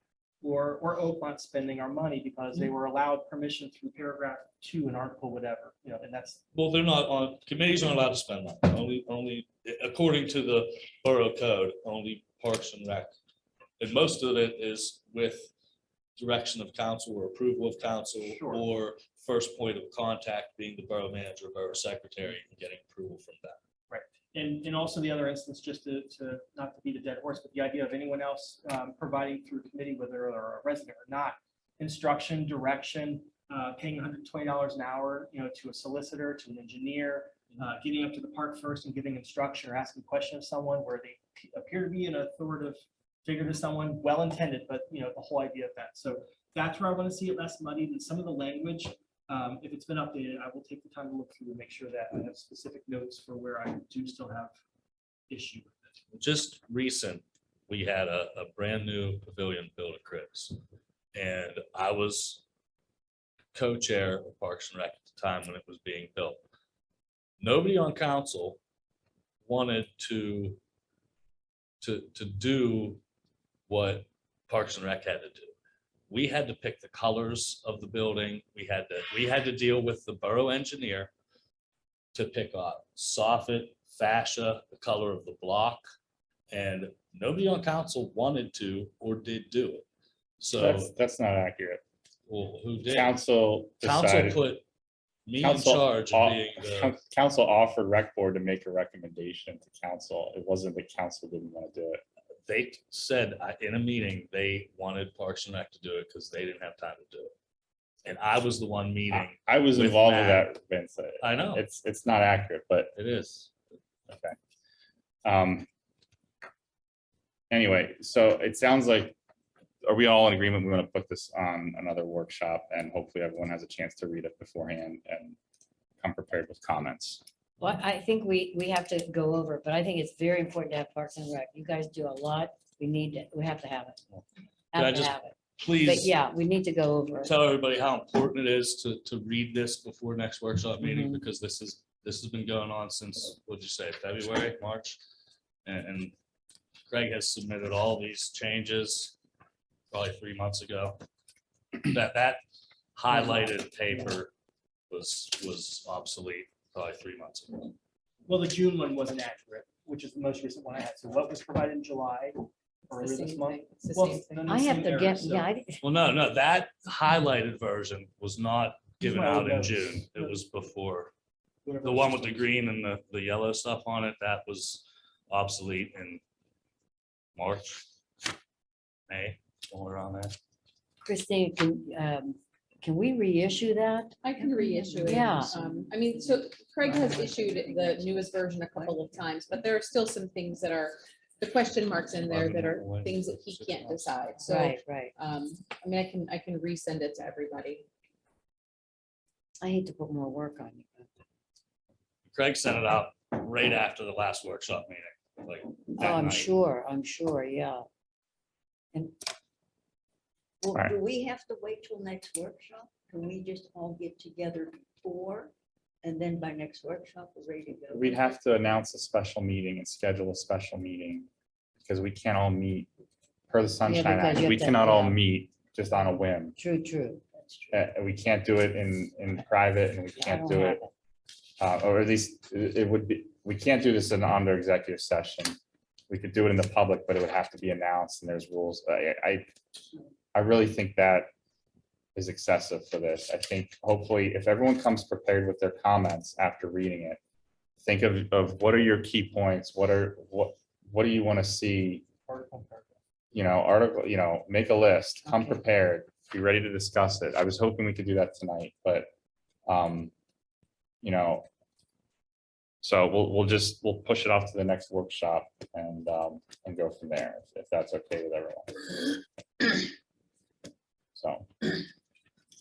or Oakmont spending our money because they were allowed permission through paragraph 2 in article whatever, and that's. Well, they're not on, committees aren't allowed to spend money, only, according to the borough code, only Parks and Rec. And most of it is with direction of council or approval of council, Sure. or first point of contact being the borough manager, borough secretary, and getting approval from them. Right. And also the other instance, just to not to beat a dead horse, but the idea of anyone else providing through committee, whether they're a resident or not, instruction, direction, paying $120 an hour, to a solicitor, to an engineer, getting up to the park first and giving instruction or asking question of someone where they appear to be an authoritative figure to someone, well-intended, but the whole idea of that. So that's where I want to see it less muddied, and some of the language, if it's been updated, I will take the time to look through and make sure that I have specific notes for where I do still have issue with it. Just recent, we had a brand new pavilion built at Cribs. And I was co-chair of Parks and Rec at the time when it was being built. Nobody on council wanted to do what Parks and Rec had to do. We had to pick the colors of the building. We had to deal with the borough engineer to pick up soffit, fascia, the color of the block. And nobody on council wanted to or did do it. So, That's not accurate. well, who did? Council Council decided. put me in Council charge of being the, Council offered rec board to make a recommendation to council. It wasn't that council didn't want to do it. they said in a meeting, they wanted Parks and Rec to do it because they didn't have time to do it. And I was the one meeting. I was with involved with Matt. that, Vince. I know. It's not accurate, but It is. okay. Anyway, so it sounds like, are we all in agreement? We want to put this on another workshop and hopefully everyone has a chance to read it beforehand and come prepared with comments. Well, I think we have to go over, it, but I think it's very important to have Parks and Rec. You guys do a lot. we have to have it. Can I Have to just have it. But Please yeah, we need to go over it. tell everybody how important it is to read this before next workshop meeting, Mhm. because this has been going on since, what'd you say, February, March? And Craig has submitted all these changes probably 3 months ago. That highlighted paper was obsolete probably 3 months ago. Well, the June one wasn't accurate, which is the most recent one I had. So what was provided in July or It's the earlier this same month? thing. It's the Well, same thing. none of I the have same to errors, get, so- yeah, I didn't- Well, no, that highlighted version was not given my out old in notes. June. It was before. whatever The was one with the just- green and the yellow stuff on it, that was obsolete in March, May, somewhere around there. Christine, can we reissue that? I can reissue it. Yeah. I mean, so Craig has issued the newest version a couple of times, but there are still some things that are, the question marks in there that are things that he can't decide. So, Right. I mean, I can resend it to everybody. I hate to put more work on you. Craig sent it out right after the last workshop meeting, like Oh, that I'm night. sure, yeah. And Well, Right. do we have to wait till next workshop? Can we just all get together before? And then by next workshop, we're ready to go? We'd have to announce a special meeting and schedule a special meeting because we can't all meet per the Sunshine because Act. you We have to- cannot all yeah. meet just on a whim. True. That's true. We can't do it in private and we I can't don't do have it. Or at least it would be, we can't do this in under executive session. We could do it in the public, but it would have to be announced and there's rules. I really think that is excessive for this. I think hopefully if everyone comes prepared with their comments after reading it, think of what are your key points? What do you want to see? Article and paragraph. article, make a list, come prepared, be ready to discuss it. I was hoping we could do that tonight, but, so we'll push it off to the next workshop and go from there, if that's okay with everyone. So,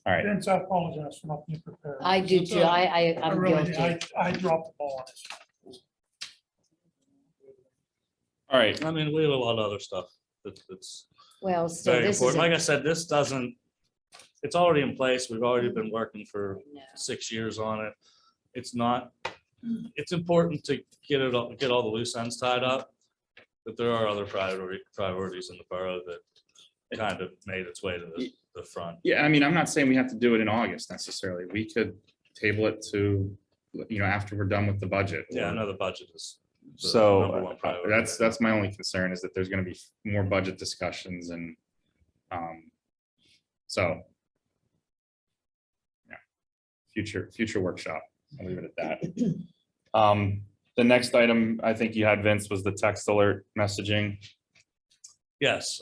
all right. Vince, I apologize for not being prepared. I do too. I'm really guilty. did. I dropped the ball on this. All right. I mean, we have a lot of other stuff that's Well, so very this is, important. Like I said, this doesn't, it's already in place. We've already been working for No. 6 years on it. It's not, it's important to get all the loose ends tied up. But there are other priorities in the borough that kind of made its way to the front. Yeah, I mean, I'm not saying we have to do it in August necessarily. We could table it to, after we're done with the budget. Yeah, I or- know the budget is. the number So one priority. that's my only concern, is that there's gonna be more budget discussions and, so. Yeah, future workshop, I'll leave it at that. The next item, I think you had, Vince, was the text alert messaging. Yes,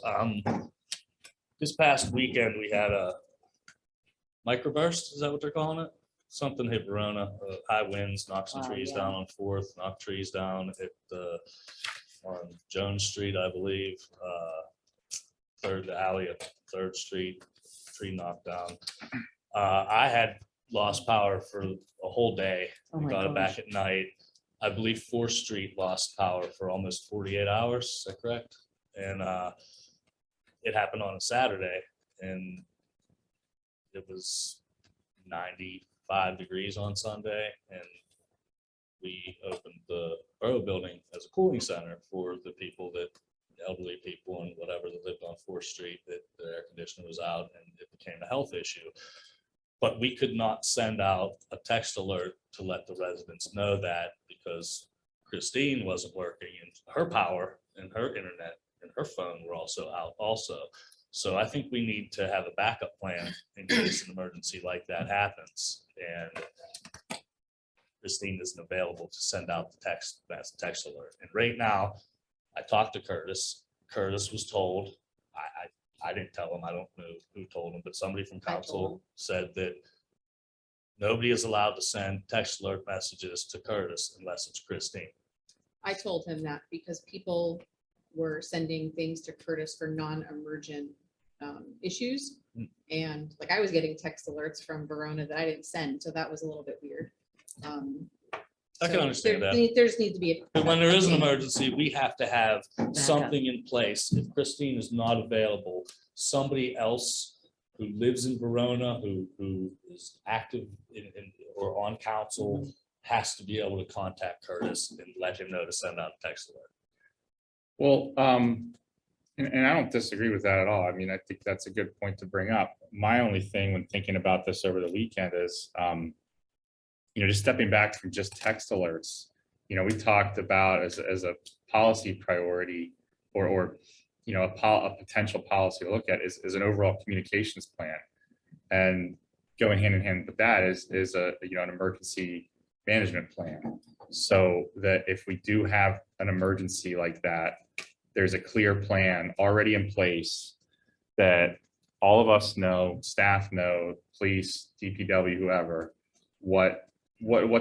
this past weekend, we had a microburst, is that what they're calling it? Something hit Verona, high winds, knocked some Oh, trees yeah. down on Fourth, knocked trees down on Jones Street, I believe. The alley at Third Street, tree knocked down. I had lost power for a whole day. Oh We my got it back gosh. at night. I believe Fourth Street lost power for almost 48 hours, is that correct? And it happened on a Saturday, and it was 95 degrees on Sunday, and we opened the borough building as a cooling center for the people that, elderly people and whatever that lived on Fourth Street, that the air conditioner was out and it became a health issue. But we could not send out a text alert to let the residents know that, because Christine wasn't working and her power and her internet and her phone were also out also. So I think we need to have a backup plan in case an emergency like that happens and Christine isn't available to send out the text alert. And right now, I talked to Curtis. Curtis was told, I didn't tell him, I don't know who told him, but somebody from I told council said that nobody is allowed to send text alert messages to Curtis unless it's Christine. I told him that because people were sending things to Curtis for non-emergent issues. And like I was getting text alerts from Verona that I didn't send, so that was a little bit weird. I can understand that. There's need to be. But when there is an emergency, we have to have something in place. If Christine is not available, somebody else who lives in Verona, who is active or on council, has to be able to contact Curtis and let him know to send out a text alert. Well, and I don't disagree with that at all. I mean, I think that's a good point to bring up. My only thing when thinking about this over the weekend is, just stepping back from just text alerts, we talked about as a policy priority or a potential policy to look at is an overall communications plan. And going hand in hand with that is an emergency management plan. So that if we do have an emergency like that, there's a clear plan already in place that all of us know, staff know, police, DPW, whoever, what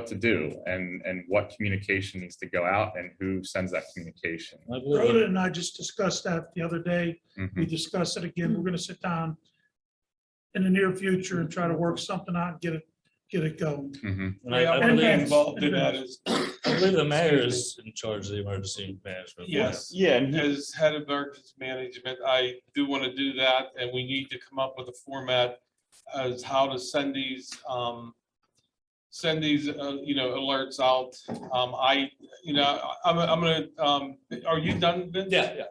to do and what communication needs to go out and who sends that communication. Rhoda and I just discussed that the other day. We Mhm. discussed it again. We're gonna sit down in the near future and try to work something out and get it going. Mhm. And I Yeah, I'm believe- really involved in that as. I believe the mayor is in charge of the emergency management. Yes. Yeah, and As head of emergency management, I do want to do that, and we need to come up with a format as how to send these alerts out. I'm gonna, are you done, Vince? Yeah.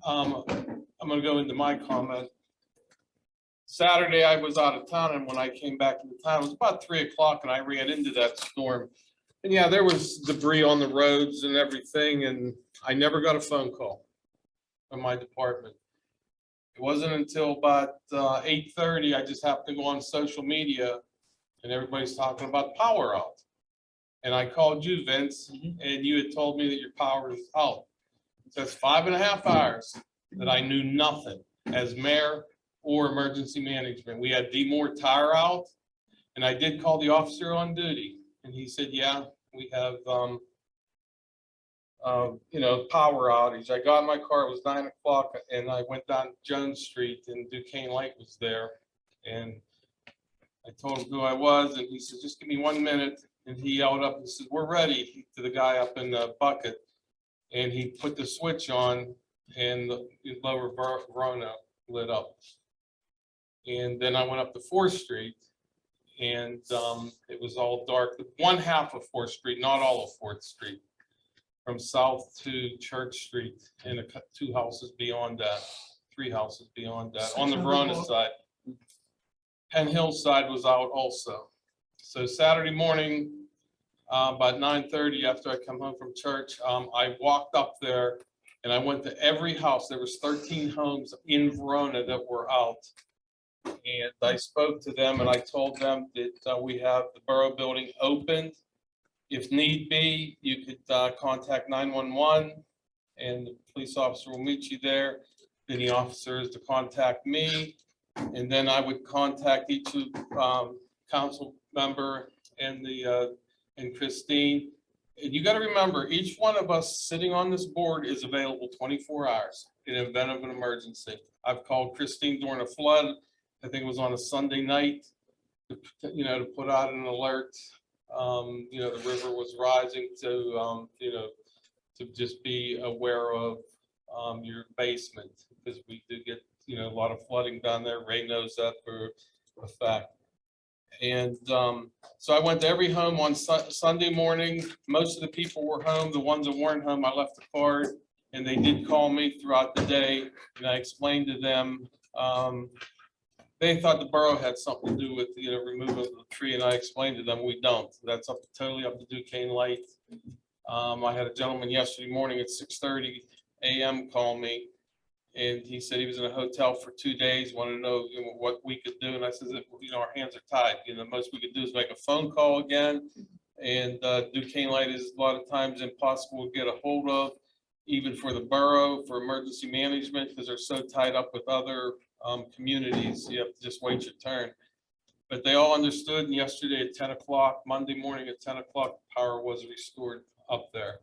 I'm gonna go into my comment. Saturday, I was out of town, and when I came back into town, it was about 3 o'clock, and I ran into that storm. And yeah, there was debris on the roads and everything, and I never got a phone call from my department. It wasn't until about 8:30, I just happened to go on social media, and everybody's talking about power out. And I called you, Vince, and you had told me that your power is out. It says 5.5 hours. that I knew nothing as mayor or emergency management. We had D Moore Tire out, and I did call the officer on duty, and he said, yeah, we have, power outage. I got in my car, it was 9 o'clock, and I went down Jones Street, and Duquesne Light was there. And I told him who I was, and he said, just give me 1 minute. And he yelled up and said, we're ready, to the guy up in the bucket. And he put the switch on, and the lower Verona lit up. And then I went up to 4th Street, and it was all dark. One half of 4th Street, not all of 4th Street, from South to Church Street, and 2 houses beyond that, 3 houses beyond that, on the Verona side. Penn Hill side was out also. So Saturday morning, about 9:30, after I come home from church, I walked up there and I went to every house. There was 13 homes in Verona that were out. And I spoke to them and I told them that we have the borough building opened. If need be, you could contact 911 and the police officer will meet you there. Then the officer is to contact me. And then I would contact each council member and and Christine. And you got to remember, each one of us sitting on this board is available 24 hours in the event of an emergency. I've called Christine during a flood. I think it was on a Sunday night, to put out an alert. The river was rising, to just be aware of your basement, because we do get a lot of flooding down there. Ray knows that for a fact. And so I went to every home on Sunday morning. Most of the people were home. The ones that weren't home, I left a card, and they did call me throughout the day. And I explained to them, they thought the borough had something to do with the removal of the tree, and I explained to them we don't. That's totally up to Duquesne Light. I had a gentleman yesterday morning at 6:30 a.m. call me. And he said he was in a hotel for 2 days, wanted to know, what we could do. And I said, our hands are tied. Most we could do is make a phone call again. And Duquesne Light is a lot of times impossible to get a hold of, even for the borough, for emergency management, because they're so tied up with other communities. You have to just wait your turn. But they all understood. And yesterday at 10 o'clock, Monday morning at 10 o'clock, power was restored up there.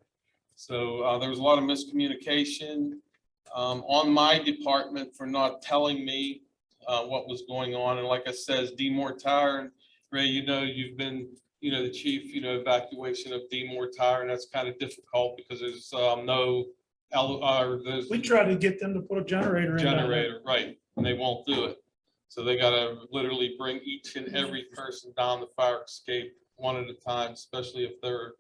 So there was a lot of miscommunication on my department for not telling me what was going on. And like I says, D Moore Tire, and Ray, you've been, the chief, evacuation of D Moore Tire, and that's kind of difficult because there's We tried to get them to put a generator in. Generator, right, and they won't do it. So they gotta literally bring each and every person down the fire escape one at a time, especially if they're,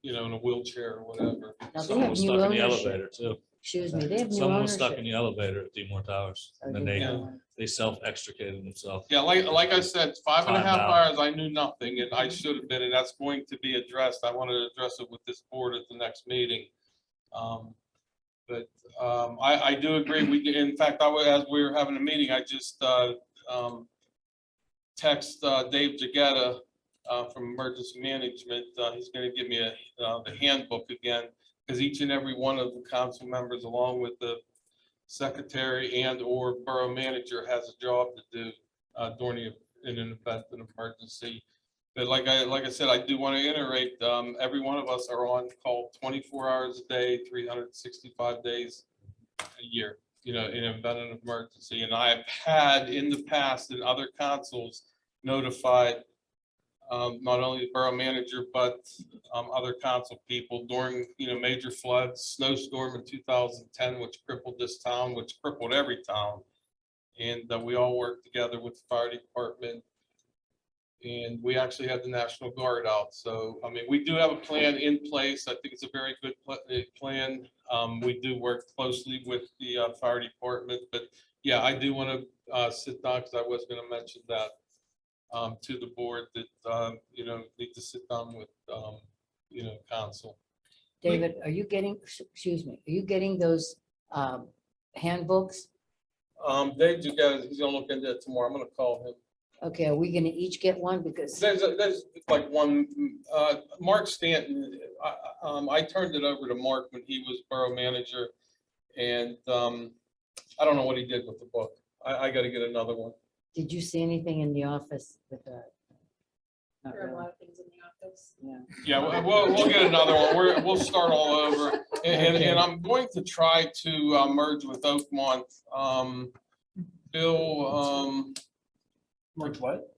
in a wheelchair or whatever. Now, they Someone have was new stuck in the ownership. elevator too. Excuse me, they have new Someone was stuck in ownership. the elevator at D Moore Towers, Oh, and then did they, they? they self-extricated themselves. Yeah, like I said, 5.5 Timed out. hours, I knew nothing, and I should have been, and that's going to be addressed. I want to address it with this board at the next meeting. I do agree. In fact, as we were having a meeting, I just text Dave Jagetta from Emergency Management. He's going to give me the handbook again, because each and every one of the council members, along with the secretary and or borough manager, has a job to do during an event, an emergency. But like I said, I do want to iterate, every one of us are on call 24 hours a day, 365 days a year, in an event of emergency. And I've had in the past in other councils notified not only the borough manager, but other council people during, major floods, snowstorm in 2010, which crippled this town, which crippled every town. And we all worked together with the fire department. And we actually had the National Guard out. So, I mean, we do have a plan in place. I think it's a very good plan. We do work closely with the fire department, but yeah, I do want to sit down, because I was going to mention that to the board that, need to sit down with, council. David, are you getting, excuse me, are you getting those handbooks? Dave, he's gonna look into it tomorrow. I'm gonna call him. Okay, are we gonna each get one? Because There's like one, Mark Stanton, I turned it over to Mark when he was borough manager. And I don't know what he did with the book. I gotta get another one. Did you see anything in the office with that? Not There are a really. lot of things in the office. Yeah. Yeah, we'll get another one. We'll start all over. And I'm going to try to merge with Oakmont. Bill, Merge what?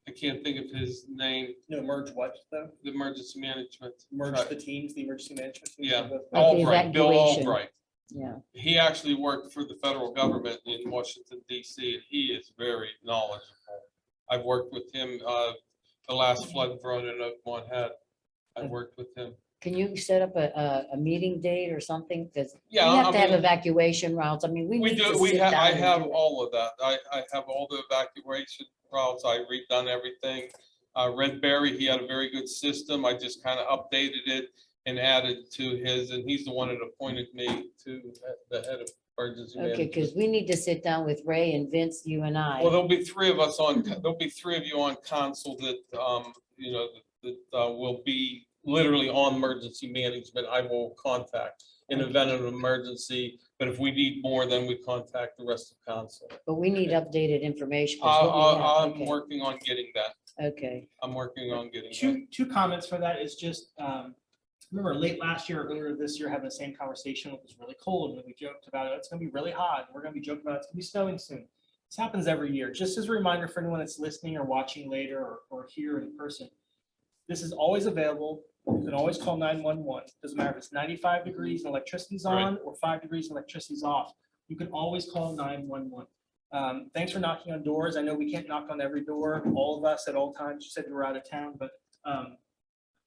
I can't think of his name, No, merge what though? the emergency management. Merge the teams, the emergency management. teams, Yeah. and the- Albright, Bill evacuation. Albright. Yeah. He actually worked for the federal government in Washington DC, and he is very knowledgeable. I've worked with him, the last flood front in Oakmont had, I worked with him. Can you set up a meeting date or something? Because we Yeah, have I to have mean, evacuation routes. I mean, we we need do, to we sit have, down I and have do it. all of that. I have all the evacuation routes. I redone everything. Red Berry, he had a very good system. I just kind of updated it and added to his, and he's the one that appointed me to the head of emergency Okay, management. because we need to sit down with Ray and Vince, you and I. Well, there'll be three of us on, there'll be three of you on council that, you know, that will be literally on emergency management. I will contact in event of an emergency, but if we need more, then we contact the rest of council. But we need updated information. 'cause what we have- I'm okay, working on getting that. Okay, I'm working on getting that. Two comments for that is just, remember late last year, earlier this year, having the same conversation, it was really cold, and we joked about it, it's gonna be really hot, and we're gonna be joking about it's gonna be snowing soon. This happens every year, just as a reminder for anyone that's listening or watching later or here in person. This is always available, you can always call 911, doesn't matter if it's 95 degrees and electricity's on, or 5 degrees and electricity's off, you can always call 911. Thanks for knocking on doors. I know we can't knock on every door, all of us at all times. You said you were out of town, but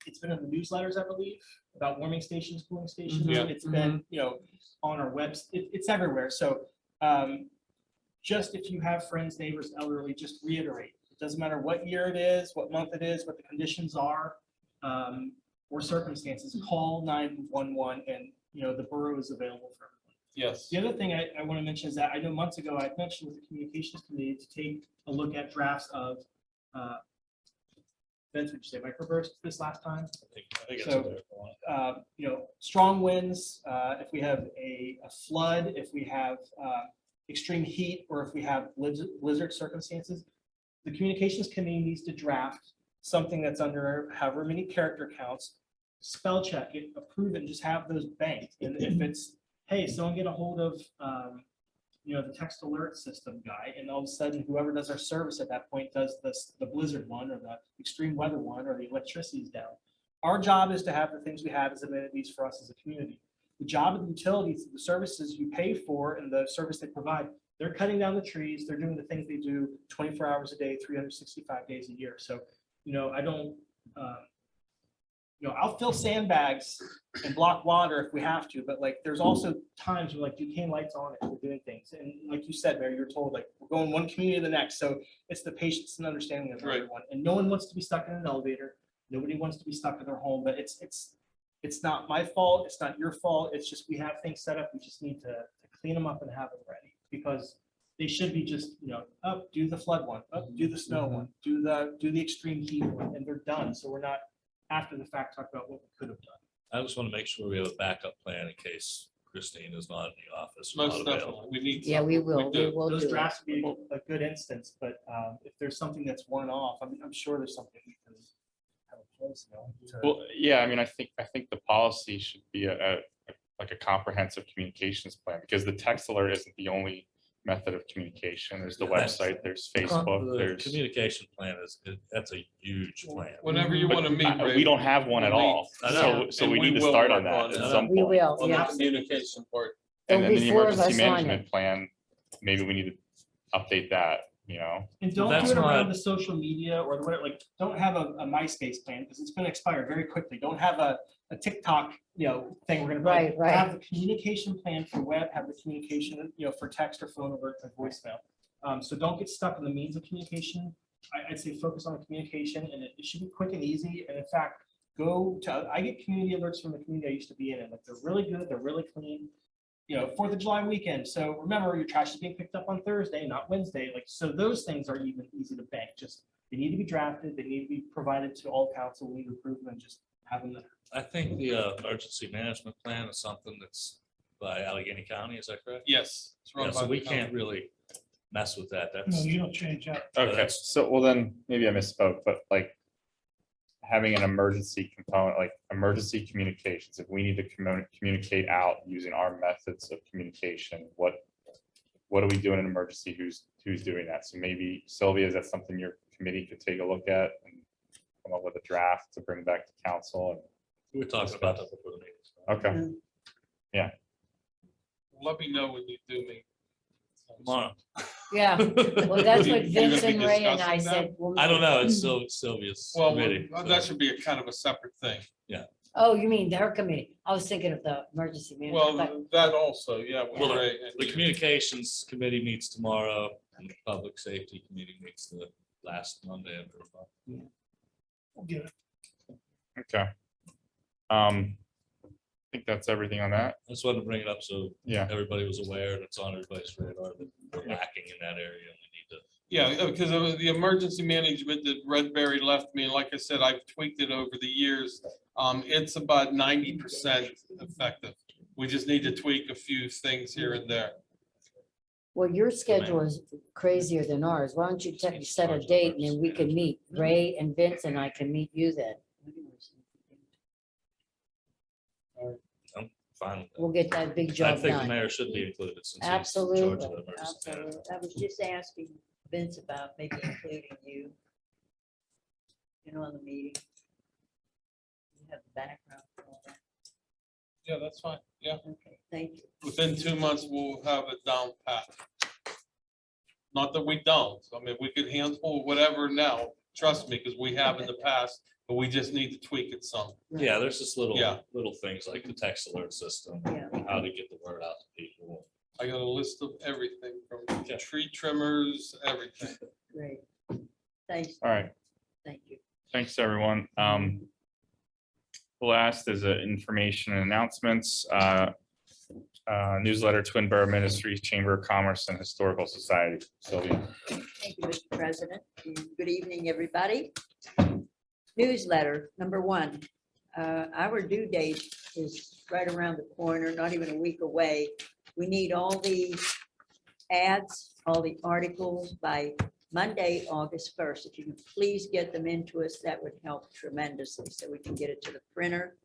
it's been in the newsletters, I believe, about warming stations, cooling stations. Yeah. It's been, you know, on our webs, it's everywhere. So just if you have friends, neighbors, elderly, just reiterate. It doesn't matter what year it is, what month it is, what the conditions are, or circumstances, call 911 and, you know, the borough is available for everyone. Yes. The other thing I want to mention is that I know months ago, I mentioned with the communications committee to take a look at drafts of, Vince, would you say microburst this last time? I think it's So, available. You know, strong winds, if we have a flood, if we have extreme heat, or if we have blizzard circumstances, the communications committee needs to draft something that's under however many character counts, spell check it, approve it, and just have those banked. And if it's, hey, someone get a hold of, you know, the text alert system guy, and all of a sudden whoever does our service at that point does the blizzard one or the extreme weather one or the electricity's down. Our job is to have the things we have as amenities for us as a community. The job of the utilities, the services you pay for and the service they provide, they're cutting down the trees, they're doing the things they do 24 hours a day, 365 days a year. So, you know, I don't, you know, I'll fill sandbags and block water if we have to, but like, there's also times where like Duquesne lights on and we're doing things. And like you said, Mary, you're told like, we're going one community to the next. So it's the patience and understanding of Right. everyone. And no one wants to be stuck in an elevator. Nobody wants to be stuck in their home, but it's not my fault. It's not your fault. It's just, we have things set up. We just need to clean them up and have them ready, because they should be just, you know, up, do the flood one, up, do the snow one, do the extreme heat one, and they're done. So we're not after the fact talk about what we could have done. I just want to make sure we have a backup plan in case Christine is not in the office. or Most not definitely. available. We need. yeah, we will, we do. will Those do it. drafts would be a good instance, but if there's something that's one off, I'm sure there's something we can have a place, you know, to- Well, yeah, I mean, I think the policy should be like a comprehensive communications plan, because the text alert isn't the only method of communication. There's the website, there's Facebook, The there's. communication plan that's a huge plan. Whenever you But want to meet. Ray, we don't have one at we'll all. meet. I know. So And we need to will start work on that it. at some We point. will, On the yeah. communication part. And There'll then be the 4 of emergency us on management it. plan, maybe we need to update that, you know? And don't That's do it around not- the social media or the whatever, like, don't have a MySpace plan, because it's gonna expire very quickly. Don't have a TikTok, you know, thing we're gonna. Right, right. Have the communication plan for web, have the communication, you know, for text or phone alert and voicemail. So don't get stuck in the means of communication. I'd say focus on the communication, and it should be quick and easy. And in fact, I get community alerts from the community I used to be in, and like, they're really good, they're really clean. You know, 4th of July weekend. So remember, your trash is being picked up on Thursday, not Wednesday. Like, so those things are even easy to bank. Just, they need to be drafted. They need to be provided to all council. We need to approve them and just have them there. I think the emergency management plan is something that's by Allegheny County, is that correct? Yes. it's run Yeah, so by the we county. can't really mess with that. No, That's, you don't change that. Okay, that's- so, well then, maybe I misspoke, but like having an emergency component, like emergency communications, if we need to communicate out using our methods of communication, what are we doing in an emergency? Who's doing that? So maybe Sylvia, is that something your committee could take a look at and come up with a draft to bring back to council? And we were talking about that before the meeting. Okay, Let me know when you do meet. Tomorrow. Yeah, well, that's what You're gonna Vince be and Ray and I discussing that? said. we'll I don't meet. know, it's still Sylvia's Well, committee. that should be a kind of a separate thing. Oh, you mean their committee? I was thinking of the emergency management. but- Well, that also, yeah. with Well, Ray and- the communications committee meets tomorrow, and the public safety committee meets the last Monday of the month. We'll get it. okay. I think that's everything on that. I just wanted to bring it up so Yeah, everybody was aware and it's on everybody's radar that we're lacking in that area and we need to. Yeah, because of the emergency management that Redberry left me, and like I said, I've tweaked it over the years. It's about 90% effective. We just need to tweak a few things here and there. Well, your schedule is crazier than ours. Why don't you set a date and then we can meet? Ray and Vince and I can meet you then. Fine. with that. We'll get that big I job think the done. mayor should be included since he's in Absolutely, charge of the emergency management. Absolutely. I was just asking Vince about maybe including you. On the meeting. You have the background for all that. Yeah, that's fine. Yeah. Okay, thank you. Within 2 months, we'll have it down pat. Not that we don't. I mean, we could handle whatever now, trust me, because we have in the past, but we just need to tweak it some. Yeah, there's just Yeah. little things like the text alert system, Yeah. how to get the word out to people. I got a list of everything from tree trimmers, everything. Great. Thanks. all right. Thank you. Thanks, everyone. Last is information and announcements. Newsletter, Twin Borough Ministries, Chamber of Commerce and Historical Society. Sylvia. Thank you, Mr. President. and Good evening, everybody. Newsletter, number one. Our due date is right around the corner, not even a week away. We need all the ads, all the articles by Monday, August 1st. If you can please get them into us, that would help tremendously so we can get it to the printer.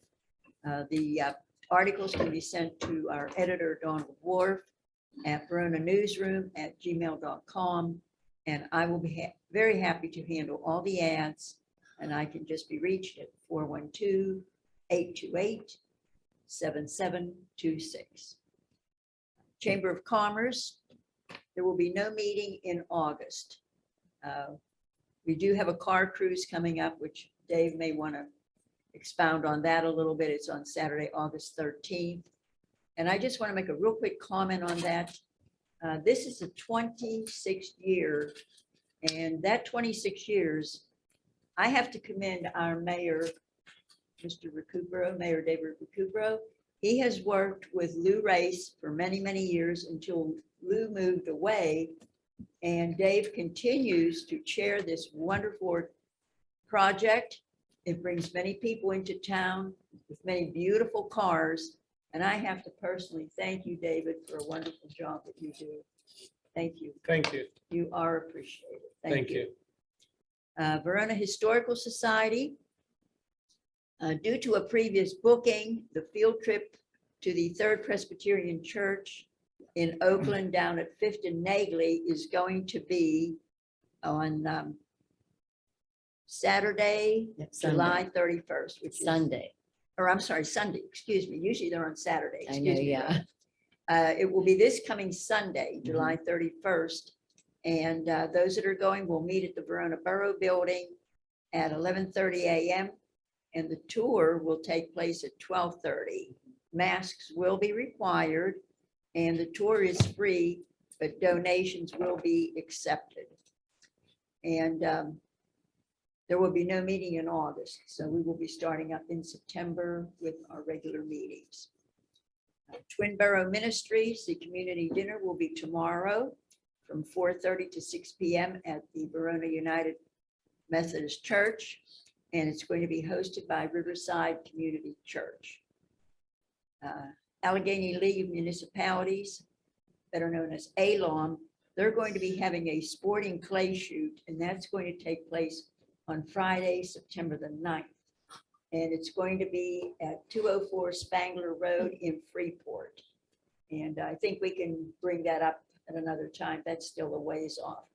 The articles can be sent to our editor, Donald Wharf, at veronanewsroom@gmail.com. And I will be very happy to handle all the ads. And I can just be reached at 412-828-7726. Chamber of Commerce, there will be no meeting in August. We do have a car cruise coming up, which Dave may want to expound on that a little bit. It's on Saturday, August 13th. And I just want to make a real quick comment on that. This is the 26th year, and that 26 years, I have to commend our mayor, Mr. Recupero, Mayor David Recupero. He has worked with Lou Race for many, many years until Lou moved away. And Dave continues to chair this wonderful project. It brings many people into town with many beautiful cars. And I have to personally thank you, David, for a wonderful job that you do. Thank you. Thank you. You are appreciated. Thank you. Verona Historical Society. Due to a previous booking, the field trip to the Third Presbyterian Church in Oakland down at Fifth and Nagley is going to be on Saturday, That's July 31st, which is, Sunday. or I'm sorry, Sunday, excuse me. Usually they're on Saturday. I know, excuse me, yeah. Verona. It will be this coming Sunday, July 31st. And those that are going will meet at the Verona Borough Building at 11:30 a.m. And the tour will take place at 12:30. Masks will be required and the tour is free, but donations will be accepted. And there will be no meeting in August, so we will be starting up in September with our regular meetings. Twin Borough Ministries, the community dinner will be tomorrow from 4:30 to 6 p.m. at the Verona United Methodist Church, and it's going to be hosted by Riverside Community Church. Allegheny League of Municipalities, better known as ALOM. They're going to be having a sporting clay shoot, and that's going to take place on Friday, September the 9th. And it's going to be at 204 Spangler Road in Freeport. And I think we can bring that up at another time. That's still a ways off,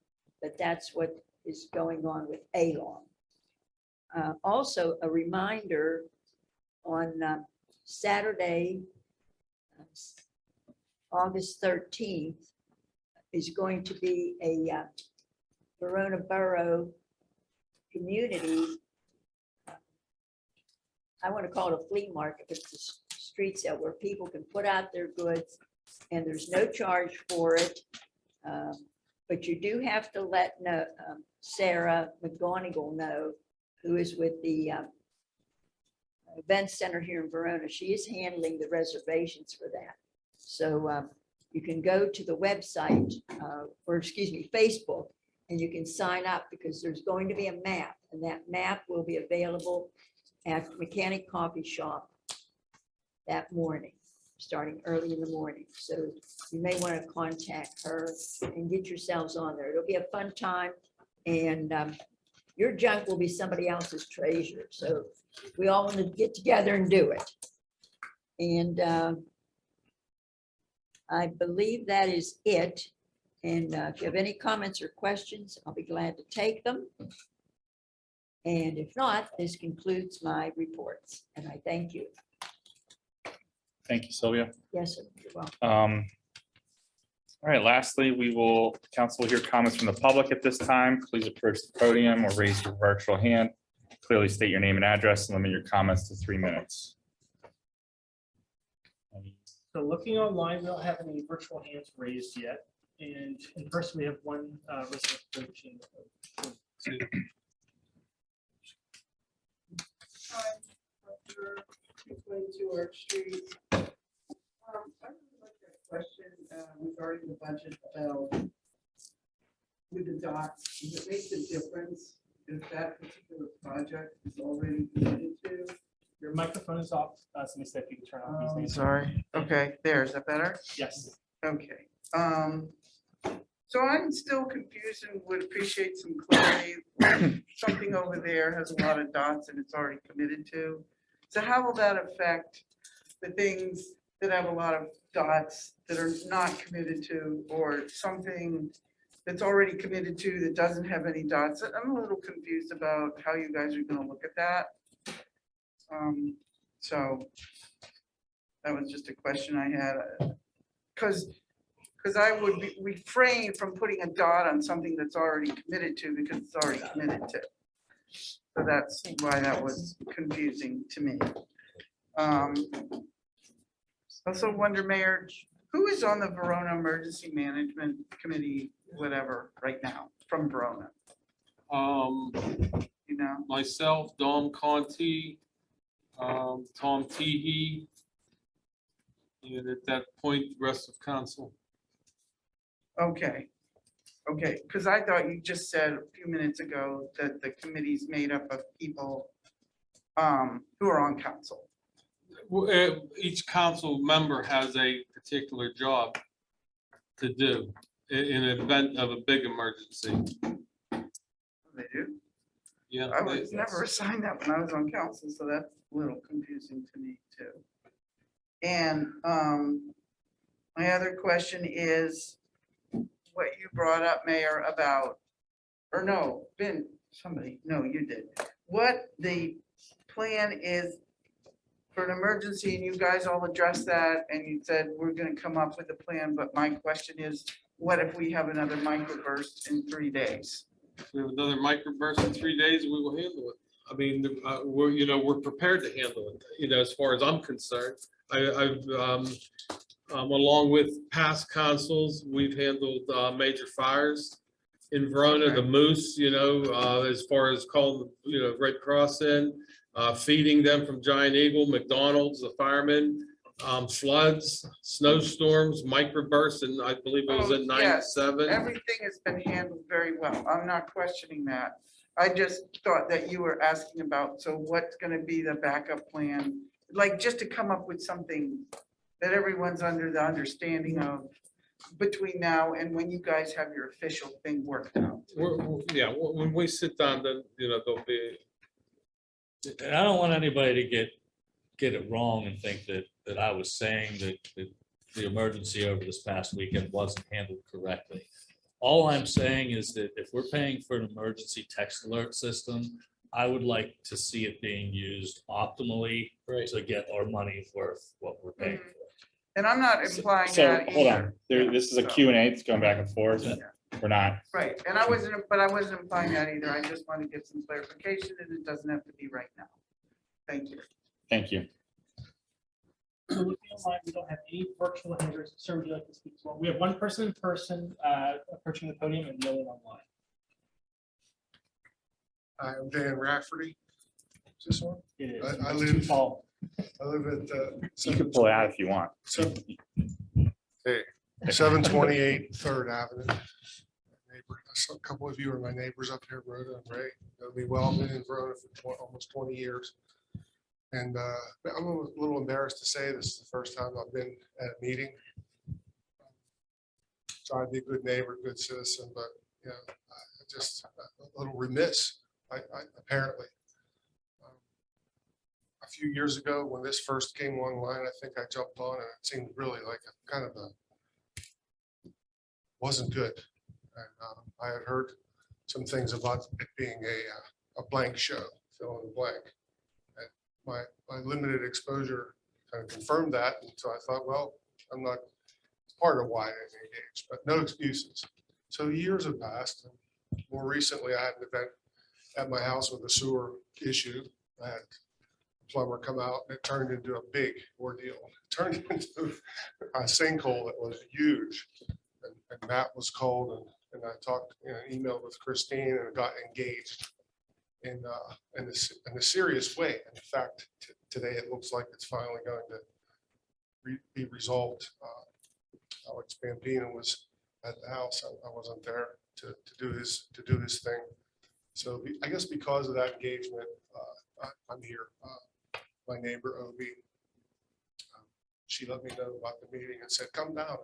but that's what is going on with ALOM. Also, a reminder on Saturday, August 13th, is going to be a Verona Borough community. I want to call it a flea market, but it's a street sale where people can put out their goods and there's no charge for it. But you do have to let Sarah McGonigal know, who is with the event center here in Verona. She is handling the reservations for that. So you can go to the website, or excuse me, Facebook, and you can sign up because there's going to be a map, and that map will be available at Mechanic Coffee Shop that morning, starting early in the morning. So you may want to contact her and get yourselves on there. It'll be a fun time, and your junk will be somebody else's treasure. So we all want to get together and do it. And I believe that is it. And if you have any comments or questions, I'll be glad to take them. And if not, this concludes my reports, and I thank you. Thank you, Sylvia. Yes, sir. You're welcome. All right, lastly, council will hear comments from the public at this time. Please approach the podium or raise your virtual hand. Clearly state your name and address and limit your comments to 3 minutes. So looking online, we don't have any virtual hands raised yet. And in person, we have one resident approaching. Hi, Dr. 222 Arch Street. I would like a question regarding the budget bill with the docs. Does it make the difference if that particular project is already committed to? Your microphone is off. Somebody said if you can turn off these things. Sorry. Okay, there, is that better? Yes. Okay. So I'm still confused and would appreciate some clarity. Something over there has a lot of dots and it's already committed to. So how will that affect the things that have a lot of dots that are not committed to, or something that's already committed to that doesn't have any dots? I'm a little confused about how you guys are gonna look at that. So that was just a question I had, because I would refrain from putting a dot on something that's already committed to because it's already committed to. So that's why that was confusing to me. Also wonder, Mayor, who is on the Verona Emergency Management Committee, whatever, right now from Verona? You know? Myself, Dom Conti, Tom Teehee. And at that point, the rest of council. Okay, because I thought you just said a few minutes ago that the committee's made up of people who are on council. Each council member has a particular job to do in an event of a big emergency. They do? Yeah. I was never assigned that when I was on council, so that's a little confusing to me too. And my other question is what you brought up, Mayor, about, or no, Ben, somebody, no, you did. What the plan is for an emergency, and you guys all addressed that, and you said, we're gonna come up with a plan, but my question is, what if we have another microburst in 3 days? If we have another microburst in 3 days, we will handle it. I mean, we're prepared to handle it, as far as I'm concerned. I've along with past councils, we've handled major fires in Verona, the Moose, as far as calling, Red Cross in, feeding them from Giant Eagle, McDonald's, the firemen, floods, snowstorms, microbursts, and I believe it was in Oh, yes. '97. Everything has been handled very well. I'm not questioning that. I just thought that you were asking about, so what's gonna be the backup plan? Like, just to come up with something that everyone's under the understanding of between now and when you guys have your official thing worked out. Yeah, when we sit down, then, there'll be. And I don't want anybody to get it wrong and think that I was saying that the emergency over this past weekend wasn't handled correctly. All I'm saying is that if we're paying for an emergency text alert system, I would like to see it being used optimally to get our money worth what we're paying for. And I'm not implying So, that hold on, either. this is a Q&A, it's going back and forth. We're not, Right, and I wasn't implying that either. I just want to get some clarification and it doesn't have to be right now. Thank you. thank you. So looking online, we don't have any virtual handlers. Sir, would you like to speak as well? We have one person in person approaching the podium and no one online. Hi, I'm Dan Rafferty. Is this one? It is. I It's live- too tall. I live at You can pull it out if you want. 728 Third Avenue. Neighbor, a couple of you are my neighbors up here, Rhoda and Ray. Know me well, been in Verona for almost 20 years. And I'm a little embarrassed to say this is the first time I've been at a meeting. Try to be a good neighbor, good citizen, but I just a little remiss, apparently. A few years ago, when this first came online, I think I jumped on and it seemed really like a kind of wasn't good. And I had heard some things about it being a blank show, fill in the blank. And my limited exposure kind of confirmed that. And so I thought, well, I'm not, it's part of why I didn't engage, but no excuses. So years have passed. And more recently, I had an event at my house with a sewer issue. I had a plumber come out and it turned into a big ordeal. It turned into a sinkhole that was huge. And Matt was called and I talked, emailed with Christine and got engaged in a serious way. And in fact, today it looks like it's finally going to be resolved. Alex Pampino was at the house. I wasn't there to do his thing. So I guess because of that engagement, I'm here. My neighbor Obi, she let me know about the meeting and said, "Come down."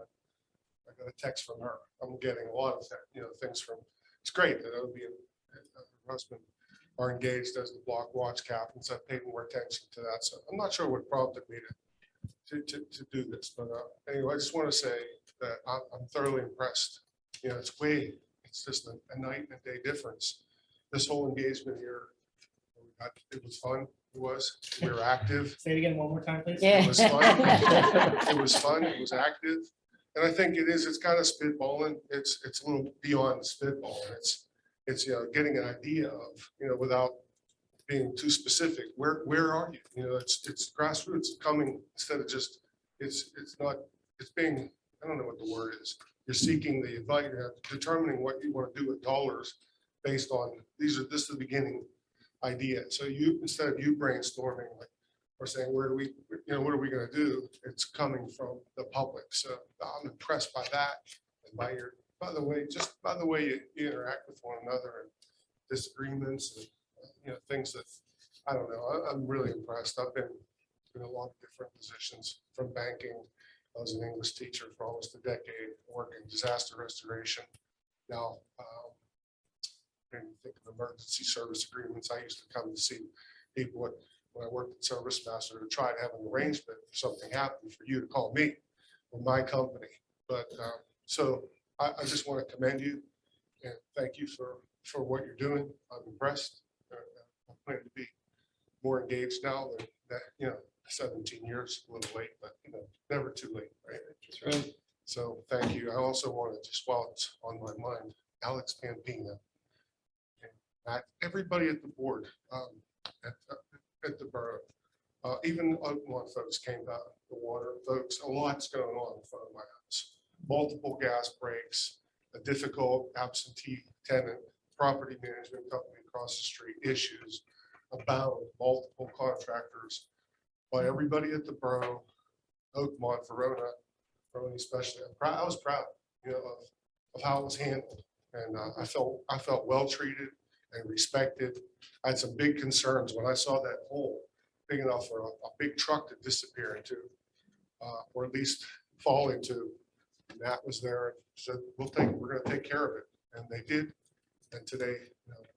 I got a text from her. I'm getting a lot of things from. It's great that Obi and her husband are engaged as the block watch captains. I've paid more attention to that, so I'm not sure what prompted me to do this, but anyway, I just want to say that I'm thoroughly impressed. It's just a night and a day difference. This whole engagement here, it was fun. It was. We were active. Say it again one more time, please. It was fun. It was fun. It was active. And I think it's kind of spitballing. It's a little beyond spitballing. It's getting an idea of, without being too specific, where are you? It's grassroots coming instead of just, it's being, I don't know what the word is. You're seeking the advice, you're determining what you want to do with dollars based on, this is the beginning idea. So instead of you brainstorming, like, or saying, what are we going to do? It's coming from the public. So I'm impressed by that. And by the way you interact with one another and disagreements and, things that, I don't know, I'm really impressed. I've been in a lot of different positions from banking. I was an English teacher for almost a decade, working disaster restoration. Now, when you think of emergency service agreements, I used to come to see people when I worked at Service Master to try to have an arrangement if something happened for you to call me or my company. But so I just want to commend you and thank you for what you're doing. I'm impressed. I plan to be more engaged now than that, 17 years, a little late, but never too late, right? That's right. So thank you. I also want to, just while it's on my mind, Alex Pampino, and everybody at the board, at the borough, even Oakmont folks came down, the water folks, a lot's going on in front of my house. Multiple gas breaks, a difficult absentee tenant, property management company across the street, issues abound, multiple contractors. But everybody at the borough, Oakmont, Verona especially, I was proud, of how it was handled. And I felt well treated and respected. I had some big concerns when I saw that hole big enough for a big truck to disappear into. or at least fall into. And Matt was there and said, we're gonna take care of it. And they did. And today,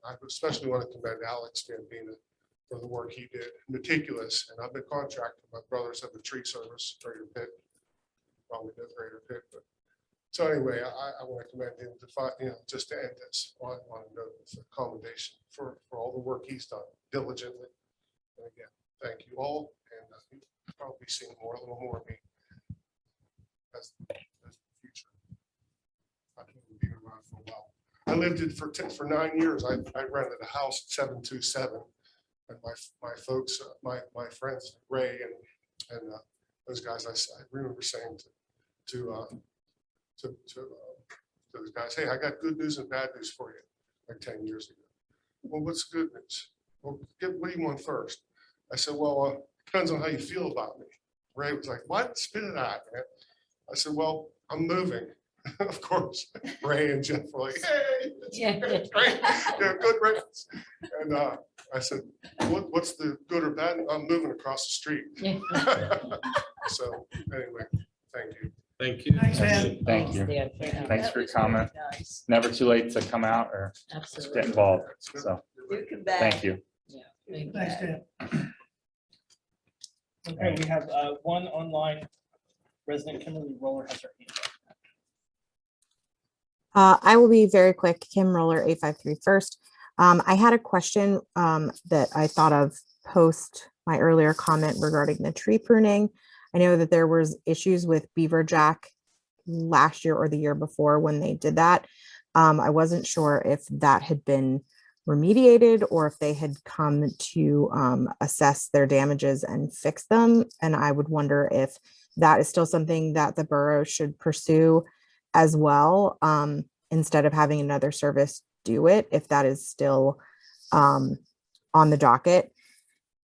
I especially want to commend Alex Gambina for the work he did, meticulous. And I've been contracted, my brothers have a tree service, Greater Pitt, probably no Greater Pitt, but. So anyway, I want to commend him to find, just to end this on a note of commendation for all the work he's done diligently. And again, thank you all, and you'll probably see a little more of me as the future. I think we'll be around for a while. I lived it for 9 years. I rented a house at 727, and my folks, my friends Ray and those guys, I remember saying to those guys, hey, I got good news and bad news for you, like 10 years ago. Well, what's the good news? Well, what do you want first? I said, well, depends on how you feel about me. Ray was like, what? Spit it out, man. I said, well, I'm moving. Of course, Ray and Jeff were like, hey, it's great. Yeah, good riddance. And I said, what's the good or bad? I'm moving across the street. So anyway, thank you. Thank you. Thanks, Dan. Thank you. Thanks for your comment. Never too late to come out or get involved. So, You come back. thank you. Thanks, Dan. Okay, we have one online resident, Kimberly Roller has her hand up. I will be very quick. Kim Roller, 853 First. I had a question that I thought of post my earlier comment regarding the tree pruning. I know that there was issues with Beaver Jack last year or the year before when they did that. I wasn't sure if that had been remediated or if they had come to assess their damages and fix them. And I would wonder if that is still something that the borough should pursue as well, instead of having another service do it, if that is still on the docket.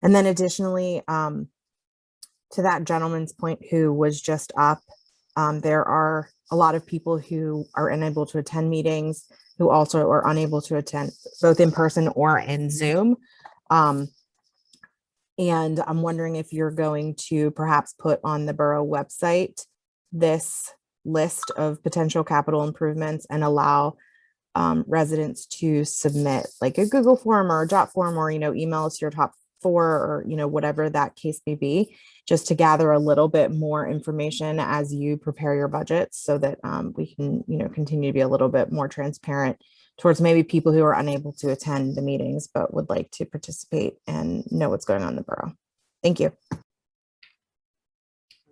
And then additionally, to that gentleman's point who was just up, there are a lot of people who are unable to attend meetings, who also are unable to attend both in person or in Zoom. And I'm wondering if you're going to perhaps put on the borough website this list of potential capital improvements and allow residents to submit like a Google form or a Jot form or, email us your top 4 or, whatever that case may be, just to gather a little bit more information as you prepare your budgets so that we can, continue to be a little bit more transparent towards maybe people who are unable to attend the meetings, but would like to participate and know what's going on in the borough. Thank you.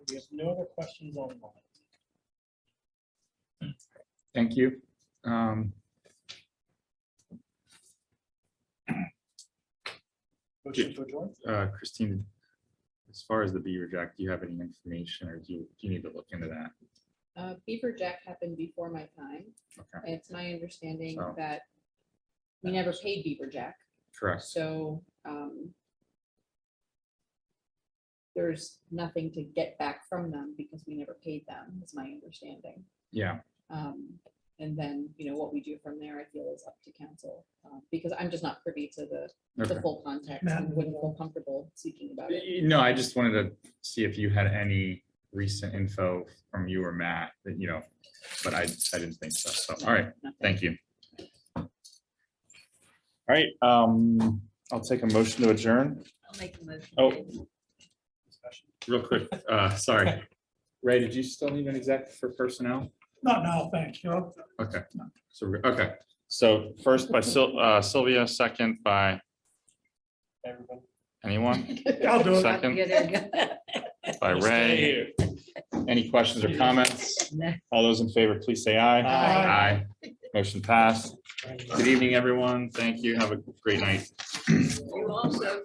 We have no other questions online. Thank you. Motion to adjourn? Christine, as far as the Beaver Jack, do you have any information or do you need to look into that? Beaver Jack happened before my time. Okay. It's my understanding So- that we never paid Beaver Jack. Correct. So there's nothing to get back from them because we never paid them, is my understanding. Yeah. And then, what we do from there, I feel is up to council, because I'm just not privy to the Okay. full context and wouldn't feel comfortable speaking about it. No, I just wanted to see if you had any recent info from you or Matt that, but I didn't think so. So, all right, thank you. All right, I'll take a motion to adjourn. I'll make a motion. Oh, real quick, sorry. Ray, did you still need an exec for personnel? Not now, thank you. Okay, so first by Sylvia, second by Everybody. anyone? I'll do it. Second Yeah, there you go. by Ray. Any questions or comments? All those in favor, please say aye. Aye. Motion passed. Good evening, everyone. Thank you. Have a great night. You also.